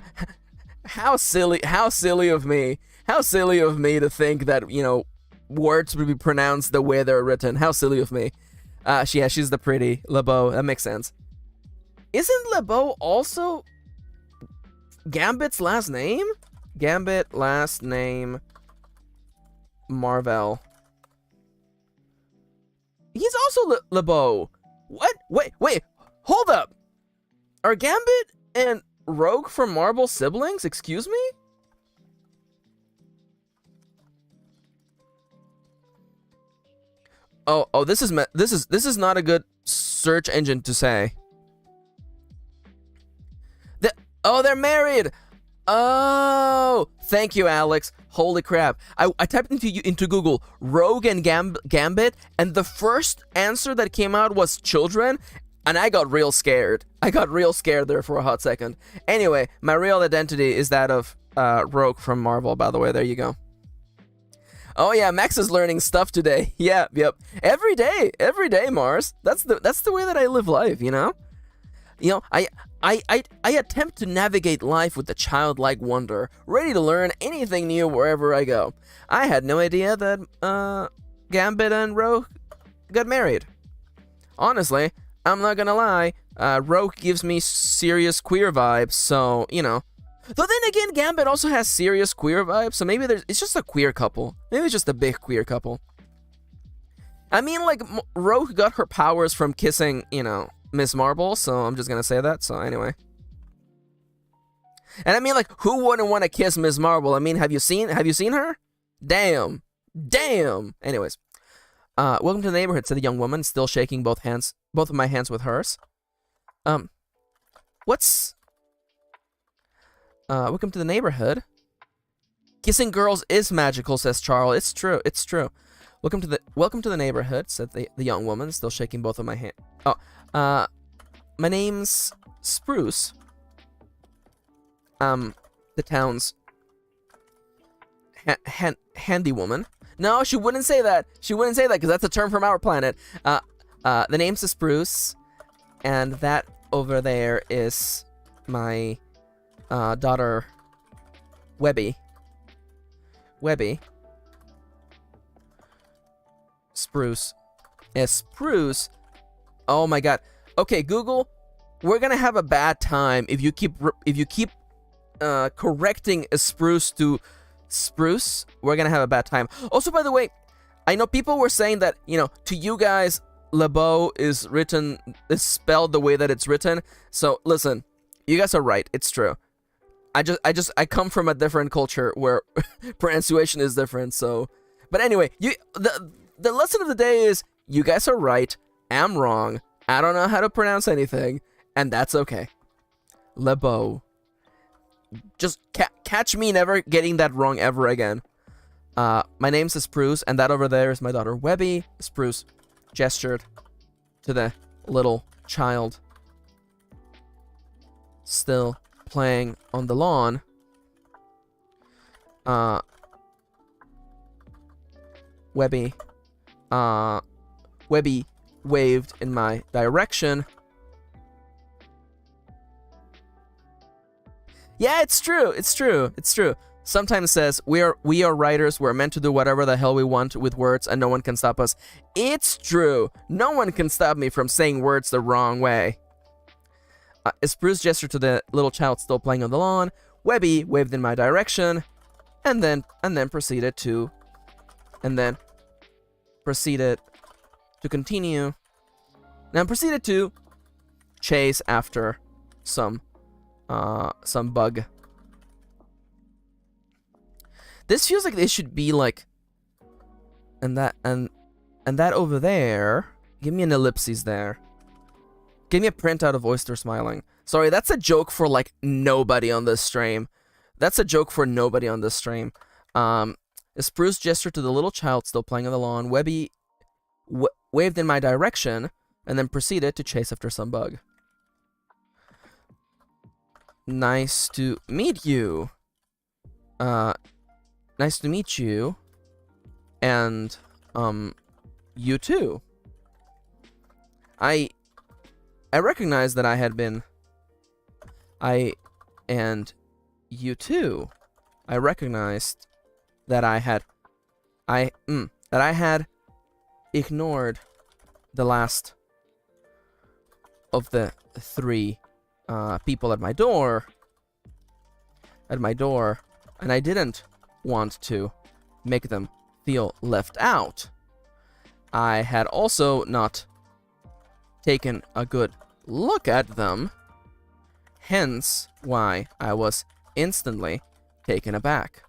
How silly of me. How silly of me to think that, you know, words would be pronounced the way they're written. How silly of me. She's the pretty Lebeau. That makes sense. Isn't Lebeau also Gambit's last name? Gambit last name Marvel. He's also Lebeau. What? Wait. Hold up. Are Gambit and Rogue from Marvel siblings? Excuse me? Oh, this is not a good search engine to say. They're married. Oh, thank you, Alex. Holy crap. I typed into Google Rogue and Gambit, and the first answer that came out was children, and I got real scared. There for a hot second. Anyway, my real identity is that of Rogue from Marvel, by the way. There you go. Oh yeah, Max is learning stuff today. Yep. Every day, Mars. That's the way that I live life, you know? You know, I attempt to navigate life with a childlike wonder, ready to learn anything new wherever I go. I had no idea that Gambit and Rogue got married. Honestly, I'm not gonna lie, Rogue gives me serious queer vibes, so, you know. Though then again, Gambit also has serious queer vibes, so maybe it's just a queer couple. Maybe it's just a big queer couple. I mean, like, Rogue got her powers from kissing, you know, Miss Marble, so I'm just gonna say that. So anyway. And I mean, like, who wouldn't want to kiss Miss Marble? I mean, have you seen her? Damn. Anyways, welcome to the neighborhood, said the young woman, still shaking both of my hands with hers. Welcome to the neighborhood. Kissing girls is magical, says Charles. It's true. Welcome to the neighborhood, said the young woman, still shaking both of my hands. Oh, my name's Spruce. The town's handy woman. No, she wouldn't say that. Because that's a term from our planet. The name's Spruce, and that over there is my daughter, Webby. Spruce. Spruce. Oh my god. Okay, Google, we're gonna have a bad time if you keep correcting a spruce to spruce. We're gonna have a bad time. Also, by the way, I know people were saying that, to you guys, LeBeau is spelled the way that it's written. So listen, you guys are right. It's true. I come from a different culture where pronunciation is different. So, but anyway, the lesson of the day is you guys are right. I'm wrong. I don't know how to pronounce anything, and that's okay. LeBeau. Just catch me never getting that wrong ever again. My name's Spruce, and that over there is my daughter Webby. Spruce gestured to the little child still playing on the lawn. Webby waved in my direction. Yeah, it's true. Sometimes says, we are writers, we're meant to do whatever the hell we want with words, and no one can stop us. It's true. No one can stop me from saying words the wrong way. Spruce gestured to the little child still playing on the lawn. Webby waved in my direction, and then proceeded to continue. Now proceeded to chase after some bug. This feels like they should be like, and that over there. Give me an ellipses there. Give me a printout of Oyster smiling. Sorry, that's a joke for like nobody on this stream. Spruce gestured to the little child still playing on the lawn. Webby waved in my direction and then proceeded to chase after some bug. Nice to meet you. Nice to meet you. And, you too. I recognized that I had been... and you too. I recognized that I had ignored the last of the three people at my door, and I didn't want to make them feel left out. I had also not taken a good look at them, hence why I was instantly taken aback.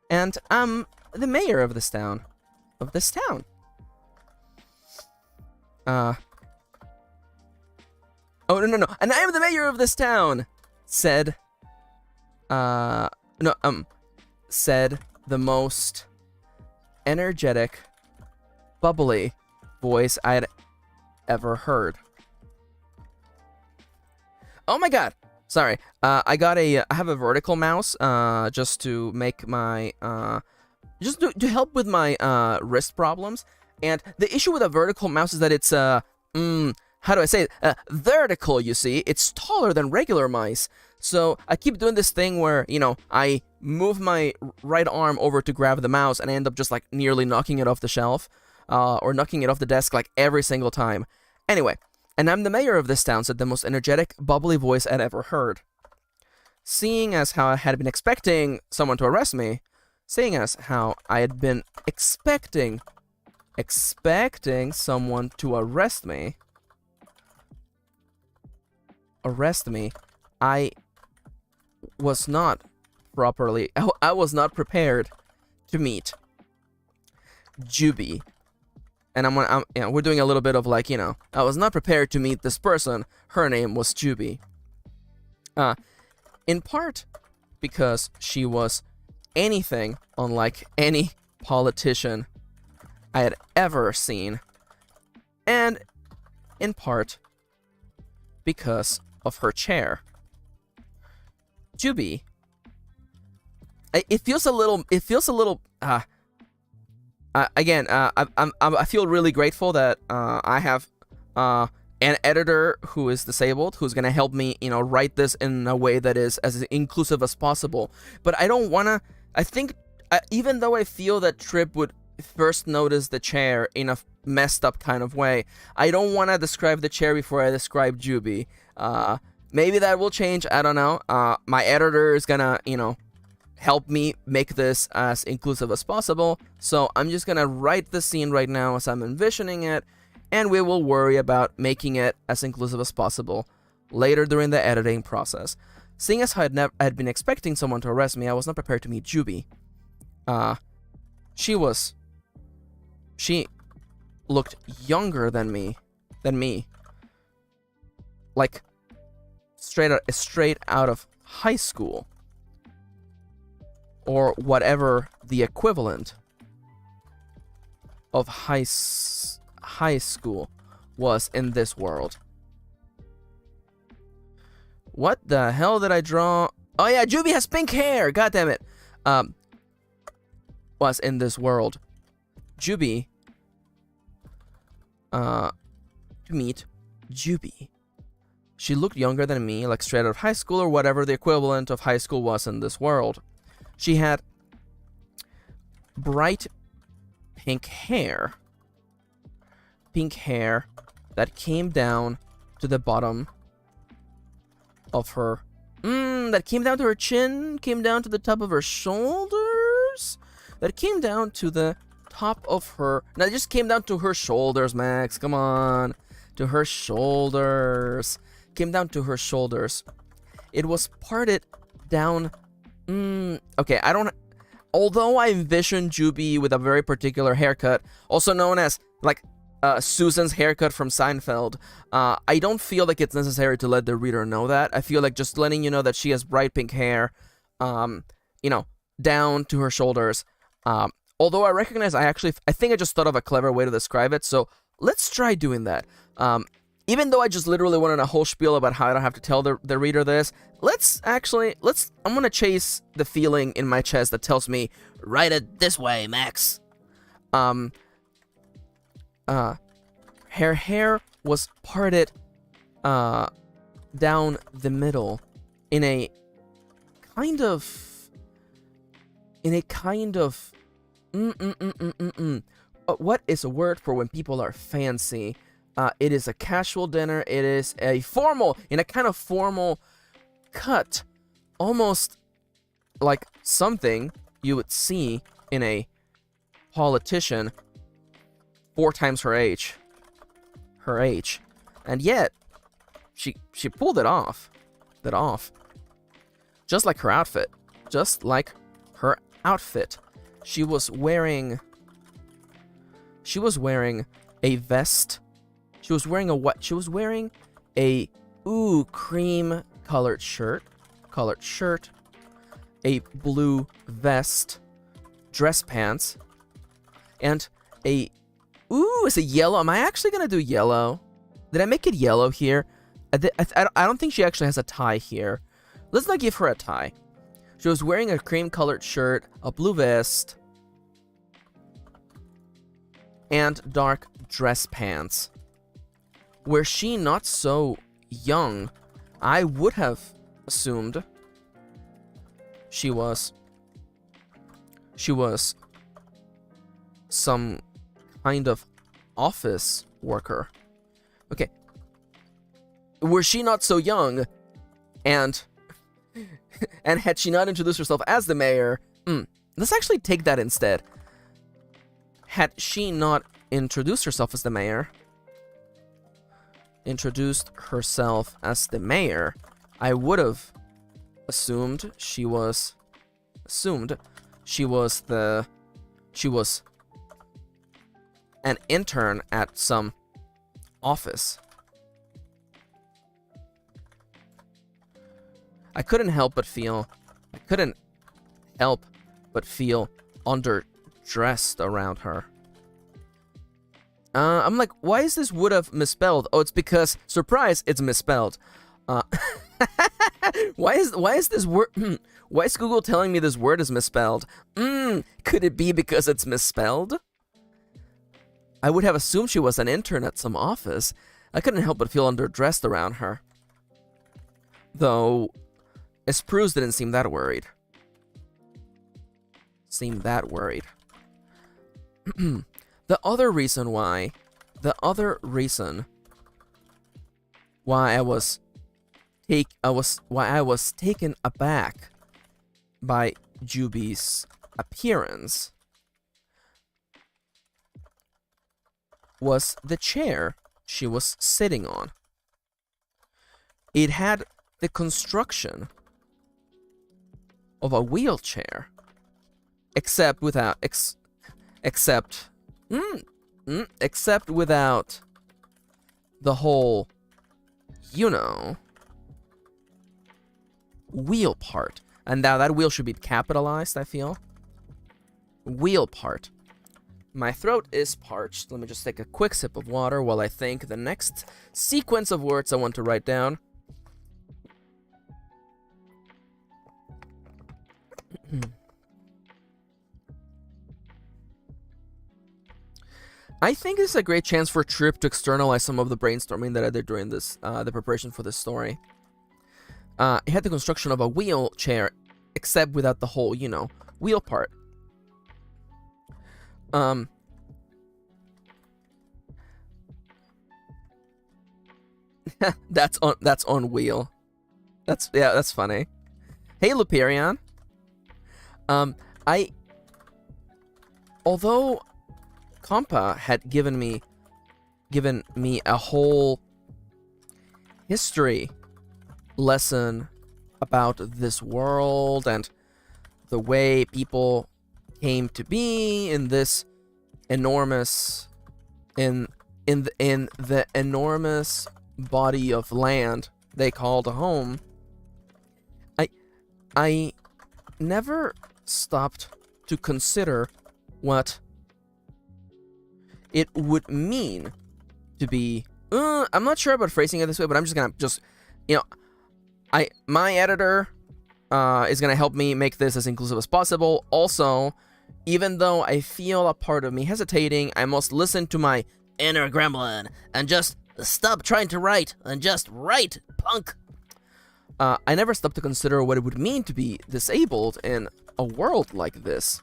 And I'm the mayor of this town. Oh, no. And I am the mayor of this town, said the most energetic, bubbly voice I'd ever heard. Oh my god. Sorry. I have a vertical mouse, just to make my, just to help with my, wrist problems. And the issue with a vertical mouse is that it's, how do I say it? Vertical, you see. It's taller than regular mice. So I keep doing this thing where, I move my right arm over to grab the mouse and I end up just like nearly knocking it off the shelf, or knocking it off the desk like every single time. Anyway, and I'm the mayor of this town, said the most energetic, bubbly voice I'd ever heard. Seeing as how I had been expecting someone to arrest me, Seeing as how I had been expecting someone to arrest me, I was not I was not prepared to meet Juby. And we're doing a little bit of like, I was not prepared to meet this person. Her name was Juby. In part because she was anything unlike any politician I had ever seen. And in part because of her chair. Juby, it feels a little I feel really grateful that I have an editor who is disabled, who's gonna help me, write this in a way that is as inclusive as possible. But I don't wanna. I think even though I feel that Trip would first notice the chair in a messed up kind of way, I don't wanna describe the chair before I describe Juby. Maybe that will change. I don't know. My editor is gonna, help me make this as inclusive as possible. So I'm just gonna write the scene right now as I'm envisioning it, and we will worry about making it as inclusive as possible later during the editing process. Seeing as how I had been expecting someone to arrest me, I was not prepared to meet Juby. She looked younger than me. Like straight out of high school, or whatever the equivalent of high school was in this world. What the hell did I draw? Oh yeah, Juby has pink hair. God damn it. Was in this world. Juby. To meet Juby. She looked younger than me, like straight out of high school, or whatever the equivalent of high school was in this world. She had bright pink hair that came down to the bottom of her, that came down to her chin, came down to the top of her shoulders, that came down to the top of her, no, it just came down to her shoulders, Max, come on, to her shoulders, came down to her shoulders. It was parted down. Okay, although I envision Juby with a very particular haircut, also known as, like, Susan's haircut from Seinfeld, I don't feel like it's necessary to let the reader know that. I feel like just letting you know that she has bright pink hair, down to her shoulders. Although I recognize I think I just thought of a clever way to describe it, so let's try doing that. Even though I just literally wanted a whole spiel about how I don't have to tell the reader this, I'm gonna chase the feeling in my chest that tells me, Write it this way, Max. her hair was parted, down the middle in a kind of, what is a word for when people are fancy? It is a casual dinner. It is a formal, in a kind of formal cut, almost like something you would see in a politician 4 times her age. And yet, she pulled it off. Just like her outfit. She was wearing a vest. She was wearing a cream colored shirt, a blue vest, dress pants, and is it yellow? Am I actually gonna do yellow? Did I make it yellow here? I don't think she actually has a tie here. Let's not give her a tie. She was wearing a cream colored shirt, a blue vest, and dark dress pants. Were she not so young, I would have assumed she was some kind of office worker. Okay. Were she not so young, and had she not introduced herself as the mayor, let's actually take that instead. Had she not introduced herself as the mayor, I would have assumed she was an intern at some office. I couldn't help but feel underdressed around her. I'm like, why is this would have misspelled? Oh, it's because, surprise, it's misspelled. Why is this word? Why is Google telling me this word is misspelled? Could it be because it's misspelled? I would have assumed she was an intern at some office. I couldn't help but feel underdressed around her. Though, Spruce didn't seem that worried. The other reason why I was taken aback by Juby's appearance was the chair she was sitting on. It had the construction of a wheelchair, except without the whole, wheel part. And now that wheel should be capitalized, I feel. Wheel part. My throat is parched. Let me just take a quick sip of water while I think the next sequence of words I want to write down. I think this is a great chance for Trip to externalize some of the brainstorming that I did during this, the preparation for this story. It had the construction of a wheelchair, except without the whole, wheel part. That's on wheel. That's funny. Hey, Luperion. Although Compa had given me a whole history lesson about this world and the way people came to be in this enormous in the enormous body of land they called a home. I never stopped to consider what it would mean to be. I'm not sure about phrasing it this way, but I'm just gonna my editor is gonna help me make this as inclusive as possible. Also, even though I feel a part of me hesitating, I must listen to my inner gremlin and just stop trying to write and just write, punk. I never stopped to consider what it would mean to be disabled in a world like this.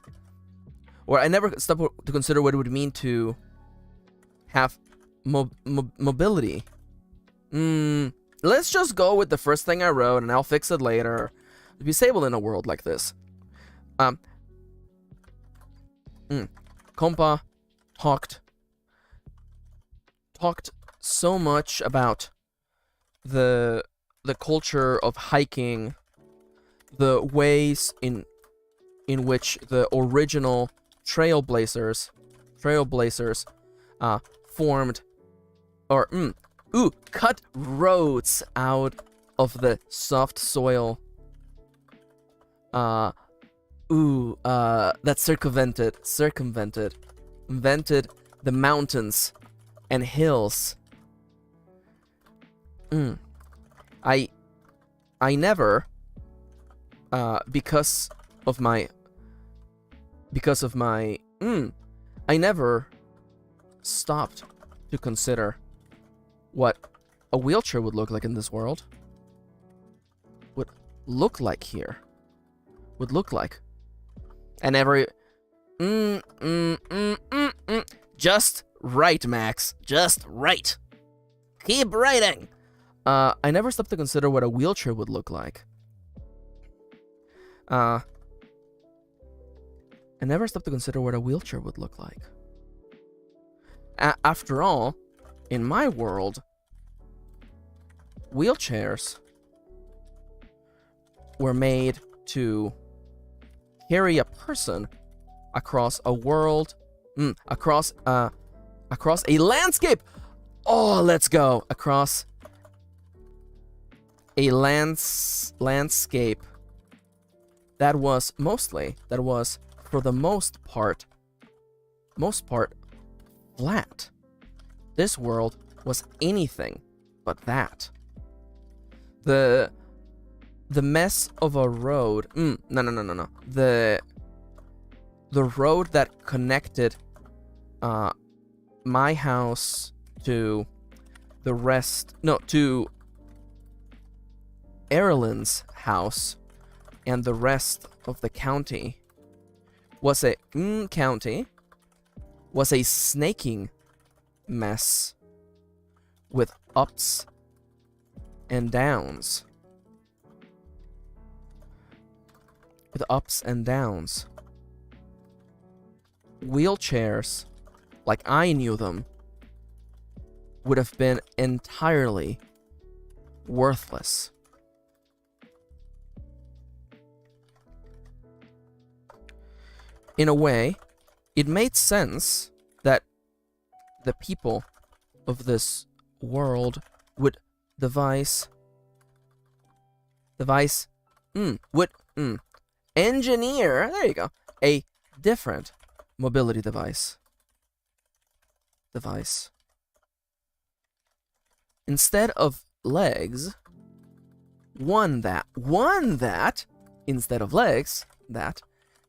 Or I never stopped to consider what it would mean to have mobility. Let's just go with the first thing I wrote, and I'll fix it later. To be disabled in a world like this. Compa talked so much about the culture of hiking, the ways in which the original trailblazers formed or cut roads out of the soft soil that circumvented the mountains and hills. I never because of my I never stopped to consider what a wheelchair would look like in this world. Would look like here. Would look like. And every just right, Max. Just right. Keep writing. I never stopped to consider what a wheelchair would look like. I never stopped to consider what a wheelchair would look like. After all, in my world, wheelchairs were made to carry a person across a world, across a landscape. Oh, let's go across a landscape that was for the most part flat. This world was anything but that. The mess of a road. No. The road that connected my house to the rest. No, to Erilyn's house and the rest of the county was a snaking mess with ups and downs. Wheelchairs, like I knew them, would have been entirely worthless. In a way, it made sense that the people of this world would engineer, there you go, a different mobility device. Instead of legs, one that instead of legs, that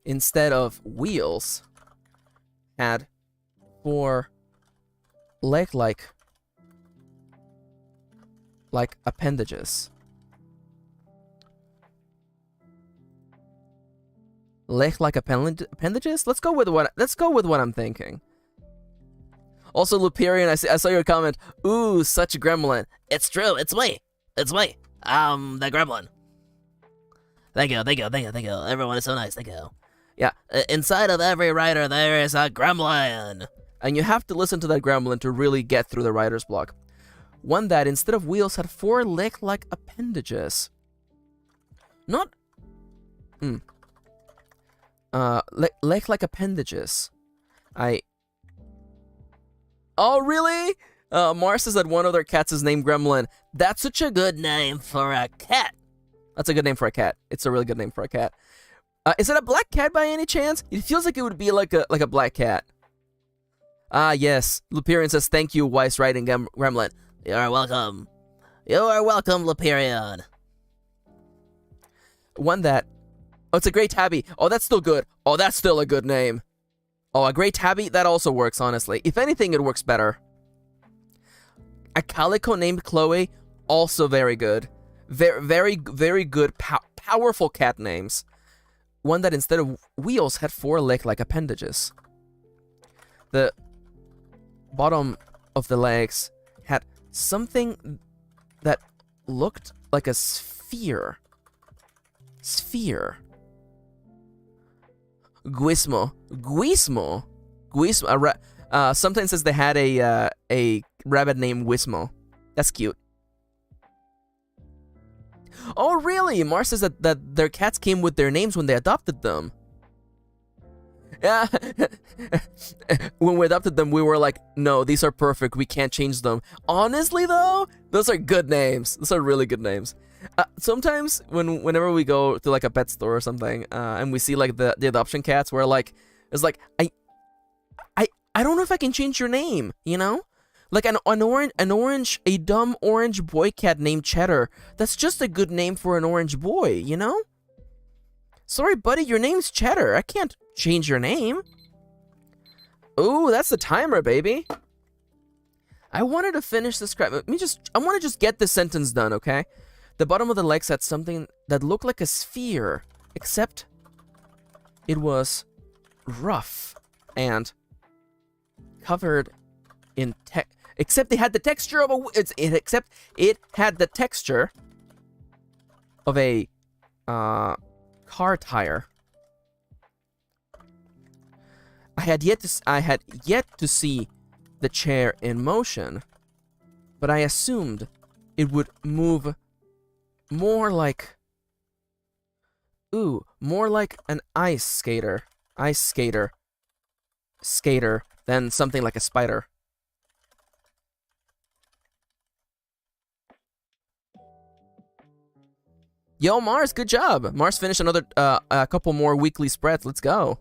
instead of wheels had 4 leg-like appendages. Leg-like appendages? Let's go with what I'm thinking. Also, Lupirian, I saw your comment. Ooh, such a gremlin. It's true. It's me. The gremlin. Thank you. Everyone is so nice. Thank you. Yeah. Inside of every writer, there is a gremlin. And you have to listen to that gremlin to really get through the writer's block. One that, instead of wheels, had 4 leg-like appendages. Not... leg-like appendages. Oh, really? Mars says that one of their cats is named Gremlin. That's such a good name for a cat. That's a good name for a cat. It's a really good name for a cat. Is it a black cat by any chance? It feels like it would be like a black cat. Ah, yes. Lupirian says, thank you, wise writing, Gremlin. You're welcome. You are welcome, Lupirian. One that... Oh, it's a Grey Tabby. Oh, that's still good. Oh, that's still a good name. Oh, a Grey Tabby? That also works, honestly. If anything, it works better. A Calico named Chloe? Also very good. Very good, powerful cat names. One that instead of wheels had 4 leg-like appendages. The bottom of the legs had something that looked like a sphere. Guismo. Sometimes says they had a rabbit named Wismo. That's cute. Oh, really? Mars says that their cats came with their names when they adopted them. Yeah. When we adopted them, we were like, no, these are perfect. We can't change them. Honestly, though, those are good names. Those are really good names. Sometimes whenever we go to like a pet store or something, and we see like the adoption cats, we're like, it's like, I don't know if I can change your name, you know? Like a dumb orange boy cat named Cheddar. That's just a good name for an orange boy, you know? Sorry, buddy, your name's Cheddar. I can't change your name. Ooh, that's the timer, baby. I wanted to finish this crap. I want to just get this sentence done, okay? The bottom of the legs had something that looked like a sphere, except it was rough and covered in except it had the texture of except it had the texture of a car tire. I had yet to see the chair in motion, but I assumed it would move more like an ice skater than something like a spider. Yo, Mars, good job. Mars finished another a couple more weekly spreads. Let's go.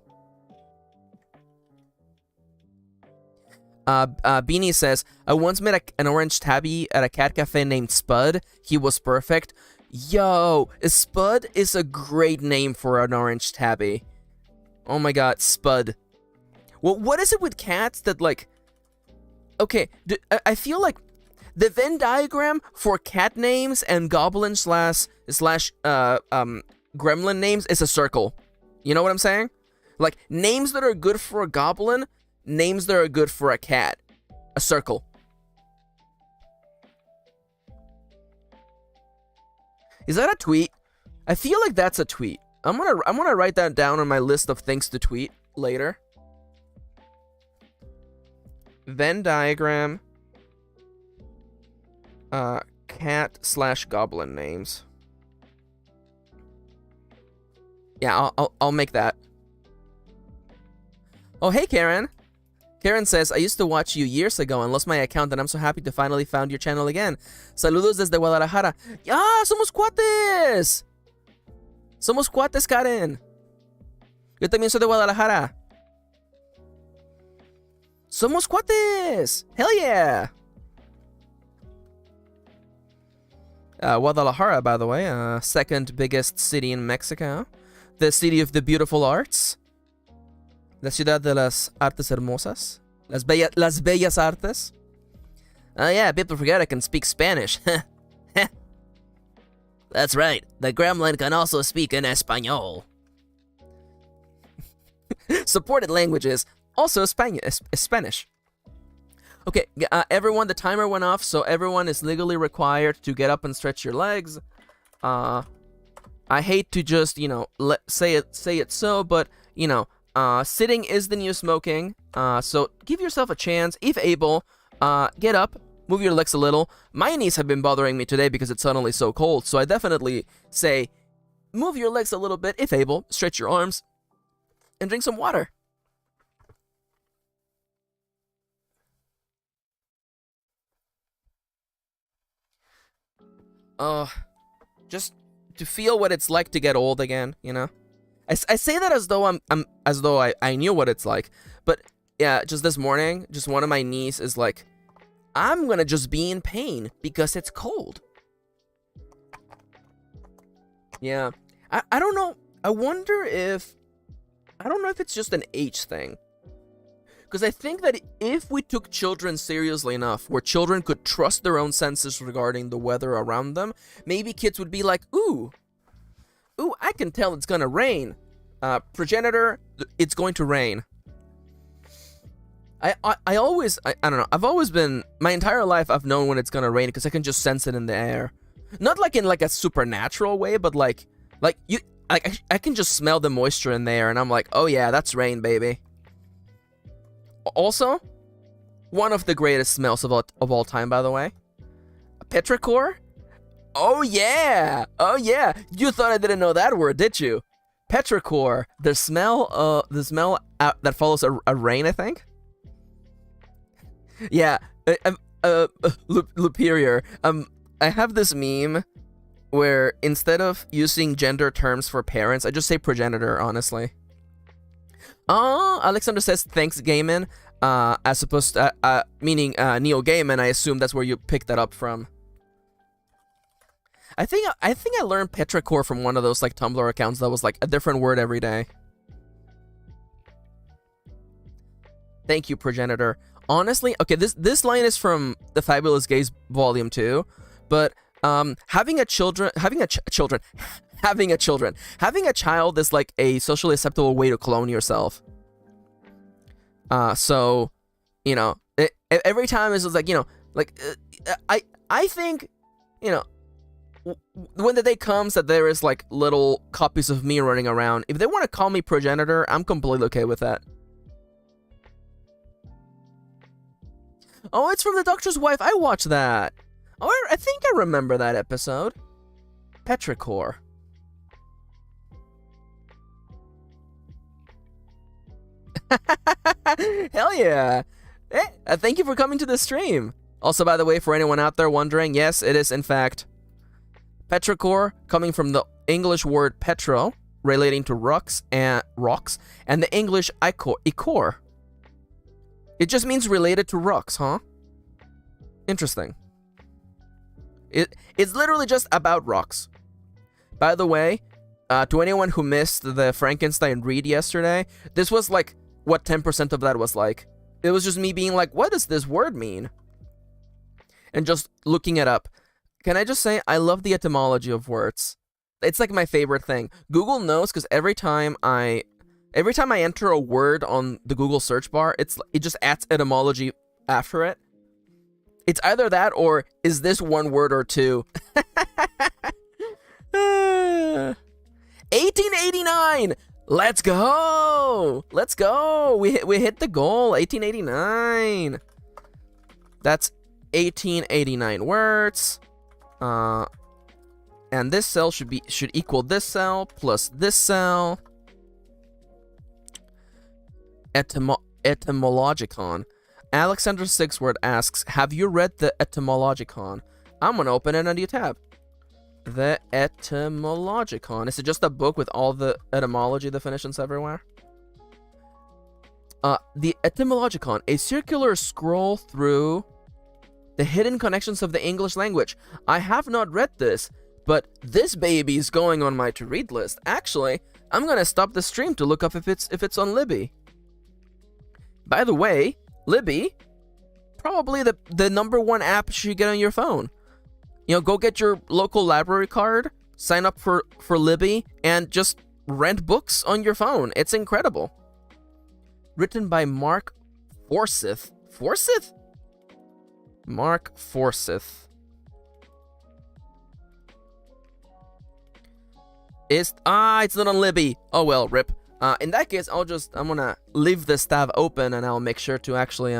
Beanie says, I once met an orange tabby at a cat cafe named Spud. He was perfect. Yo, Spud is a great name for an orange tabby. Oh my god, Spud. Well, what is it with cats that, like... Okay, I feel like the Venn diagram for cat names and goblin slash gremlin names is a circle. You know what I'm saying? Like, names that are good for a goblin, names that are good for a cat. A circle. Is that a tweet? I feel like that's a tweet. I'm gonna write that down on my list of things to tweet later. Venn diagram. Cat slash goblin names. Yeah, I'll make that. Oh, hey, Kirin. Kirin says, I used to watch you years ago and lost my account, and I'm so happy to finally found your channel again. Saludos desde Guadalajara. ¡Ya! ¡Somos cuates! Somos cuates, Karen. Yo también soy de Guadalajara. Somos cuates! Hell yeah! Guadalajara, by the way, second biggest city in Mexico. The city of the beautiful arts. La ciudad de las artes hermosas. Las bellas artes. Oh yeah, people forget I can speak Spanish. That's right. The gremlin can also speak in Espanol. Supported languages. Also Spanish. Okay, everyone, the timer went off, so everyone is legally required to get up and stretch your legs. I hate to just, you know, say it so, but, you know, sitting is the new smoking. So give yourself a chance, if able. Get up, move your legs a little. My knees have been bothering me today because it's suddenly so cold, so I definitely say move your legs a little bit, if able. Stretch your arms, and drink some water. Just to feel what it's like to get old again, you know? I say that as though I knew what it's like, but yeah, just this morning, just one of my knees is like, I'm gonna just be in pain because it's cold. Yeah, I don't know. I don't know if it's just an age thing. Because I think that if we took children seriously enough, where children could trust their own senses regarding the weather around them, maybe kids would be like, ooh, I can tell it's gonna rain. Progenitor, it's going to rain. I don't know, I've always been, my entire life I've known when it's gonna rain because I can just sense it in the air. Not like in like a supernatural way, but I can just smell the moisture in the air and I'm like, oh yeah, that's rain, baby. Also, one of the greatest smells of all time, by the way. Petrichor? Oh yeah! Oh yeah! You thought I didn't know that word, did you? Petrichor, the smell that follows a rain, I think. Yeah, Superior. I have this meme where instead of using gender terms for parents, I just say progenitor, honestly. Alexander says thanks, Gaiman. As opposed to, meaning Neo Gaiman. I assume that's where you picked that up from. I think I learned Petrichor from one of those like Tumblr accounts that was like a different word every day. Thank you, progenitor. Honestly, okay, this line is from The Fabulous Gays Volume 2, but having a child is like a socially acceptable way to clone yourself. So, you know, every time it's just like, you know, like I think, you know, when the day comes that there is like little copies of me running around, if they want to call me progenitor, I'm completely okay with that. Oh, it's from The Doctor's Wife. I watched that. Oh, I think I remember that episode. Petrichor. Hell yeah. Hey, thank you for coming to the stream. Also, by the way, for anyone out there wondering, yes, it is in fact petrichor, coming from the English word petro, relating to rocks, and the English ichor. It just means related to rocks, huh? Interesting. It's literally just about rocks. By the way, to anyone who missed the Frankenstein read yesterday, this was like what 10% of that was like. It was just me being like, what does this word mean? And just looking it up. Can I just say, I love the etymology of words. It's like my favorite thing. Google knows, because every time I enter a word on the Google search bar, it just adds etymology after it. It's either that or is this one word or two? 1889! Let's go! Let's go! We hit the goal. 1889. That's 1889 words. And this cell should equal this cell plus this cell. Etymologicon. Alexander Sixword asks, have you read the Etymologicon? I'm gonna open it in a new tab. The Etymologicon. Is it just a book with all the etymology definitions everywhere? The Etymologicon, a circular scroll through the hidden connections of the English language. I have not read this, but this baby is going on my to-read list. Actually, I'm gonna stop the stream to look up if it's on Libby. By the way, Libby, probably the #1 app you should get on your phone. You know, go get your local library card, sign up for Libby, and just rent books on your phone. It's incredible. Written by Mark Forsyth. Forsyth? Mark Forsyth. It's not on Libby. Oh well, rip. In that case, I'm gonna leave this tab open, and I'll make sure to actually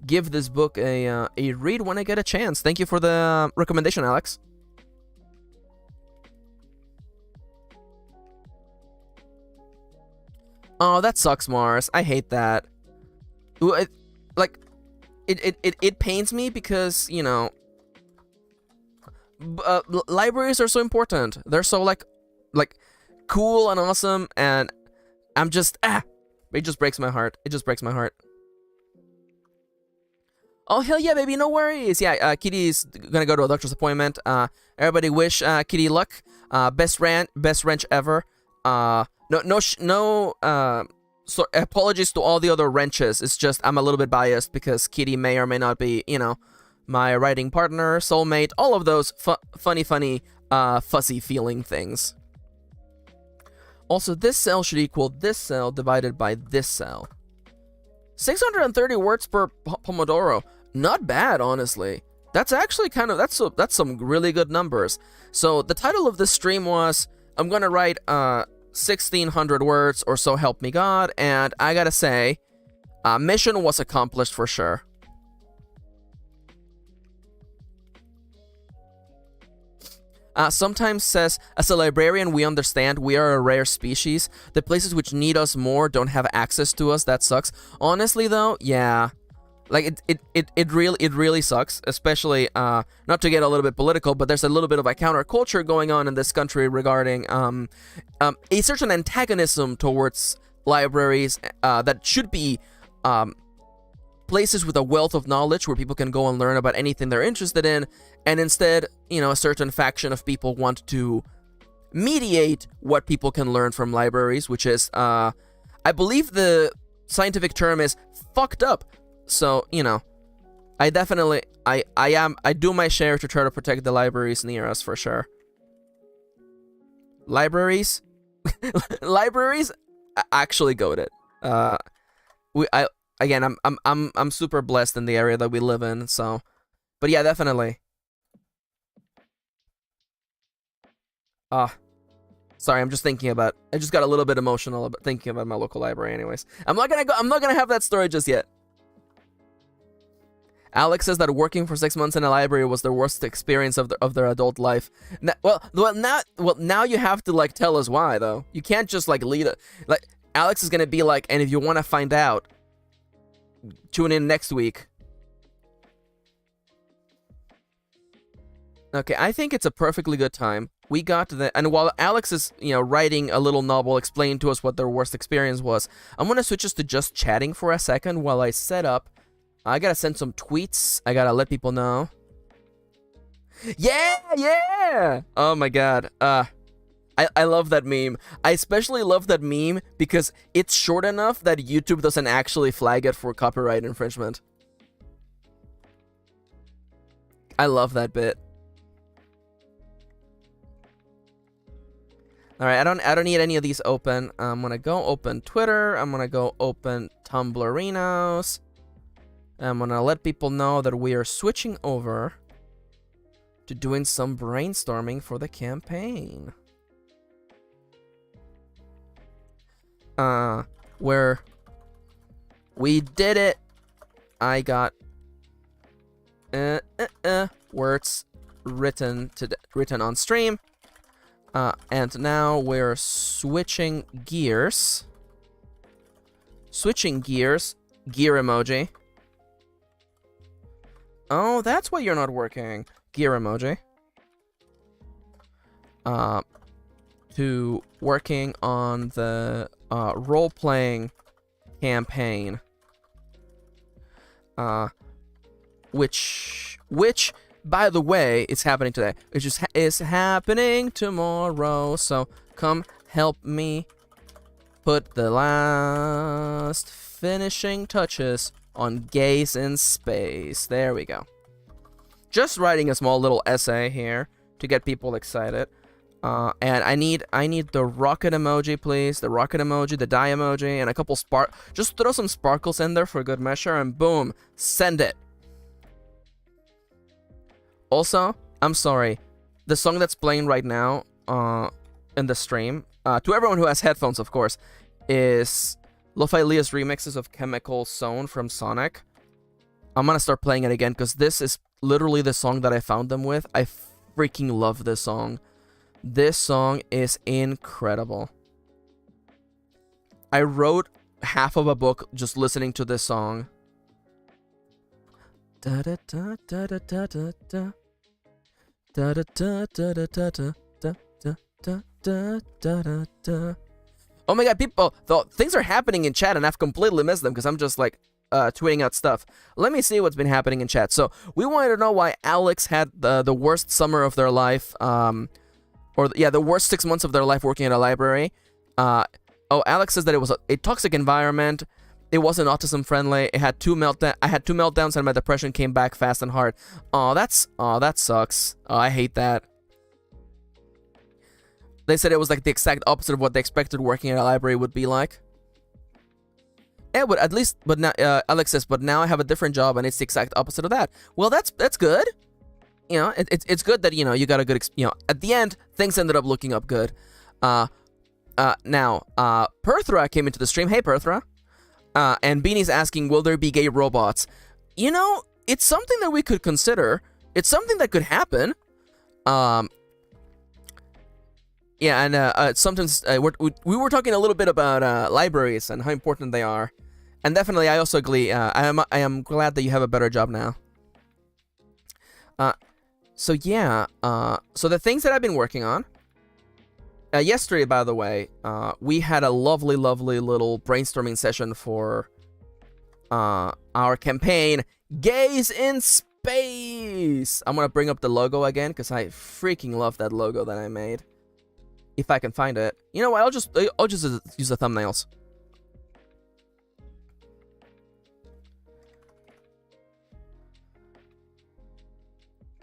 give this book a read when I get a chance. Thank you for the recommendation, Alex. Oh, that sucks, Mars. I hate that. It pains me because, you know, libraries are so important. They're so like cool and awesome, and I'm just it just breaks my heart. It just breaks my heart. Oh, hell yeah, baby, no worries. Yeah, Kitty's gonna go to a doctor's appointment. Everybody wish Kitty luck. Best wrench ever. So apologies to all the other wrenches. It's just I'm a little bit biased because Kitty may or may not be, you know, my writing partner, soulmate, all of those funny, fuzzy feeling things. Also, this cell should equal this cell divided by this cell. 630 words per Pomodoro. Not bad, honestly. That's actually that's some really good numbers. So the title of this stream was, I'm gonna write 1,600 words or so help me God, and I gotta say, mission was accomplished for sure. Sometimes says, as a librarian, we understand we are a rare species. The places which need us more don't have access to us. That sucks. Honestly, though, yeah, like it really sucks. Especially not to get a little bit political, but there's a little bit of a counterculture going on in this country regarding a certain antagonism towards libraries that should be places with a wealth of knowledge where people can go and learn about anything they're interested in, and instead, you know, a certain faction of people want to mediate what people can learn from libraries, which is, I believe the scientific term is fucked up. So, you know, I definitely, I do my share to try to protect the libraries near us for sure. Libraries? Libraries actually goat it. Again, I'm super blessed in the area that we live in, so, but yeah, definitely. Sorry, I'm just thinking about, I just got a little bit emotional about thinking about my local library anyways. I'm not gonna have that story just yet. Alex says that working for 6 months in a library was the worst experience of their adult life. Now you have to like tell us why though. You can't just like lead it. Like Alex is gonna be like, and if you want to find out, tune in next week. Okay, I think it's a perfectly good time. We got to the, and while Alex is, writing a little novel explaining to us what their worst experience was, I'm gonna switch us to just chatting for a second while I set up. I gotta send some tweets. I gotta let people know. Yeah! Oh my god. I love that meme. I especially love that meme because it's short enough that YouTube doesn't actually flag it for copyright infringement. I love that bit. All right, I don't need any of these open. I'm gonna go open Twitter. I'm gonna go open Tumblrinos. I'm gonna let people know that we are switching over to doing some brainstorming for the campaign. Where we did it. I got words written on stream. And now we're switching gears. Gear emoji. Oh, that's why you're not working. Gear emoji. To working on the role-playing campaign. Which, by the way, it's happening today. It just is happening tomorrow. So come help me put the last finishing touches on Gaze in Space. There we go. Just writing a small little essay here to get people excited. And I need the rocket emoji, please. The rocket emoji, the die emoji, and a couple just throw some sparkles in there for good measure, and boom, send it. Also, I'm sorry, the song that's playing right now in the stream, to everyone who has headphones, of course, is Lo-Fi Leah's remixes of Chemical Zone from Sonic. I'm gonna start playing it again because this is literally the song that I found them with. I freaking love this song. This song is incredible. I wrote half of a book just listening to this song. Da da da da da da da da. Da da da da da da da da da da da da. Oh my god, people, things are happening in chat and I've completely missed them because I'm just like tweeting out stuff. Let me see what's been happening in chat. So we wanted to know why Alex had the worst summer of their life, the worst 6 months of their life working at a library. Alex says that it was a toxic environment. It wasn't autism friendly. I had two meltdowns and my depression came back fast and hard. That sucks. I hate that. They said it was like the exact opposite of what they expected working at a library would be like. Yeah, but now Alex says, but now I have a different job and it's the exact opposite of that. Well, that's good. It's good that you got a good at the end things ended up looking up good. Now Perthra came into the stream. Hey Perthra. And Beanie's asking, will there be gay robots? It's something that we could consider. It's something that could happen. Sometimes we were talking a little bit about libraries and how important they are. And definitely, I also agree. I am glad that you have a better job now. So the things that I've been working on. Yesterday, by the way, we had a lovely, lovely little brainstorming session for our campaign, Gaze in Space. I'm gonna bring up the logo again because I freaking love that logo that I made. If I can find it, you know what? I'll just use the thumbnails.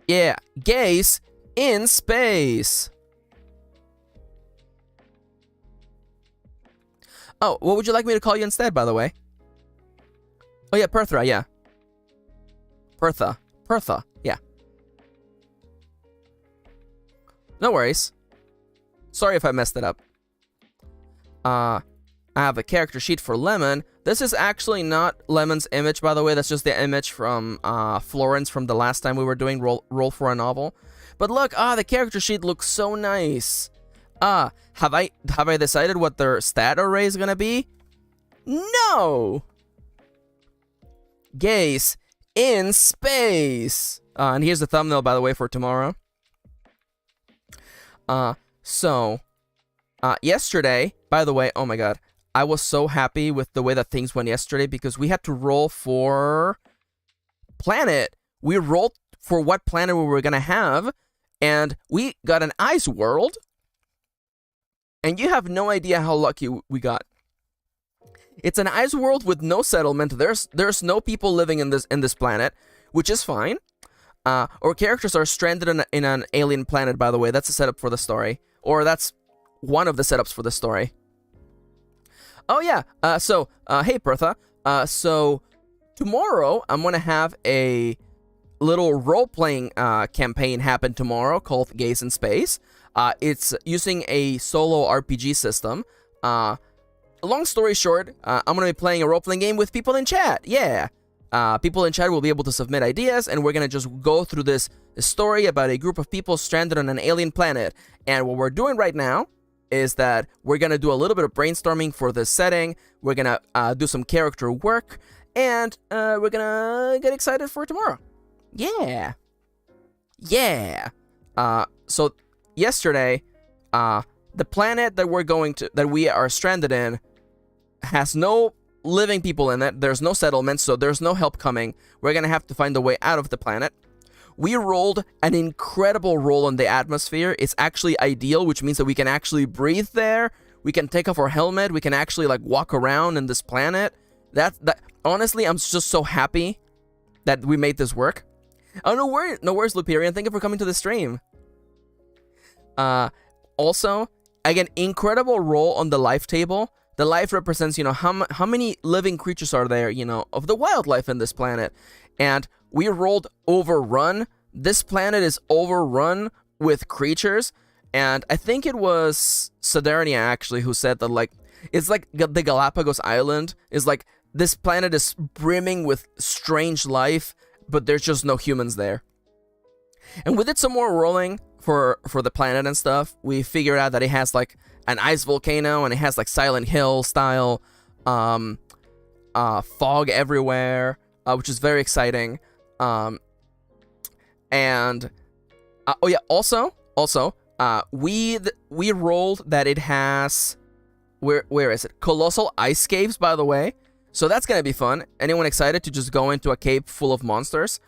Yeah, Gaze in Space. Oh, what would you like me to call you instead, by the way? Oh, yeah, Perthra, yeah. Pertha, yeah. No worries. Sorry if I messed it up. I have a character sheet for Lemon. This is actually not Lemon's image, by the way. That's just the image from Florence from the last time we were doing roll for a novel. But look, the character sheet looks so nice. Have I decided what their stat array is gonna be? No! Gaze in space. And here's the thumbnail, by the way, for tomorrow. Yesterday, by the way, oh my god, I was so happy with the way that things went yesterday because we had to roll for planet. We rolled for what planet we were gonna have, and we got an ice world. And you have no idea how lucky we got. It's an ice world with no settlement. There's no people living in this planet, which is fine. Our characters are stranded in an alien planet, by the way. That's a setup for the story. Or that's one of the setups for the story. Oh, yeah. Hey, Bertha. So, tomorrow, I'm going to have a little role-playing campaign happen tomorrow called Gaze in Space. It's using a solo RPG system. Long story short, I'm going to be playing a role-playing game with people in chat. Yeah. People in chat will be able to submit ideas, and we're going to just go through this story about a group of people stranded on an alien planet. And what we're doing right now is that we're going to do a little bit of brainstorming for this setting. We're going to do some character work, and we're going to get excited for tomorrow. Yeah. Yeah. So yesterday, the planet that we are stranded in has no living people in it. There's no settlements, so there's no help coming. We're gonna have to find a way out of the planet. We rolled an incredible roll on the atmosphere. It's actually ideal, which means that we can actually breathe there. We can take off our helmet. We can actually like walk around in this planet. That honestly, I'm just so happy that we made this work. Oh, no worries, Lupirian. Thank you for coming to the stream. Also, again, incredible roll on the life table. The life represents, how many living creatures are there, of the wildlife in this planet. And we rolled overrun. This planet is overrun with creatures. And I think it was Sodernia, actually, who said that, like, it's like the Galapagos Island. Is like, this planet is brimming with strange life, but there's just no humans there. And we did some more rolling for the planet and stuff. We figured out that it has, like, an ice volcano, and it has like Silent Hill style fog everywhere, which is very exciting. Oh yeah, also we rolled that it has where is it? Colossal ice caves, by the way. So that's gonna be fun. Anyone excited to just go into a cave full of monsters?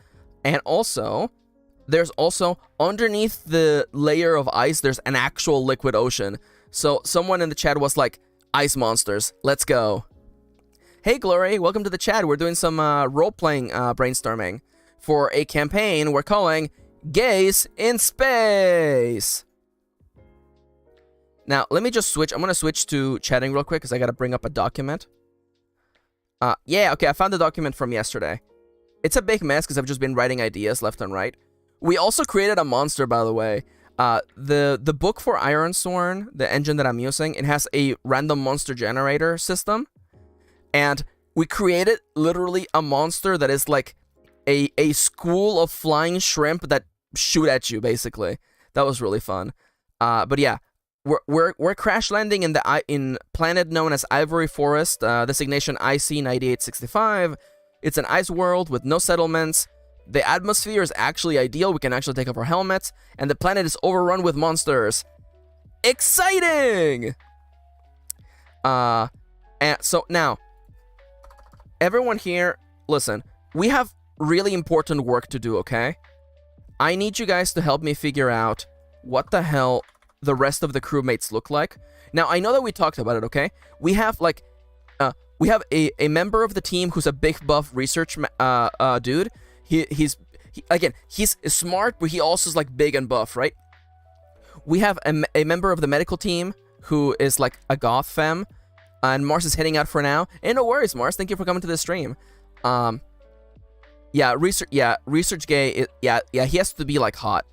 And also, there's also underneath the layer of ice, there's an actual liquid ocean. So someone in the chat was like, ice monsters, let's go. Hey Glory, welcome to the chat. We're doing some role-playing brainstorming for a campaign we're calling Gaze in Space. Now, let me just switch. I'm going to switch to chatting real quick because I got to bring up a document. Yeah, okay, I found the document from yesterday. It's a big mess because I've just been writing ideas left and right. We also created a monster, by the way. The book for Ironsworn, the engine that I'm using, it has a random monster generator system. And we created literally a monster that is like a school of flying shrimp that shoot at you, basically. That was really fun. But yeah, we're crash landing in planet known as Ivory Forest, designation IC 9865. It's an ice world with no settlements. The atmosphere is actually ideal. We can actually take off our helmets. And the planet is overrun with monsters. Exciting! And so now, everyone here, listen. We have really important work to do, okay? I need you guys to help me figure out what the hell the rest of the crewmates look like. Now, I know that we talked about it, okay? We have, like, we have a member of the team who's a big buff research dude. He's smart, but he also is like big and buff, right? We have a member of the medical team who is like a goth femme, and Mars is heading out for now. And no worries, Mars. Thank you for coming to the stream. Research gay. He has to be like hot.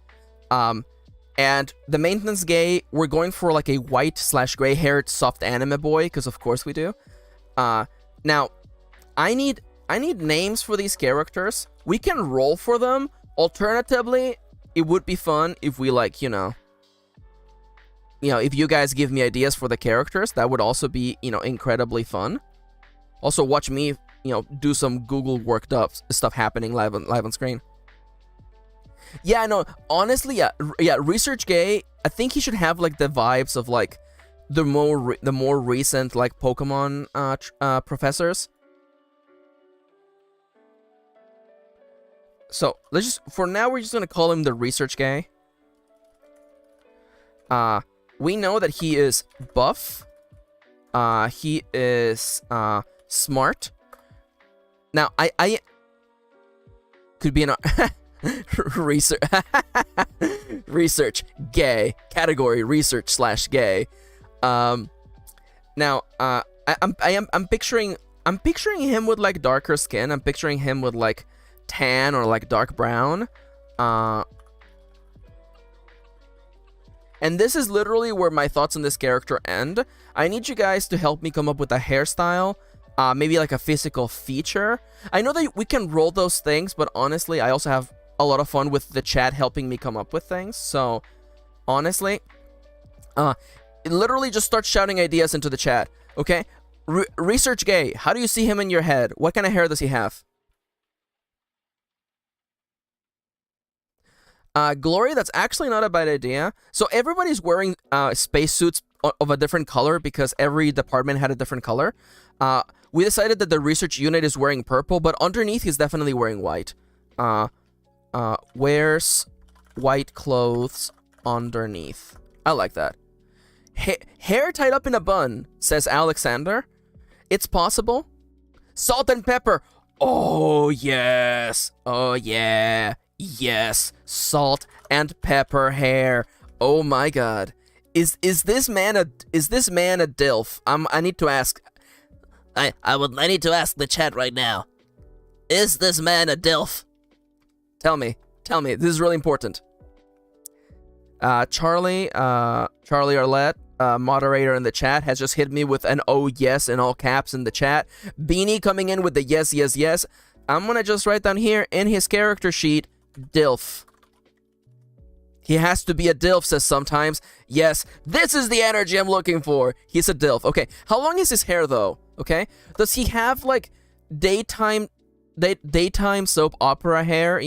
And the maintenance gay, we're going for like a white/gray-haired soft anime boy, because of course we do. Now, I need names for these characters. We can roll for them. Alternatively, it would be fun if we like, if you guys give me ideas for the characters, that would also be, incredibly fun. Also, watch me, do some Google worked up stuff happening live on screen. Yeah, no, honestly, yeah, Research Gay, I think he should have like the vibes of like the more recent like Pokemon professors. So for now we're just gonna call him the Research Gay. We know that he is buff. He is smart. Now I could be an research gay category research/gay. Now I'm picturing him with like darker skin. I'm picturing him with like tan or like dark brown. And this is literally where my thoughts on this character end. I need you guys to help me come up with a hairstyle, maybe like a physical feature. I know that we can roll those things, but honestly, I also have a lot of fun with the chat helping me come up with things. So, honestly, literally just start shouting ideas into the chat, okay? Research Gay, how do you see him in your head? What kind of hair does he have? Glory, that's actually not a bad idea. So everybody's wearing spacesuits of a different color because every department had a different color. We decided that the research unit is wearing purple, but underneath he's definitely wearing white. Wears white clothes underneath. I like that. Hair tied up in a bun, says Alexander. It's possible. Salt and pepper. Oh, yes. Oh, yeah. Yes. Salt and pepper hair. Oh my god. Is this man a DILF? I need to ask. I need to ask the chat right now. Is this man a DILF? Tell me. This is really important. Charlie Arlette, moderator in the chat, has just hit me with an oh yes in all caps in the chat. Beanie coming in with the yes, yes, yes. I'm gonna just write down here in his character sheet, DILF. He has to be a DILF, says sometimes. Yes, this is the energy I'm looking for. He's a DILF. Okay, how long is his hair though? Okay, does he have like daytime soap opera hair?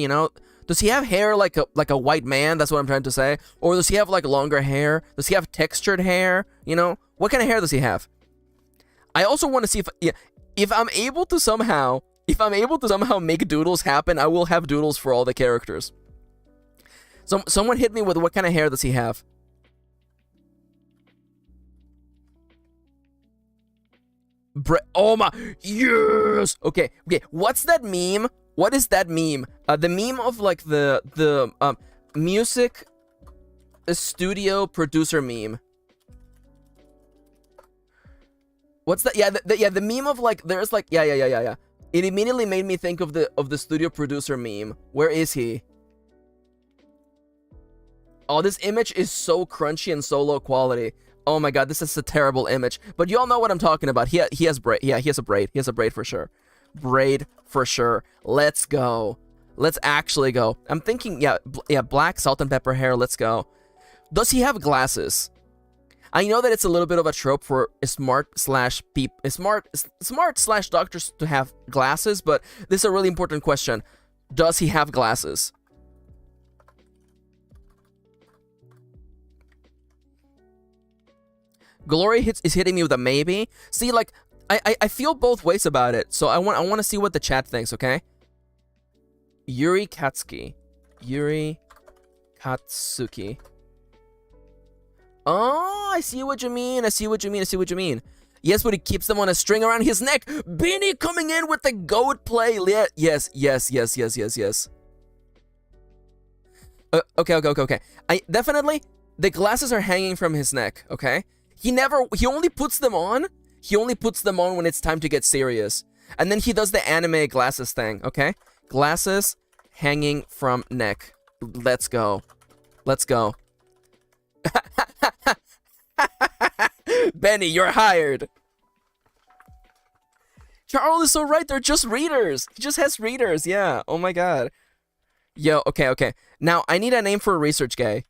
Does he have hair like a white man? That's what I'm trying to say. Or does he have like longer hair? Does he have textured hair? What kind of hair does he have? I also want to see if I'm able to somehow make doodles happen. I will have doodles for all the characters. Someone hit me with what kind of hair does he have? Oh my, yes. Okay. What's that meme? What is that meme? The meme of like the music studio producer meme. What's that? Yeah, the meme of like there's like yeah. It immediately made me think of the studio producer meme. Where is he? Oh, this image is so crunchy and so low quality. Oh my god, this is a terrible image. But you all know what I'm talking about. He has braid. Yeah, he has a braid. He has a braid for sure. Braid for sure. Let's go. Let's actually go. I'm thinking, yeah, black salt and pepper hair. Let's go. Does he have glasses? I know that it's a little bit of a trope for smart slash doctors to have glasses, but this is a really important question. Does he have glasses? Glory is hitting me with a maybe. See, like, I feel both ways about it, so I want to see what the chat thinks, okay? Yuri Katsuki. Oh, I see what you mean. Yes, but he keeps them on a string around his neck. Beanie coming in with the goat play. Yes. Okay. I definitely, the glasses are hanging from his neck, okay? He only puts them on when it's time to get serious. And then he does the anime glasses thing, okay? Glasses hanging from neck. Let's go. Benny, you're hired. Charles is so right. They're just readers. He just has readers. Yeah. Oh my god. Yo. Okay. Now I need a name for a research guy.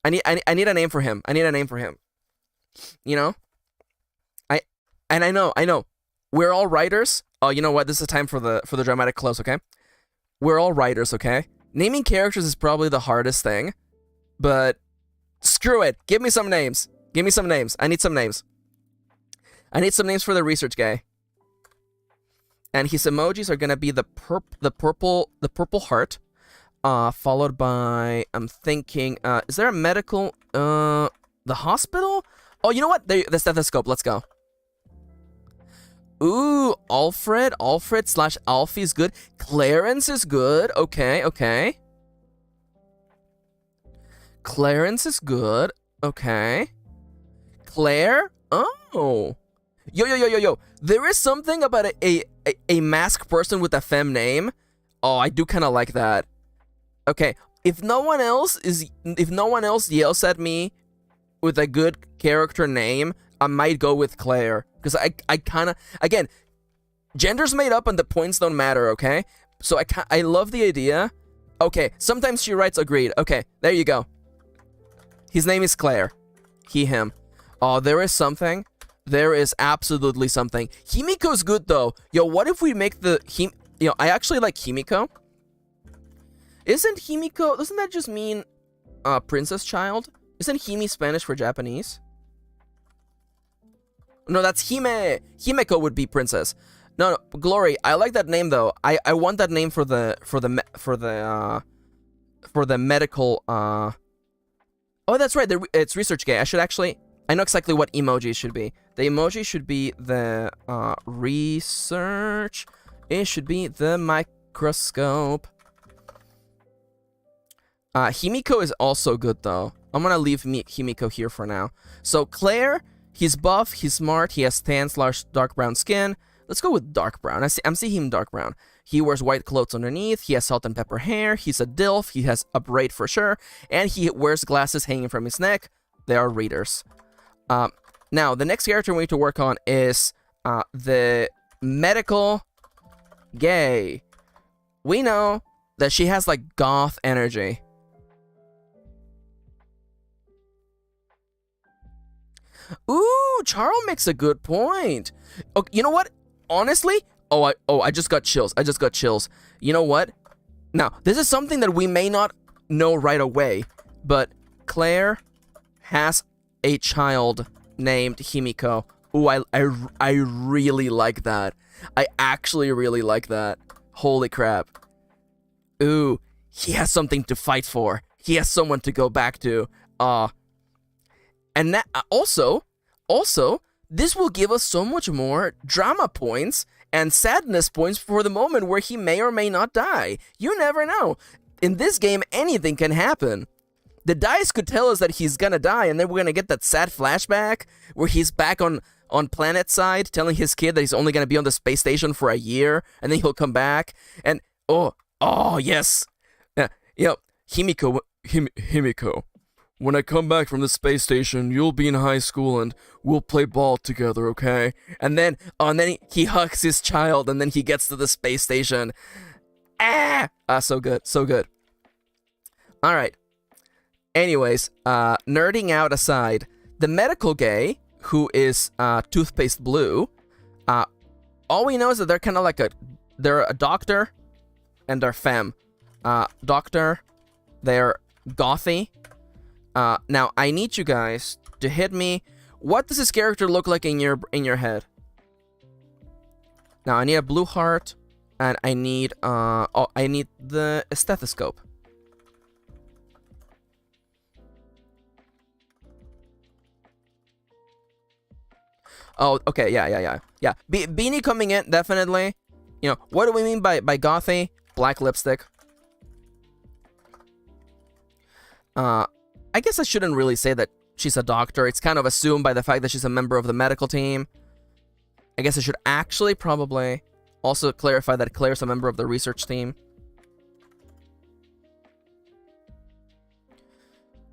I need a name for him. I need a name for him. You know. I know. We're all writers. Oh, you know what? This is time for the dramatic close. Okay. We're all writers. Okay. Naming characters is probably the hardest thing, but screw it. Give me some names. Give me some names. I need some names. I need some names for the research guy. And his emojis are gonna be the purple heart, followed by, I'm thinking, is there a medical, the hospital? Oh, you know what? The stethoscope. Let's go. Ooh, Alfred / Alfie is good. Clarence is good. Okay. Clarence is good. Okay. Claire? Oh. Yo. There is something about a masked person with a femme name. Oh, I do kind of like that. Okay, if no one else yells at me with a good character name, I might go with Claire. Because I kind of, again, gender's made up and the points don't matter, okay? So I love the idea. Okay, sometimes she writes agreed. Okay, there you go. His name is Claire. He, him. Oh, there is something. There is absolutely something. Himiko's good, though. Yo, what if we make the... I actually like Himiko. Isn't Himiko... Doesn't that just mean princess child? Isn't Himi Spanish for Japanese? No, that's Hime. Himeko would be princess. No, Glory. I like that name, though. I want that name for the medical... Oh, that's right. It's research gay. I should actually... I know exactly what emoji should be. The emoji should be the research. It should be the microscope. Himiko is also good, though. I'm gonna leave Himiko here for now. So Claire, he's buff, he's smart, he has tan/dark brown skin. Let's go with dark brown. I'm seeing him dark brown. He wears white clothes underneath. He has salt and pepper hair. He's a DILF. He has a braid for sure. And he wears glasses hanging from his neck. They are readers. Now, the next character we need to work on is the medical gay. We know that she has, like, goth energy. Ooh, Charles makes a good point. Okay, you know what? Honestly, I just got chills. You know what? Now, this is something that we may not know right away, but Claire has a child named Himiko. Ooh, I really like that. I actually really like that. Holy crap. Ooh, he has something to fight for. He has someone to go back to. And that also, this will give us so much more drama points and sadness points for the moment where he may or may not die. You never know. In this game, anything can happen. The dice could tell us that he's gonna die, and then we're gonna get that sad flashback where he's back on planet side telling his kid that he's only gonna be on the space station for a year, and then he'll come back, and oh yes. Himiko, when I come back from the space station, you'll be in high school and we'll play ball together, okay? And then he hugs his child, and then he gets to the space station. So good. All right. Anyways, nerding out aside, the medical gay, who is toothpaste blue, all we know is that they're kind of like they're a doctor, and they're femme. Doctor, they're gothy. Now, I need you guys to hit me. What does this character look like in your head? Now, I need a blue heart, and I need the stethoscope. Oh, okay, yeah. Beanie coming in, definitely. You know, what do we mean by gothy? Black lipstick. I guess I shouldn't really say that she's a doctor. It's kind of assumed by the fact that she's a member of the medical team. I guess I should actually probably also clarify that Claire's a member of the research team.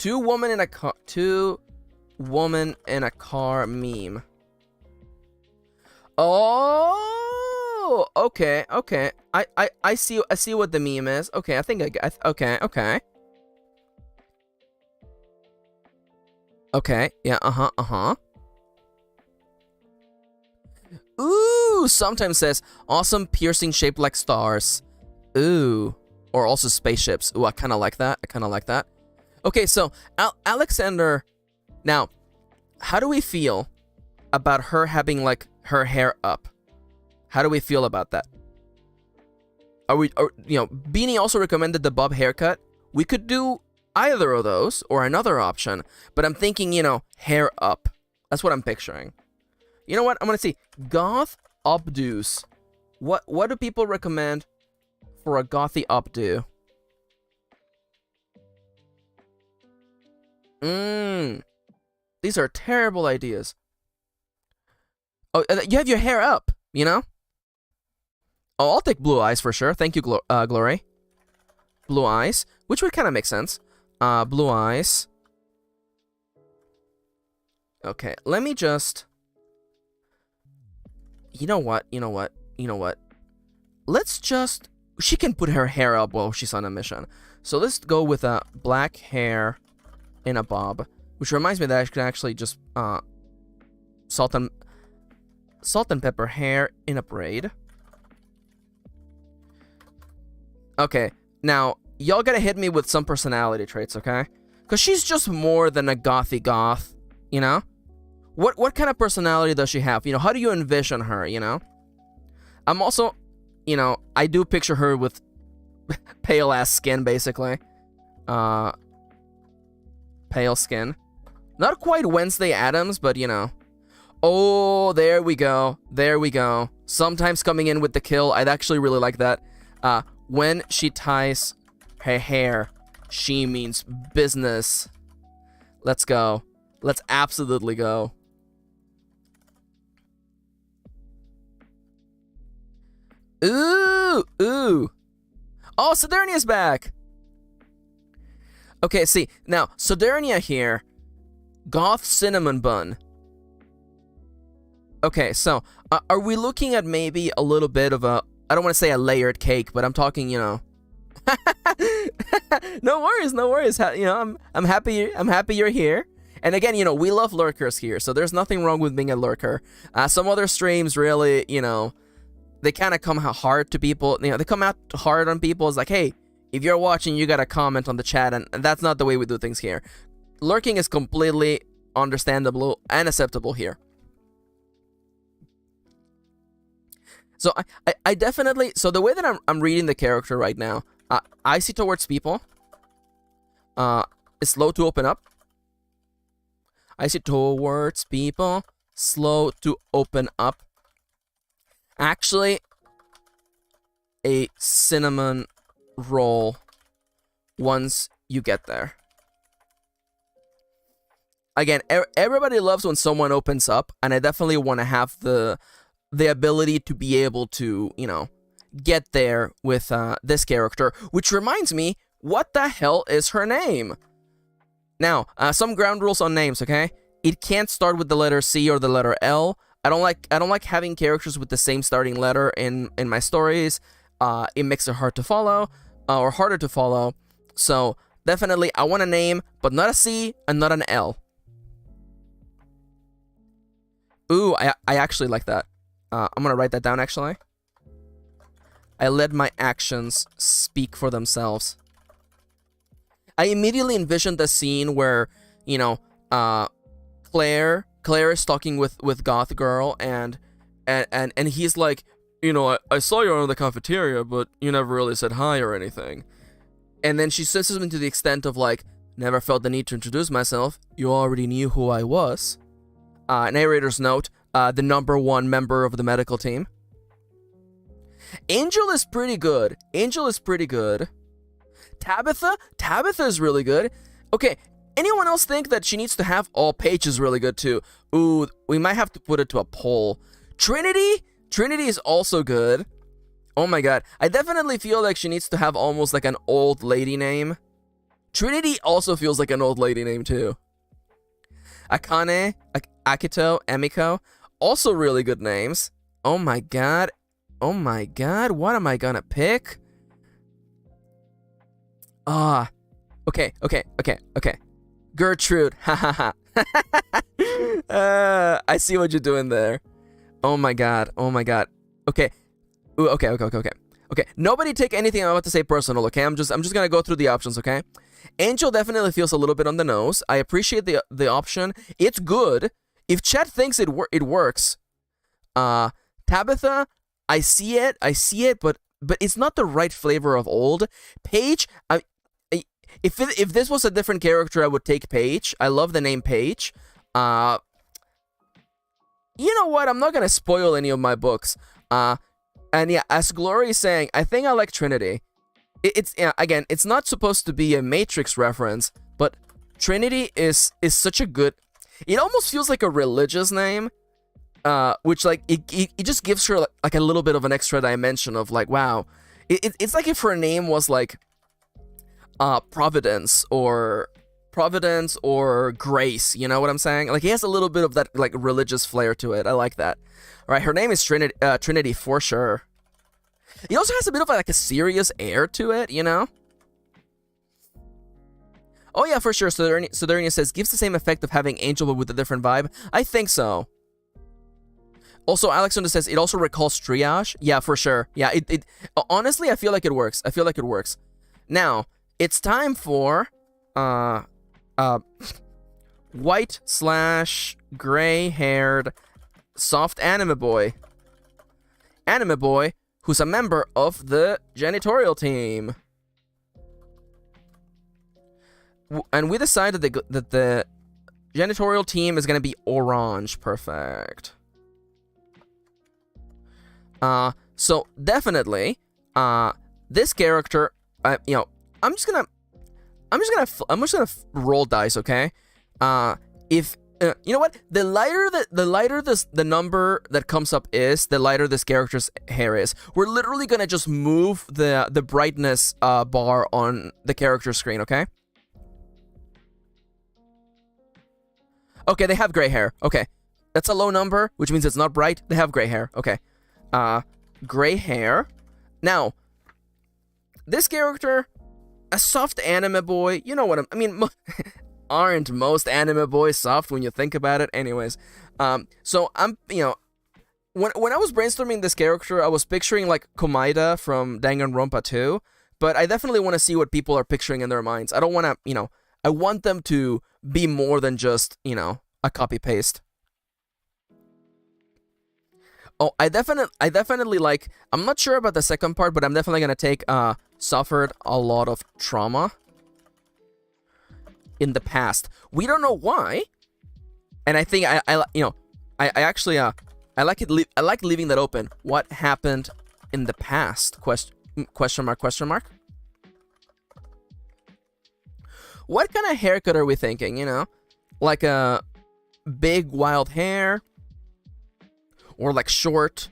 Two woman in a car meme. Oh, okay. I see what the meme is. Okay, I think okay. Okay, yeah, Ooh, sometimes says awesome piercing shaped like stars. Ooh, or also spaceships. Ooh, I kind of like that. Okay, so Alexander, now, how do we feel about her having like her hair up? How do we feel about that? Beanie also recommended the bob haircut. We could do either of those or another option, but I'm thinking, hair up. That's what I'm picturing. You know what? I'm gonna see goth updos. What do people recommend for a gothy updo? These are terrible ideas. Oh, you have your hair up, Oh, I'll take blue eyes for sure. Thank you, Glory. Blue eyes, which would kind of make sense. Blue eyes. Okay, let me just... You know what? Let's just... She can put her hair up while she's on a mission. So let's go with a black hair in a bob. Which reminds me that I could actually just... Salt and pepper hair in a braid. Okay, now, y'all gotta hit me with some personality traits, okay? Because she's just more than a gothy goth, What kind of personality does she have? How do you envision her, I'm also, I do picture her with pale-ass skin, basically. Pale skin. Not quite Wednesday Addams, but, Oh, there we go. Sometimes coming in with the kill. I'd actually really like that. When she ties her hair, she means business. Let's go. Let's absolutely go. Ooh. Oh, Sodernia's back. Okay, see. Now, Sodernia here. Goth cinnamon bun. Okay, so, are we looking at maybe a little bit of a... I don't want to say a layered cake, but I'm talking, No worries. I'm happy you're here. And again, we love lurkers here, so there's nothing wrong with being a lurker. Some other streams really, they kind of come hard to people. They come out hard on people. It's like, hey, if you're watching, you gotta comment on the chat, and that's not the way we do things here. Lurking is completely understandable and acceptable here. So I definitely, so the way that I'm reading the character right now, I see towards people. It's slow to open up. I see towards people, slow to open up. Actually, a cinnamon roll once you get there. Again, everybody loves when someone opens up, and I definitely want to have the ability to be able to, get there with this character. Which reminds me, what the hell is her name? Now, some ground rules on names, okay? It can't start with the letter C or the letter L. I don't like having characters with the same starting letter in my stories. It makes it hard to follow, or harder to follow. So definitely, I want a name, but not a C and not an L. Ooh, I actually like that. I'm gonna write that down, actually. I let my actions speak for themselves. I immediately envisioned the scene where, Claire is talking with Goth Girl, and he's like, I saw you in the cafeteria, but you never really said hi or anything. And then she says something to the extent of like, never felt the need to introduce myself. You already knew who I was. Narrator's note, the #1 member of the medical team. Angel is pretty good. Tabitha is really good. Okay, anyone else think that she needs to have all pages really good too? Ooh, we might have to put it to a poll. Trinity is also good. Oh my god, I definitely feel like she needs to have almost like an old lady name. Trinity also feels like an old lady name too. Akane, Akito, Emiko, also really good names. Oh my god. Oh my god, what am I gonna pick? Okay. Gertrude, hahaha. I see what you're doing there. Oh my god. Okay. Ooh, okay. Nobody take anything I'm about to say personal, okay? I'm just gonna go through the options, okay? Angel definitely feels a little bit on the nose. I appreciate the option. It's good. If Chet thinks it works. Tabitha, I see it, but it's not the right flavor of old. Paige, if this was a different character, I would take Paige. I love the name Paige. You know what? I'm not gonna spoil any of my books. And yeah, as Glory is saying, I think I like Trinity. Again, it's not supposed to be a Matrix reference, but Trinity is such a good. It almost feels like a religious name, which like it just gives her like a little bit of an extra dimension of like, wow, it's like if her name was like Providence or Grace. You know what I'm saying? Like, it has a little bit of that like religious flair to it. I like that. All right, her name is Trinity for sure. It also has a bit of like a serious air to it, you know? Oh yeah, for sure. Sodernia says, gives the same effect of having Angel but with a different vibe. I think so. Also, Alexander says, it also recalls Triage. Yeah, for sure. Yeah, it honestly, I feel like it works. Now, it's time for white/gray-haired soft anime boy. Anime boy who's a member of the janitorial team. And we decided that the janitorial team is going to be orange. Perfect. So definitely, this character, you know, I'm just gonna roll dice, okay? If you know what, the lighter the number that comes up is, the lighter this character's hair is. We're literally gonna just move the brightness bar on the character screen, okay? Okay, they have gray hair. Okay, that's a low number, which means it's not bright. They have gray hair. Okay, gray hair. Now, this character, a soft anime boy. You know what I mean? Aren't most anime boys soft when you think about it? Anyways, so I'm, you know, when I was brainstorming this character, I was picturing like Komaida from Danganronpa 2, but I definitely want to see what people are picturing in their minds. I don't want to, you know, I want them to be more than just, you know, a copy paste. Oh, I definitely like, I'm not sure about the second part, but I'm definitely gonna take suffered a lot of trauma in the past. We don't know why, and I think I you know, I actually I like leaving that open. What happened in the past? Question mark. What kind of haircut are we thinking? You know, like a big wild hair, or like short?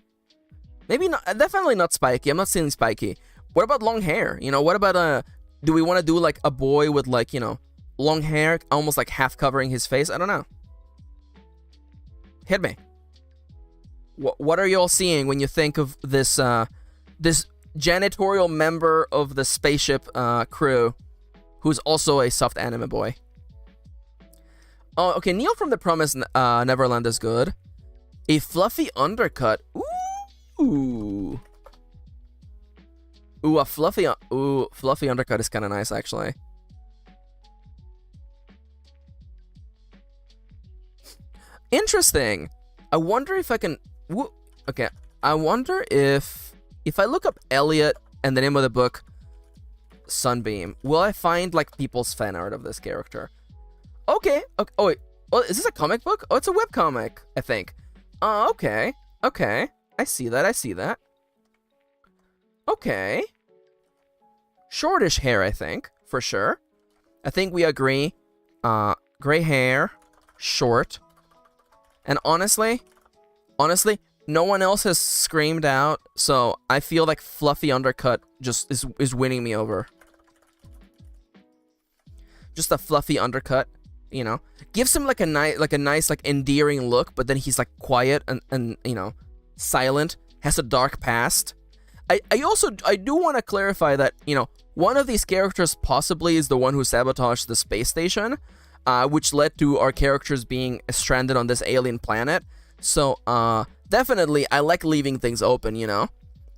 Maybe not. Definitely not spiky. I'm not saying spiky. What about long hair? You know, what about do we want to do like a boy with like, you know, long hair, almost like half covering his face? I don't know. Hit me. What are you all seeing when you think of this this janitorial member of the spaceship crew, who's also a soft anime boy? Oh, okay. Neil from the Promised Neverland is good. A fluffy undercut. Ooh, a fluffy undercut is kind of nice, actually. Interesting. I wonder if I can. Okay, I wonder if I look up Elliot and the name of the book, Sunbeam, will I find like people's fan art of this character? Okay. Oh wait. Oh, is this a comic book? Oh, it's a webcomic, I think. Oh, okay. I see that. Okay. Shortish hair, I think, for sure. I think we agree. Gray hair, short. And honestly, no one else has screamed out, so I feel like fluffy undercut just is winning me over. just a fluffy undercut, you know. Gives him like a nice like endearing look, but then he's like quiet and you know, silent, has a dark past. I do want to clarify that, you know, one of these characters possibly is the one who sabotaged the space station, which led to our characters being stranded on this alien planet. So, definitely, I like leaving things open, you know?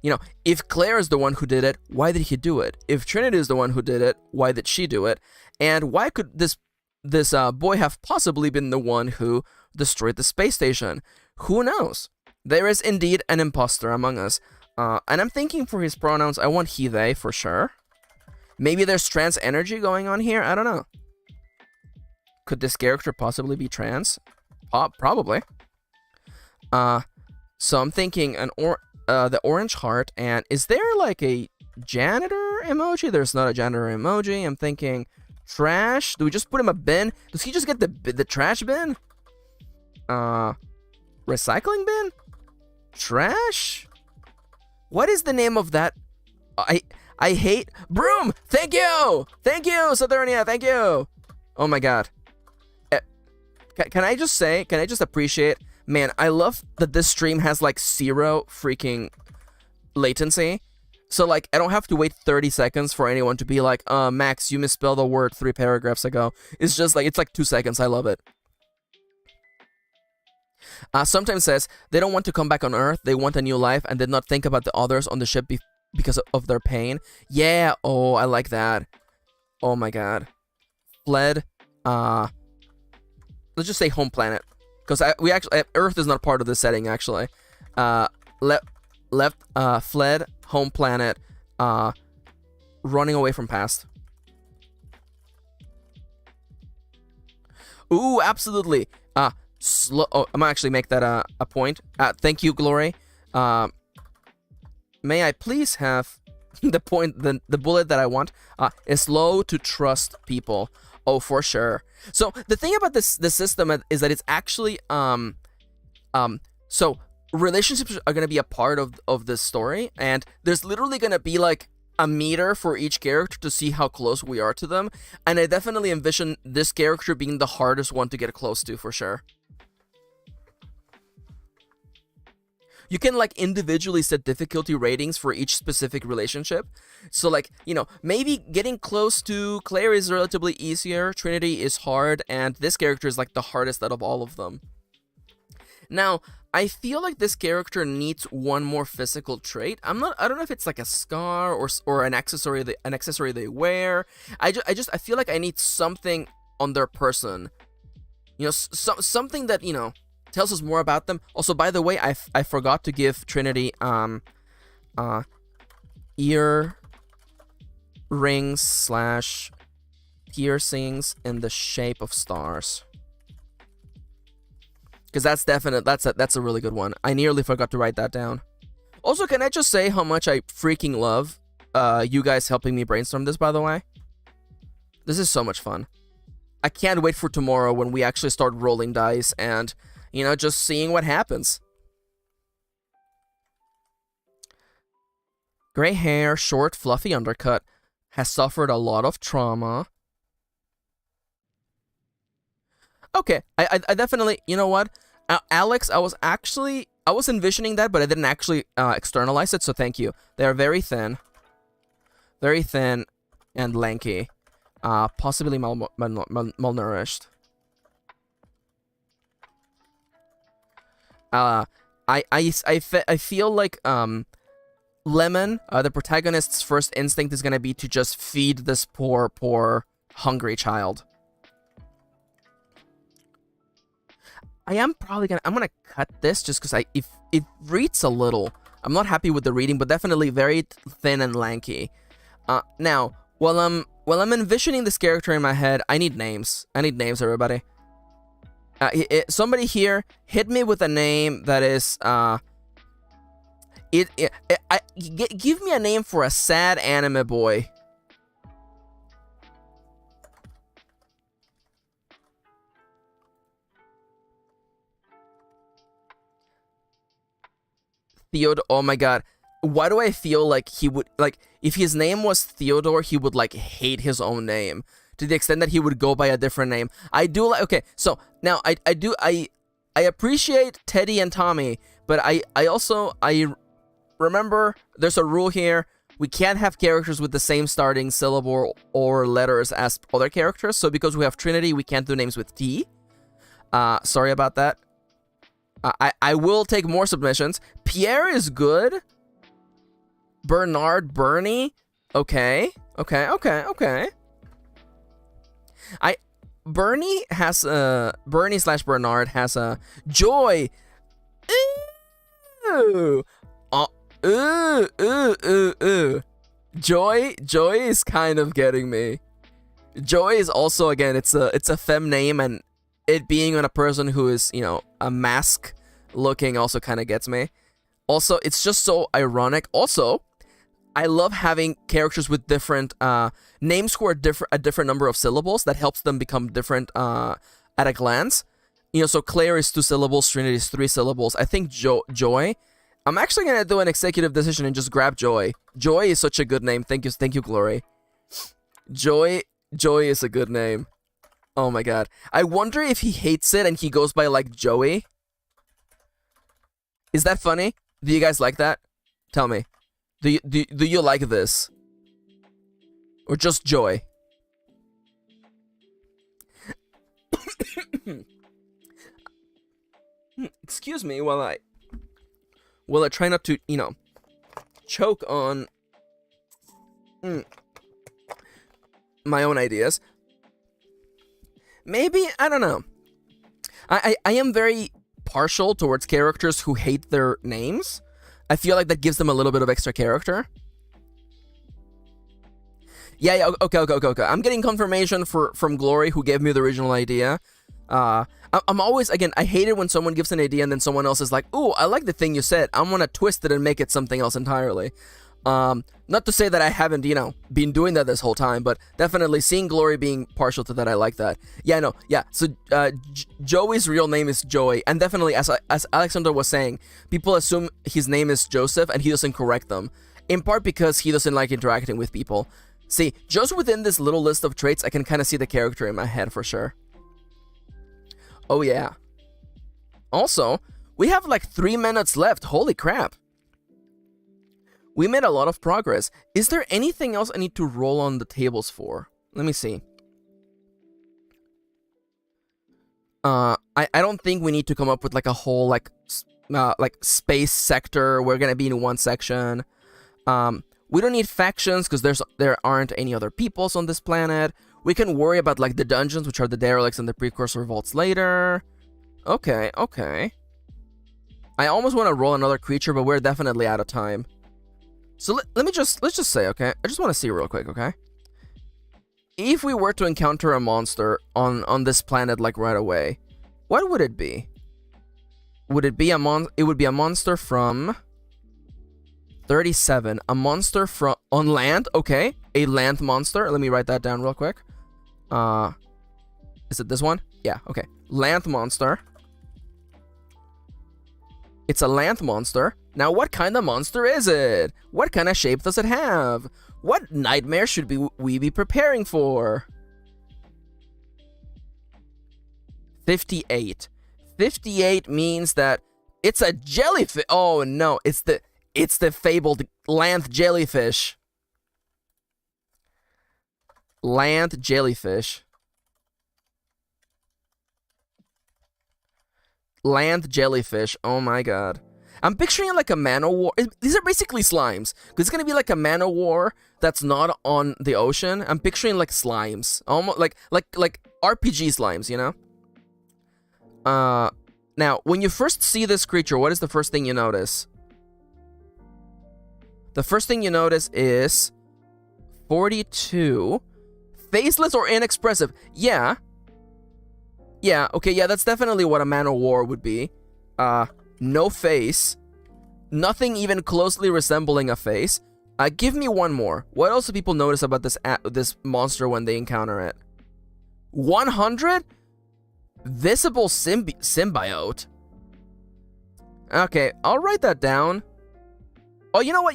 You know, if Claire is the one who did it, why did he do it? If Trinity is the one who did it, why did she do it? And why could this boy have possibly been the one who destroyed the space station? Who knows? There is indeed an imposter among us. And I'm thinking for his pronouns, I want he, they, for sure. Maybe there's trans energy going on here? I don't know. Could this character possibly be trans? Probably. So I'm thinking the orange heart, and is there like a janitor emoji? There's not a janitor emoji. I'm thinking trash. Do we just put him a bin? Does he just get the trash bin? Recycling bin? Trash? What is the name of that? I hate broom. Thank you, Saturnia. Thank you. Oh my god. Can I just say? Can I just appreciate? Man, I love that this stream has like 0 freaking latency. So like I don't have to wait 30 seconds for anyone to be like, Max, you misspelled a word 3 paragraphs ago. It's just like, it's like 2 seconds. I love it. Sometimes says they don't want to come back on Earth. They want a new life and did not think about the others on the ship because of their pain. Yeah. Oh, I like that. Oh my god. Fled. Let's just say home planet. Because we actually, Earth is not part of this setting, actually. Left, fled, home planet, running away from past. Ooh, absolutely. I'm gonna actually make that a point. Thank you, Glory. May I please have the point, the bullet that I want? Is slow to trust people. Oh, for sure. So the thing about this system is that it's actually so relationships are gonna be a part of this story, and there's literally gonna be like a meter for each character to see how close we are to them, and I definitely envision this character being the hardest one to get close to for sure. You can like individually set difficulty ratings for each specific relationship. So like, you know, maybe getting close to Claire is relatively easier, Trinity is hard, and this character is like the hardest out of all of them. Now, I feel like this character needs one more physical trait. I don't know if it's like a scar or an accessory they wear. I feel like I need something on their person. You know, something that, you know, tells us more about them. Also, by the way, I forgot to give Trinity ear rings / piercings in the shape of stars. Because that's a really good one. I nearly forgot to write that down. Also, can I just say how much I freaking love you guys helping me brainstorm this, by the way? This is so much fun. I can't wait for tomorrow when we actually start rolling dice and, you know, just seeing what happens. Gray hair, short, fluffy undercut, has suffered a lot of trauma. Okay, I definitely, you know what? Alex, I was envisioning that, but I didn't actually externalize it, so thank you. They're very thin and lanky, possibly malnourished. I feel like Lemon, the protagonist's first instinct is gonna be to just feed this poor hungry child. I'm gonna cut this just because it reads a little. I'm not happy with the reading, but definitely very thin and lanky. Now, while I'm envisioning this character in my head, I need names. Everybody. Somebody here, hit me with a name that is give me a name for a sad anime boy. Theodore, oh my god. Why do I feel like he would, like, if his name was Theodore, he would, like, hate his own name. to the extent that he would go by a different name. I do like. Okay, so now I appreciate Teddy and Tommy, but I remember there's a rule here. We can't have characters with the same starting syllable or letters as other characters. So because we have Trinity, we can't do names with T. Sorry about that. I will take more submissions. Pierre is good. Bernard, Bernie. Okay. Bernie / Bernard has a Joy. Ooh. Joy is kind of getting me. Joy is also, again, it's a femme name, and it being on a person who is, you know, a mask looking also kind of gets me. Also, it's just so ironic. Also, I love having characters with different names who are a different number of syllables. That helps them become different at a glance. You know, so Claire is 2 syllables, Trinity is 3 syllables. I think Joy. I'm actually gonna do an executive decision and just grab Joy. Joy is such a good name. Thank you, Glory. Joy is a good name. Oh my god. I wonder if he hates it and he goes by like Joey. Is that funny? Do you guys like that? Tell me. Do you like this? Or just Joy? Excuse me while I try not to, you know, choke on my own ideas. Maybe, I don't know. I am very partial towards characters who hate their names. I feel like that gives them a little bit of extra character. Yeah, okay. I'm getting confirmation from Glory, who gave me the original idea. I'm always, again, I hate it when someone gives an idea and then someone else is like, ooh, I like the thing you said. I'm gonna twist it and make it something else entirely. Not to say that I haven't, you know, been doing that this whole time, but definitely seeing Glory being partial to that, I like that. Yeah, no, yeah. So Joey's real name is Joey, and definitely, as Alexander was saying, people assume his name is Joseph, and he doesn't correct them. In part because he doesn't like interacting with people. See, just within this little list of traits, I can kind of see the character in my head for sure. Oh yeah. Also, we have like 3 minutes left. Holy crap. We made a lot of progress. Is there anything else I need to roll on the tables for? Let me see. I don't think we need to come up with like a whole like space sector. We're gonna be in one section. We don't need factions because there aren't any other peoples on this planet. We can worry about like the dungeons, which are the derelicts and the precursor vaults later. Okay. I almost want to roll another creature, but we're definitely out of time. So let's just say, okay? I just want to see real quick, okay? If we were to encounter a monster on this planet like right away, what would it be? Would it be it would be a monster from 37. A monster from on land, okay? A land monster. Let me write that down real quick. Is it this one? Yeah, okay. Land monster. It's a land monster. Now, what kind of monster is it? What kind of shape does it have? What nightmare should we be preparing for? 58. 58 means that it's a jellyfish. Oh no, it's the fabled land jellyfish. Land jellyfish. Land jellyfish. Oh my god. I'm picturing like a Man-O-War. These are basically slimes. Because it's going to be like a Man-O-War that's not on the ocean. I'm picturing like slimes. Almost like RPG slimes, you know? Now, when you first see this creature, what is the first thing you notice? The first thing you notice is 42. Faceless or inexpressive. Yeah. Yeah, okay, yeah, that's definitely what a Man-O-War would be. No face. Nothing even closely resembling a face. Give me one more. What else do people notice about this monster when they encounter it? 100? Visible symbiote. Okay, I'll write that down. Oh, you know what?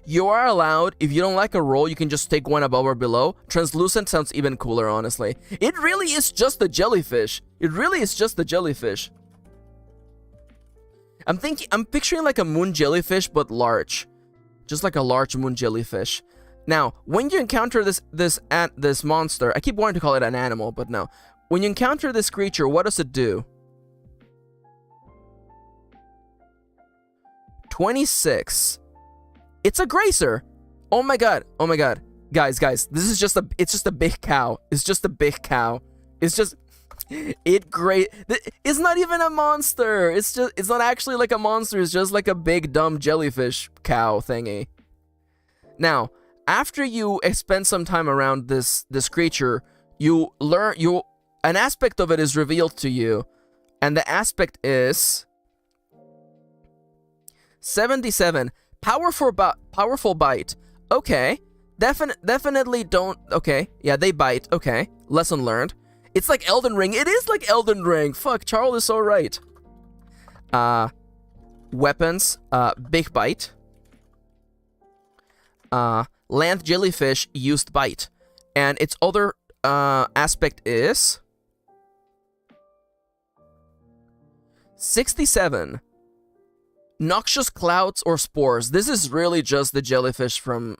You are allowed, if you don't like a roll, you can just take one above or below. Translucent sounds even cooler, honestly. It really is just a jellyfish. It really is just a jellyfish. I'm picturing like a moon jellyfish, but large. Just like a large moon jellyfish. Now, when you encounter this monster, I keep wanting to call it an animal, but no. When you encounter this creature, what does it do? 26. It's a grazer. Oh my god. Oh my god. Guys, this is just it's just a big cow. It's just a big cow. It's just it's not even a monster. It's not actually like a monster. It's just like a big dumb jellyfish cow thingy. Now, after you spend some time around this creature, you learn an aspect of it is revealed to you, and the aspect is 77. Powerful bite. Okay. Definitely don't. Okay. Yeah, they bite. Okay. Lesson learned. It's like Elden Ring. It is like Elden Ring. Fuck, Charles is so right. Weapons. Big bite. Land jellyfish used bite. And its other aspect is 67. Noxious clouds or spores. This is really just the jellyfish from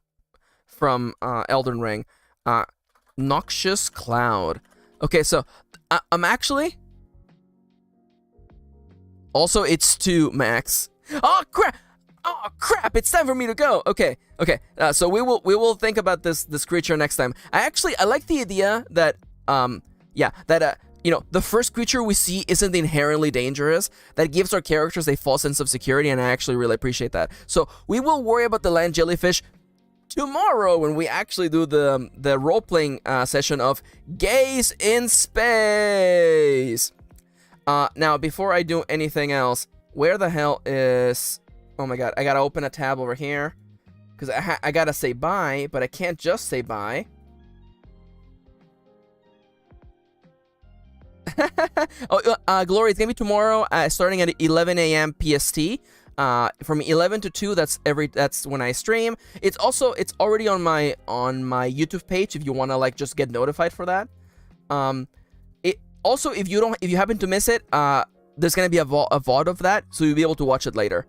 Elden Ring. Noxious cloud. Okay, so I'm actually. Also, it's 2 max. Oh crap! Oh crap! It's time for me to go. Okay. So we will think about this creature next time. I like the idea that the first creature we see isn't inherently dangerous. That gives our characters a false sense of security, and I actually really appreciate that. So we will worry about the land jellyfish tomorrow when we actually do the role-playing session of Gaze in Space. Now, before I do anything else, where the hell is... Oh my god, I gotta open a tab over here. Because I gotta say bye, but I can't just say bye. Glory, it's gonna be tomorrow, starting at 11 a.m. PST. From 11 to 2, that's when I stream. It's already on my YouTube page if you wanna like just get notified for that. Also, if you happen to miss it, there's gonna be a VOD of that, so you'll be able to watch it later.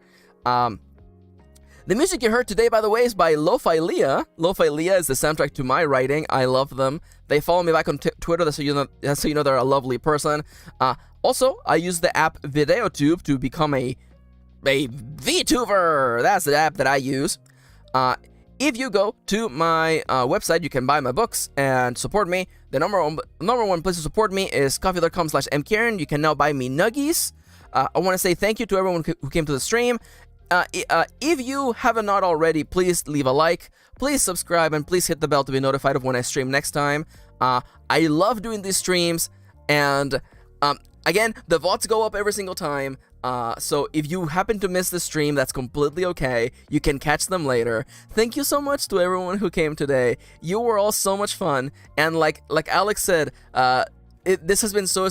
The music you heard today, by the way, is by Lo-Fi Leah. Lo-Fi Leah is the soundtrack to my writing. I love them. They follow me back on Twitter, that's so you know they're a lovely person. Also, I use the app Videotube to become a Vtuber. That's the app that I use. If you go to my website, you can buy my books and support me. The number one place to support me is coffee.com/MKirin. You can now buy me nuggies. I want to say thank you to everyone who came to the stream. If you haven't not already, please leave a like, please subscribe, and please hit the bell to be notified of when I stream next time. I love doing these streams, and again, the VODs go up every single time. So if you happen to miss the stream, that's completely okay. You can catch them later. Thank you so much to everyone who came today. You were all so much fun, and like Alex said, this has been so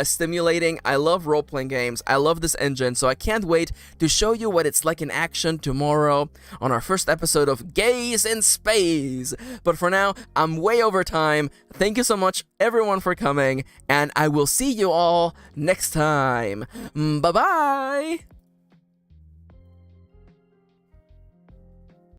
stimulating. I love role-playing games. I love this engine, so I can't wait to show you what it's like in action tomorrow on our first episode of Gaze in Space. But for now, I'm way over time. Thank you so much, everyone, for coming, and I will see you all next time. Bye-bye!